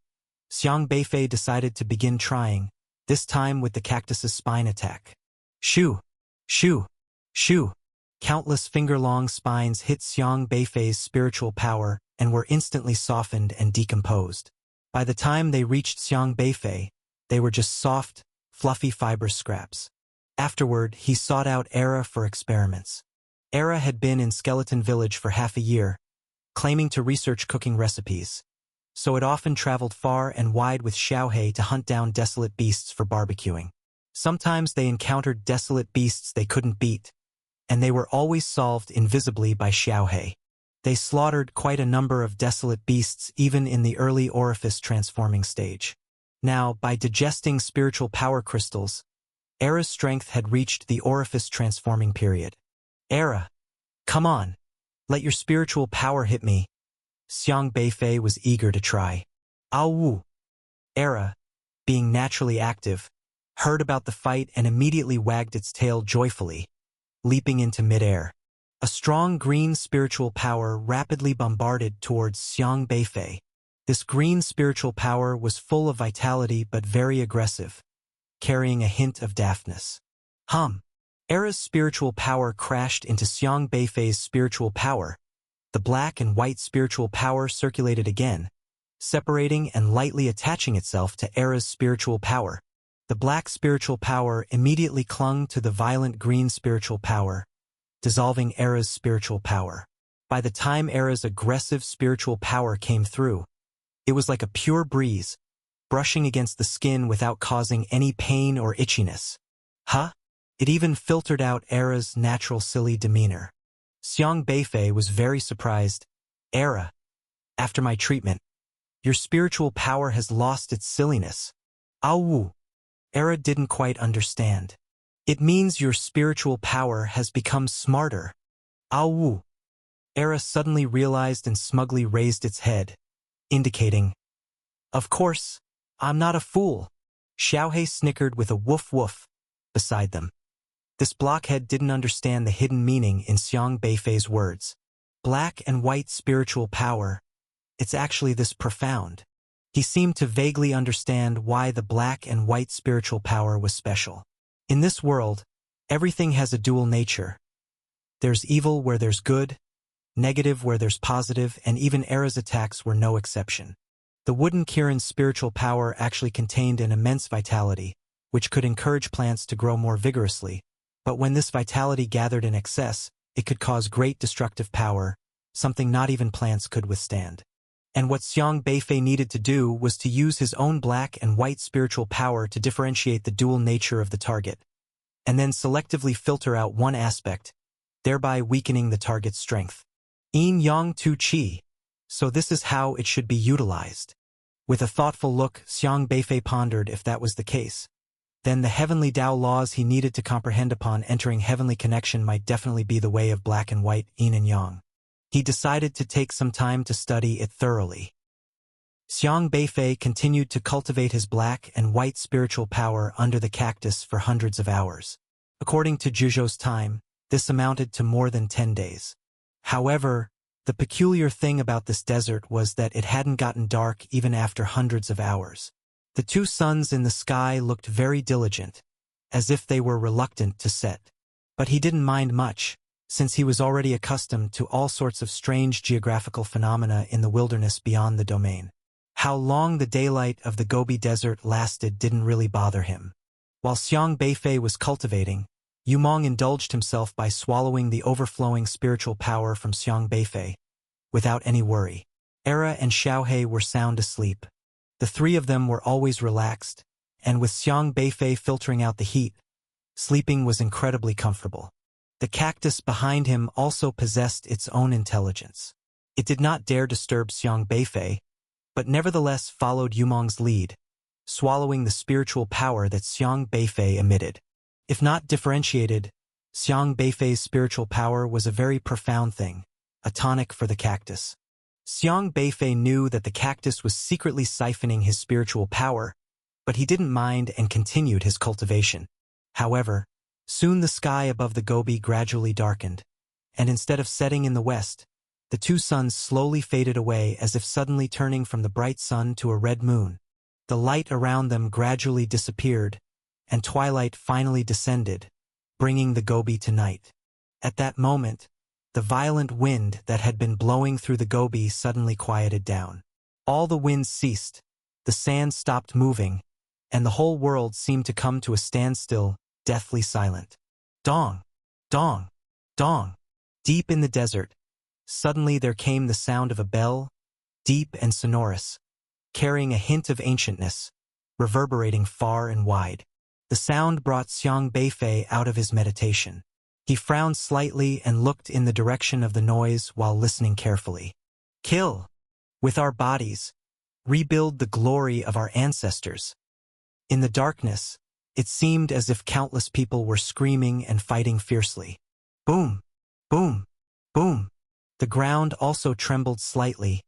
Xiang Beifei decided to begin trying, this time with the cactus's spine attack. Shoo! Shoo! Shoo! Countless finger-long spines hit Xiang Beifei's spiritual power and were instantly softened and decomposed. By the time they reached Xiang Beifei, they were just soft, fluffy fibrous scraps. Afterward, he sought out Era for experiments. Era had been in Skeleton Village for half a year, claiming to research cooking recipes. So it often traveled far and wide with Xiaohei to hunt down desolate beasts for barbecuing. Sometimes they encountered desolate beasts they couldn't beat, and they were always solved invisibly by Xiaohei. They slaughtered quite a number of desolate beasts even in the early orifice transforming stage. Now, by digesting spiritual power crystals, Era's strength had reached the orifice transforming period. Era, come on, let your spiritual power hit me. Xiang Beifei was eager to try. Ao Wu. Era, being naturally active, heard about the fight and immediately wagged its tail joyfully, leaping into midair. A strong green spiritual power rapidly bombarded towards Xiang Beifei. This green spiritual power was full of vitality but very aggressive, carrying a hint of daftness. Era's spiritual power crashed into Xiang Beifei's spiritual power. The black and white spiritual power circulated again, separating and lightly attaching itself to Era's spiritual power. The black spiritual power immediately clung to the violent green spiritual power, dissolving Era's spiritual power. By the time Era's aggressive spiritual power came through, it was like a pure breeze, brushing against the skin without causing any pain or itchiness. It even filtered out Era's natural silly demeanor. Xiang Beifei was very surprised. Era, after my treatment, your spiritual power has lost its silliness. Ao Wu. Era didn't quite understand. It means your spiritual power has become smarter. Ao Wu. Era suddenly realized and smugly raised its head, indicating, of course, I'm not a fool. Xiaohei snickered with a woof woof beside them. This blockhead didn't understand the hidden meaning in Xiang Beifei's words. Black and white spiritual power. It's actually this profound. He seemed to vaguely understand why the black and white spiritual power was special. In this world, everything has a dual nature. There's evil where there's good, negative where there's positive, and even Era's attacks were no exception. The wooden Kirin's spiritual power actually contained an immense vitality, which could encourage plants to grow more vigorously. But when this vitality gathered in excess, it could cause great destructive power, something not even plants could withstand. And what Xiang Beifei needed to do was to use his own black and white spiritual power to differentiate the dual nature of the target, and then selectively filter out one aspect, thereby weakening the target's strength. Yin Yang Tu Qi. So this is how it should be utilized. With a thoughtful look, Xiang Beifei pondered if that was the case. Then the heavenly Tao laws he needed to comprehend upon entering heavenly connection might definitely be the way of black and white, yin and yang. He decided to take some time to study it thoroughly. Xiang Beifei continued to cultivate his black and white spiritual power under the cactus for hundreds of hours. According to Zhuzhou's time, this amounted to more than 10 days. However, the peculiar thing about this desert was that it hadn't gotten dark even after hundreds of hours. The two suns in the sky looked very diligent, as if they were reluctant to set. But he didn't mind much, since he was already accustomed to all sorts of strange geographical phenomena in the wilderness beyond the domain. How long the daylight of the Gobi Desert lasted didn't really bother him. While Xiang Beifei was cultivating, Yumong indulged himself by swallowing the overflowing spiritual power from Xiang Beifei, without any worry. Era and Xiaohei were sound asleep. The three of them were always relaxed, and with Xiang Beifei filtering out the heat, sleeping was incredibly comfortable. The cactus behind him also possessed its own intelligence. It did not dare disturb Xiang Beifei, but nevertheless followed Yumong's lead, swallowing the spiritual power that Xiang Beifei emitted. If not differentiated, Xiang Beifei's spiritual power was a very profound thing, a tonic for the cactus. Xiang Beifei knew that the cactus was secretly siphoning his spiritual power, but he didn't mind and continued his cultivation. However, Soon the sky above the Gobi gradually darkened, and instead of setting in the west, the two suns slowly faded away as if suddenly turning from the bright sun to a red moon. The light around them gradually disappeared, and twilight finally descended, bringing the Gobi to night. At that moment, the violent wind that had been blowing through the Gobi suddenly quieted down. All the winds ceased, the sand stopped moving, and the whole world seemed to come to a standstill, deathly silent. Dong! Dong! Dong! Deep in the desert, suddenly there came the sound of a bell, deep and sonorous, carrying a hint of ancientness, reverberating far and wide. The sound brought Xiang Beifei out of his meditation. He frowned slightly and looked in the direction of the noise while listening carefully. Kill! With our bodies, rebuild the glory of our ancestors. In the darkness, it seemed as if countless people were screaming and fighting fiercely. Boom! Boom! Boom! The ground also trembled slightly,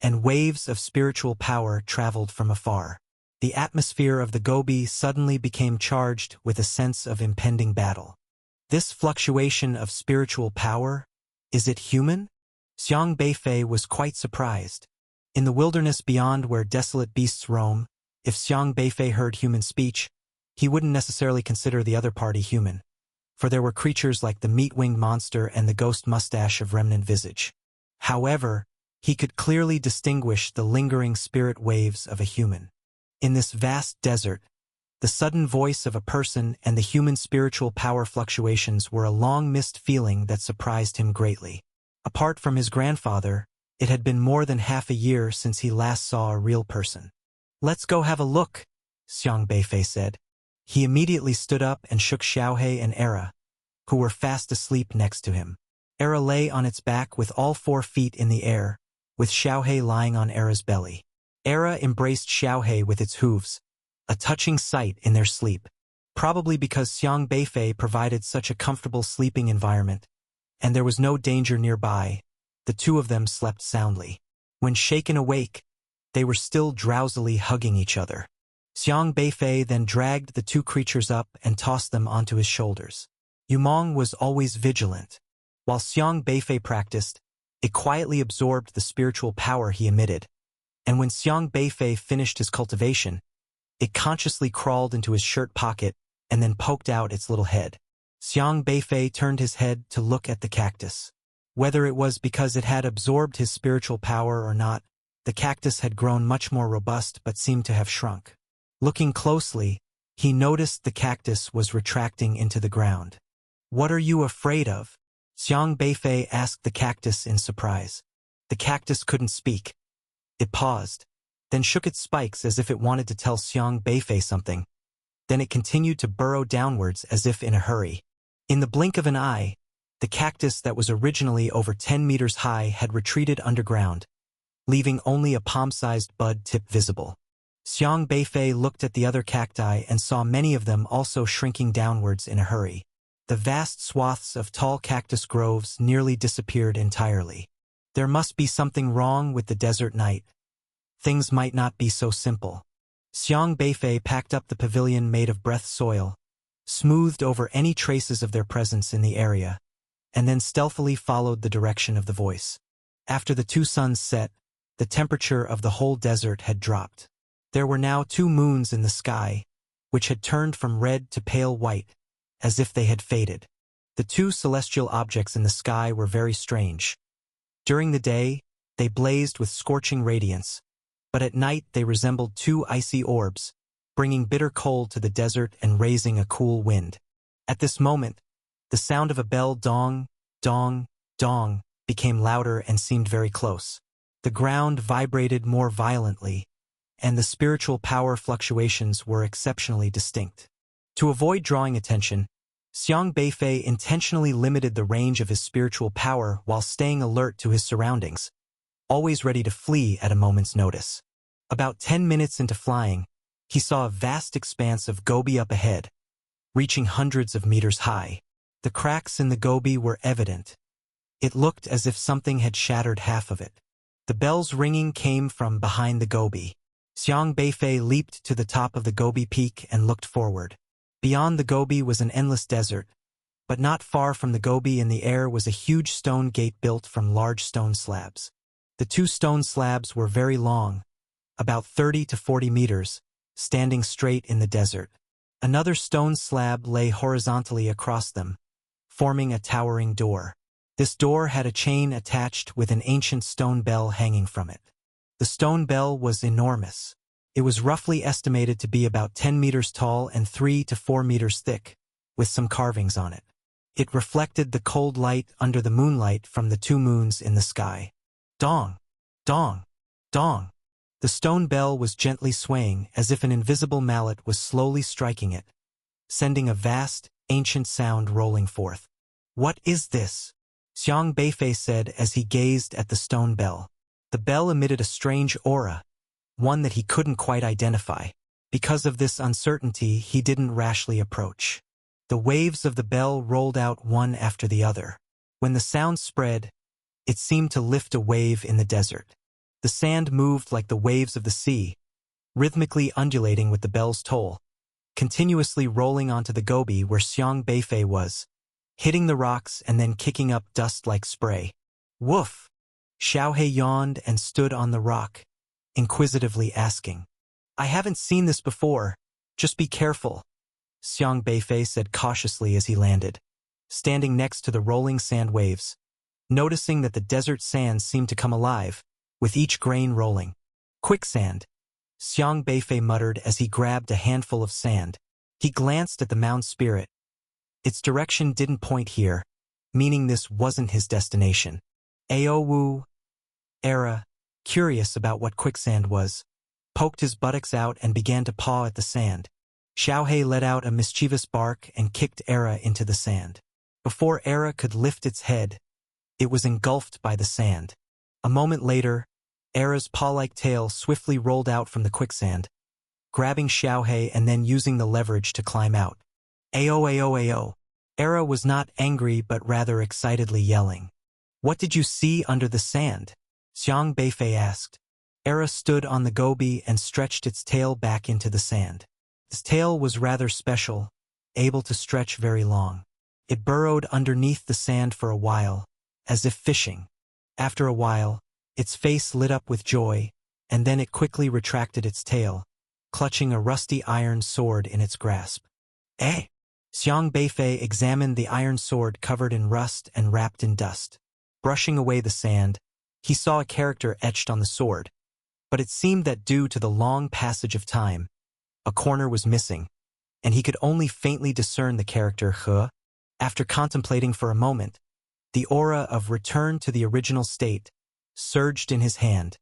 and waves of spiritual power traveled from afar. The atmosphere of the Gobi suddenly became charged with a sense of impending battle. This fluctuation of spiritual power, is it human? Xiang Beifei was quite surprised. In the wilderness beyond where desolate beasts roam, if Xiang Beifei heard human speech, he wouldn't necessarily consider the other party human, for there were creatures like the meat-winged monster and the ghost mustache of remnant visage. However, he could clearly distinguish the lingering spirit waves of a human. In this vast desert, the sudden voice of a person and the human spiritual power fluctuations were a long-missed feeling that surprised him greatly. Apart from his grandfather, it had been more than half a year since he last saw a real person. Let's go have a look, Xiang Beifei said. He immediately stood up and shook Xiaohe and Era, who were fast asleep next to him. Era lay on its back with all 4 feet in the air, with Xiaohe lying on Era's belly. Era embraced Xiaohe with its hooves, a touching sight in their sleep, probably because Xiang Beifei provided such a comfortable sleeping environment, and there was no danger nearby. The two of them slept soundly. When shaken awake, they were still drowsily hugging each other. Xiang Beifei then dragged the two creatures up and tossed them onto his shoulders. Yumong was always vigilant. While Xiang Beifei practiced, it quietly absorbed the spiritual power he emitted, and when Xiang Beifei finished his cultivation, it consciously crawled into his shirt pocket and then poked out its little head. Xiang Beifei turned his head to look at the cactus. Whether it was because it had absorbed his spiritual power or not, the cactus had grown much more robust but seemed to have shrunk. Looking closely, he noticed the cactus was retracting into the ground. What are you afraid of? Xiang Beifei asked the cactus in surprise. The cactus couldn't speak. It paused, then shook its spikes as if it wanted to tell Xiang Beifei something. Then it continued to burrow downwards as if in a hurry. In the blink of an eye, the cactus that was originally over 10 meters high had retreated underground, leaving only a palm-sized bud tip visible. Xiang Beifei looked at the other cacti and saw many of them also shrinking downwards in a hurry. The vast swaths of tall cactus groves nearly disappeared entirely. There must be something wrong with the desert night. Things might not be so simple. Xiang Beifei packed up the pavilion made of breath soil, smoothed over any traces of their presence in the area, and then stealthily followed the direction of the voice. After the two suns set, the temperature of the whole desert had dropped. There were now 2 moons in the sky, which had turned from red to pale white, as if they had faded. The 2 celestial objects in the sky were very strange. During the day, they blazed with scorching radiance, but at night they resembled 2 icy orbs, bringing bitter cold to the desert and raising a cool wind. At this moment, the sound of a bell dong, dong, dong became louder and seemed very close. The ground vibrated more violently, and the spiritual power fluctuations were exceptionally distinct. To avoid drawing attention, Xiang Beifei intentionally limited the range of his spiritual power while staying alert to his surroundings, always ready to flee at a moment's notice. About 10 minutes into flying, he saw a vast expanse of Gobi up ahead, reaching hundreds of meters high. The cracks in the Gobi were evident. It looked as if something had shattered half of it. The bells ringing came from behind the Gobi. Xiang Beifei leaped to the top of the Gobi peak and looked forward. Beyond the Gobi was an endless desert, but not far from the Gobi in the air was a huge stone gate built from large stone slabs. The two stone slabs were very long, about 30 to 40 meters, standing straight in the desert. Another stone slab lay horizontally across them, forming a towering door. This door had a chain attached with an ancient stone bell hanging from it. The stone bell was enormous. It was roughly estimated to be about 10 meters tall and 3 to 4 meters thick, with some carvings on it. It reflected the cold light under the moonlight from the two moons in the sky. Dong! Dong! Dong! The stone bell was gently swaying as if an invisible mallet was slowly striking it, sending a vast, ancient sound rolling forth. "What is this?" Xiang Beifei said as he gazed at the stone bell. The bell emitted a strange aura, one that he couldn't quite identify. Because of this uncertainty, he didn't rashly approach. The waves of the bell rolled out one after the other. When the sound spread, it seemed to lift a wave in the desert. The sand moved like the waves of the sea, rhythmically undulating with the bell's toll, continuously rolling onto the Gobi where Xiang Beifei was, hitting the rocks and then kicking up dust like spray. Woof! Xiaohe yawned and stood on the rock, inquisitively asking, "I haven't seen this before. Just be careful," Xiang Beifei said cautiously as he landed, standing next to the rolling sand waves, noticing that the desert sand seemed to come alive, with each grain rolling. "Quicksand," Xiang Beifei muttered as he grabbed a handful of sand. He glanced at the mound spirit. Its direction didn't point here, meaning this wasn't his destination. Aowu, Era, curious about what quicksand was, poked his buttocks out and began to paw at the sand. Xiaohe let out a mischievous bark and kicked Era into the sand. Before Era could lift its head, it was engulfed by the sand. A moment later, Era's paw-like tail swiftly rolled out from the quicksand, grabbing Xiaohe and then using the leverage to climb out. "Ao ao ao." Era was not angry but rather excitedly yelling. "What did you see under the sand?" Xiang Beifei asked. Era stood on the Gobi and stretched its tail back into the sand. Its tail was rather special, able to stretch very long. It burrowed underneath the sand for a while, as if fishing. After a while, its face lit up with joy, and then it quickly retracted its tail, clutching a rusty iron sword in its grasp. "Eh?" Xiang Beifei examined the iron sword covered in rust and wrapped in dust. Brushing away the sand, he saw a character etched on the sword, but it seemed that due to the long passage of time, a corner was missing, and he could only faintly discern the character He. After contemplating for a moment, the aura of return to the original state surged in his hand,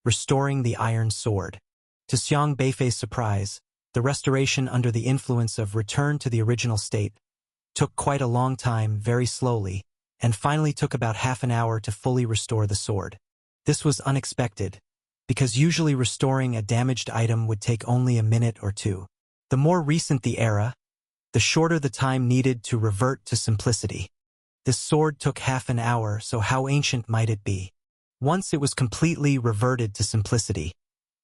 restoring the iron sword. To Xiang Beifei's surprise, the restoration under the influence of return to the original state took quite a long time, very slowly, and finally took about half an hour to fully restore the sword. This was unexpected, because usually restoring a damaged item would take only a minute or two. The more recent the era, the shorter the time needed to revert to simplicity. This sword took half an hour, so how ancient might it be? Once it was completely reverted to simplicity,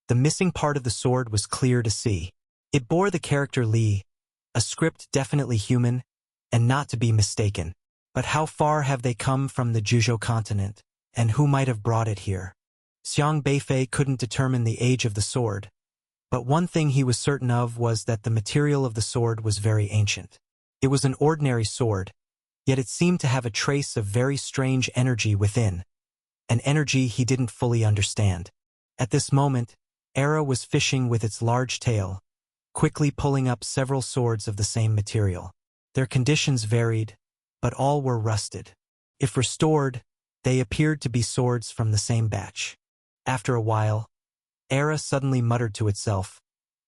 the missing part of the sword was clear to see. It bore the character Li, a script definitely human, and not to be mistaken. But how far have they come from the Juzhou continent, and who might have brought it here? Xiang Beifei couldn't determine the age of the sword, but one thing he was certain of was that the material of the sword was very ancient. It was an ordinary sword, yet it seemed to have a trace of very strange energy within, an energy he didn't fully understand. At this moment, Era was fishing with its large tail, quickly pulling up several swords of the same material. Their conditions varied, but all were rusted. If restored, they appeared to be swords from the same batch. After a while, Era suddenly muttered to itself,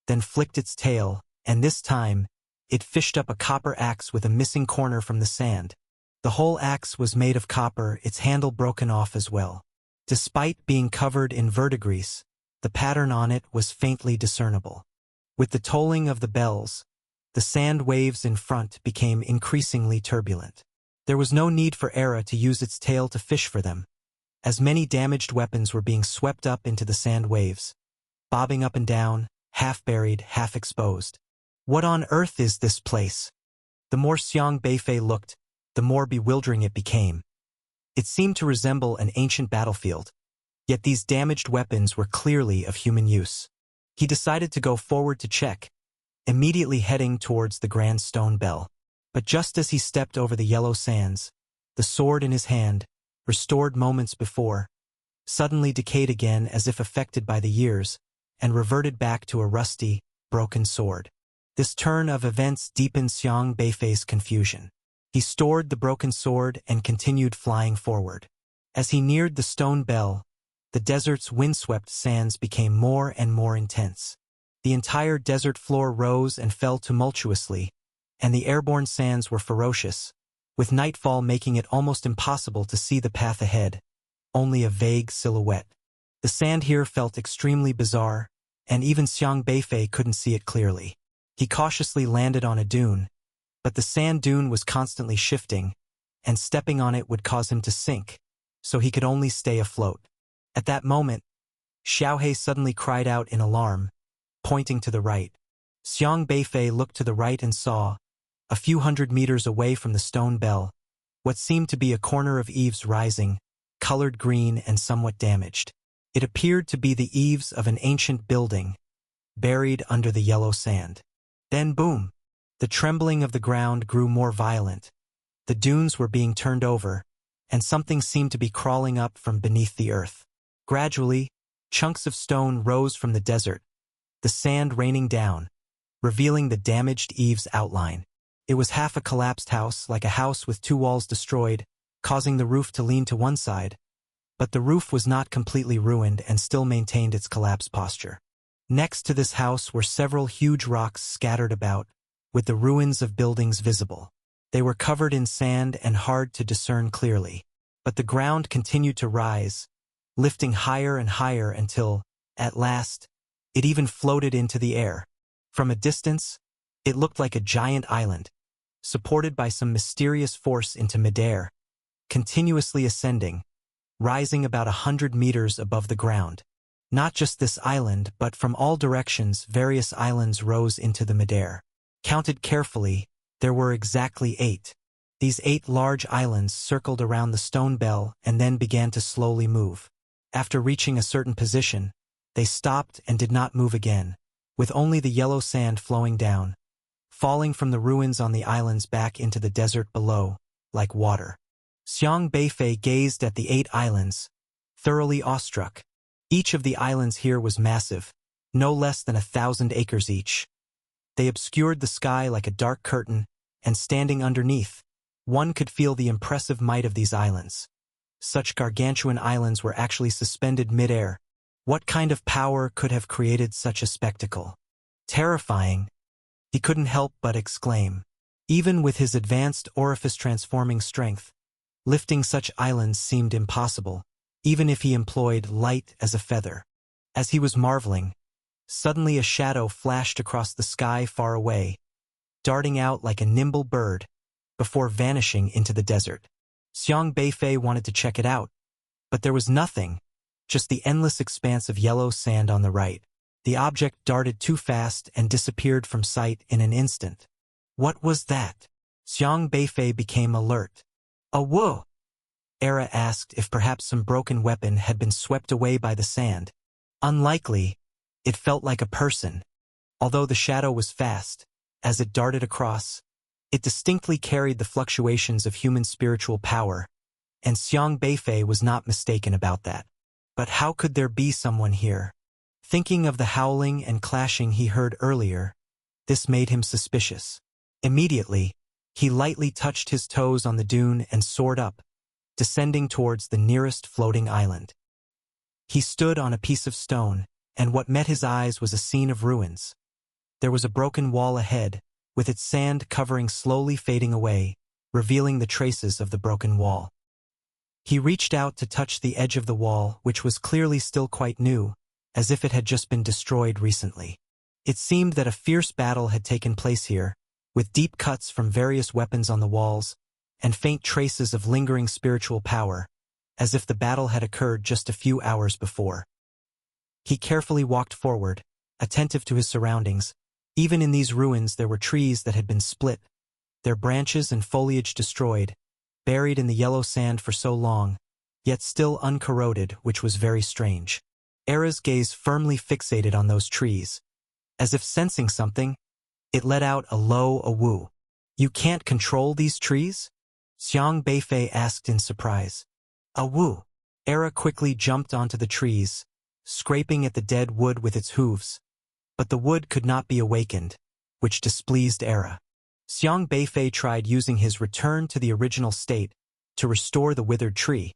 then flicked its tail, and this time, it fished up a copper axe with a missing corner from the sand. The whole axe was made of copper, its handle broken off as well. Despite being covered in verdigris, the pattern on it was faintly discernible. With the tolling of the bells, the sand waves in front became increasingly turbulent. There was no need for Era to use its tail to fish for them, as many damaged weapons were being swept up into the sand waves, bobbing up and down, half buried, half exposed. What on earth is this place? The more Xiang Beifei looked, the more bewildering it became. It seemed to resemble an ancient battlefield, yet these damaged weapons were clearly of human use. He decided to go forward to check, immediately heading towards the grand stone bell. But just as he stepped over the yellow sands, the sword in his hand, restored moments before, suddenly decayed again as if affected by the years, and reverted back to a rusty, broken sword. This turn of events deepened Xiang Beifei's confusion. He stored the broken sword and continued flying forward. As he neared the stone bell, the desert's windswept sands became more and more intense. The entire desert floor rose and fell tumultuously, and the airborne sands were ferocious, with nightfall making it almost impossible to see the path ahead, only a vague silhouette. The sand here felt extremely bizarre, and even Xiang Beifei couldn't see it clearly. He cautiously landed on a dune, but the sand dune was constantly shifting, and stepping on it would cause him to sink, so he could only stay afloat. At that moment, Xiaohe suddenly cried out in alarm, pointing to the right. Xiang Beifei looked to the right and saw, a few hundred meters away from the stone bell, what seemed to be a corner of eaves rising, colored green and somewhat damaged. It appeared to be the eaves of an ancient building, buried under the yellow sand. Then boom! The trembling of the ground grew more violent. The dunes were being turned over, and something seemed to be crawling up from beneath the earth. Gradually, chunks of stone rose from the desert, the sand raining down, revealing the damaged eaves outline. It was half a collapsed house, like a house with two walls destroyed, causing the roof to lean to one side. But the roof was not completely ruined and still maintained its collapsed posture. Next to this house were several huge rocks scattered about, with the ruins of buildings visible. They were covered in sand and hard to discern clearly. But the ground continued to rise, lifting higher and higher until, at last, it even floated into the air. From a distance, it looked like a giant island, supported by some mysterious force into midair, continuously ascending, rising about 100 meters above the ground. Not just this island, but from all directions various islands rose into the midair. Counted carefully, there were exactly 8. These 8 large islands circled around the stone bell and then began to slowly move. After reaching a certain position, they stopped and did not move again, with only the yellow sand flowing down, falling from the ruins on the islands back into the desert below, like water. Xiang Beifei gazed at the 8 islands, thoroughly awestruck. Each of the islands here was massive, no less than 1,000 acres each. They obscured the sky like a dark curtain, and standing underneath, one could feel the impressive might of these islands. Such gargantuan islands were actually suspended mid-air. What kind of power could have created such a spectacle? Terrifying, he couldn't help but exclaim. Even with his advanced orifice-transforming strength, lifting such islands seemed impossible, even if he employed light as a feather. As he was marveling, suddenly a shadow flashed across the sky far away, darting out like a nimble bird, before vanishing into the desert. Xiang Beifei wanted to check it out, but there was nothing, just the endless expanse of yellow sand on the right. The object darted too fast and disappeared from sight in an instant. What was that? Xiang Beifei became alert. A whoa! Era asked if perhaps some broken weapon had been swept away by the sand. Unlikely, it felt like a person. Although the shadow was fast, as it darted across, it distinctly carried the fluctuations of human spiritual power, and Xiang Beifei was not mistaken about that. But how could there be someone here? Thinking of the howling and clashing he heard earlier, this made him suspicious. Immediately, he lightly touched his toes on the dune and soared up, descending towards the nearest floating island. He stood on a piece of stone, and what met his eyes was a scene of ruins. There was a broken wall ahead, with its sand covering slowly fading away, revealing the traces of the broken wall. He reached out to touch the edge of the wall, which was clearly still quite new, as if it had just been destroyed recently. It seemed that a fierce battle had taken place here, with deep cuts from various weapons on the walls, and faint traces of lingering spiritual power, as if the battle had occurred just a few hours before. He carefully walked forward, attentive to his surroundings, Even in these ruins there were trees that had been split, their branches and foliage destroyed, buried in the yellow sand for so long, yet still uncorroded, which was very strange. Era's gaze firmly fixated on those trees. As if sensing something, it let out a low "awoo." "You can't control these trees?" Xiang Beifei asked in surprise. "Awoo." Era quickly jumped onto the trees, scraping at the dead wood with its hooves. But the wood could not be awakened, which displeased Era. Xiang Beifei tried using his return to the original state to restore the withered tree,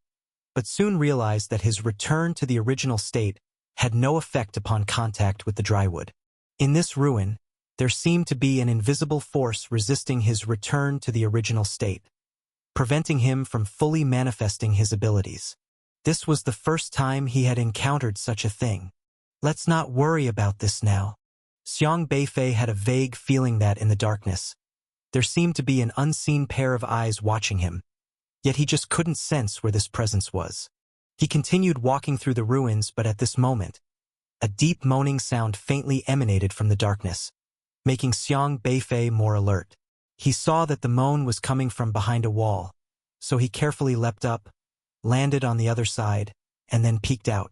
but soon realized that his return to the original state had no effect upon contact with the dry wood. In this ruin, there seemed to be an invisible force resisting his return to the original state, preventing him from fully manifesting his abilities. This was the first time he had encountered such a thing. "Let's not worry about this now." Xiang Beifei had a vague feeling that in the darkness, there seemed to be an unseen pair of eyes watching him, yet he just couldn't sense where this presence was. He continued walking through the ruins, but at this moment, a deep moaning sound faintly emanated from the darkness, making Xiang Beifei more alert. He saw that the moan was coming from behind a wall, so he carefully leapt up, landed on the other side, and then peeked out.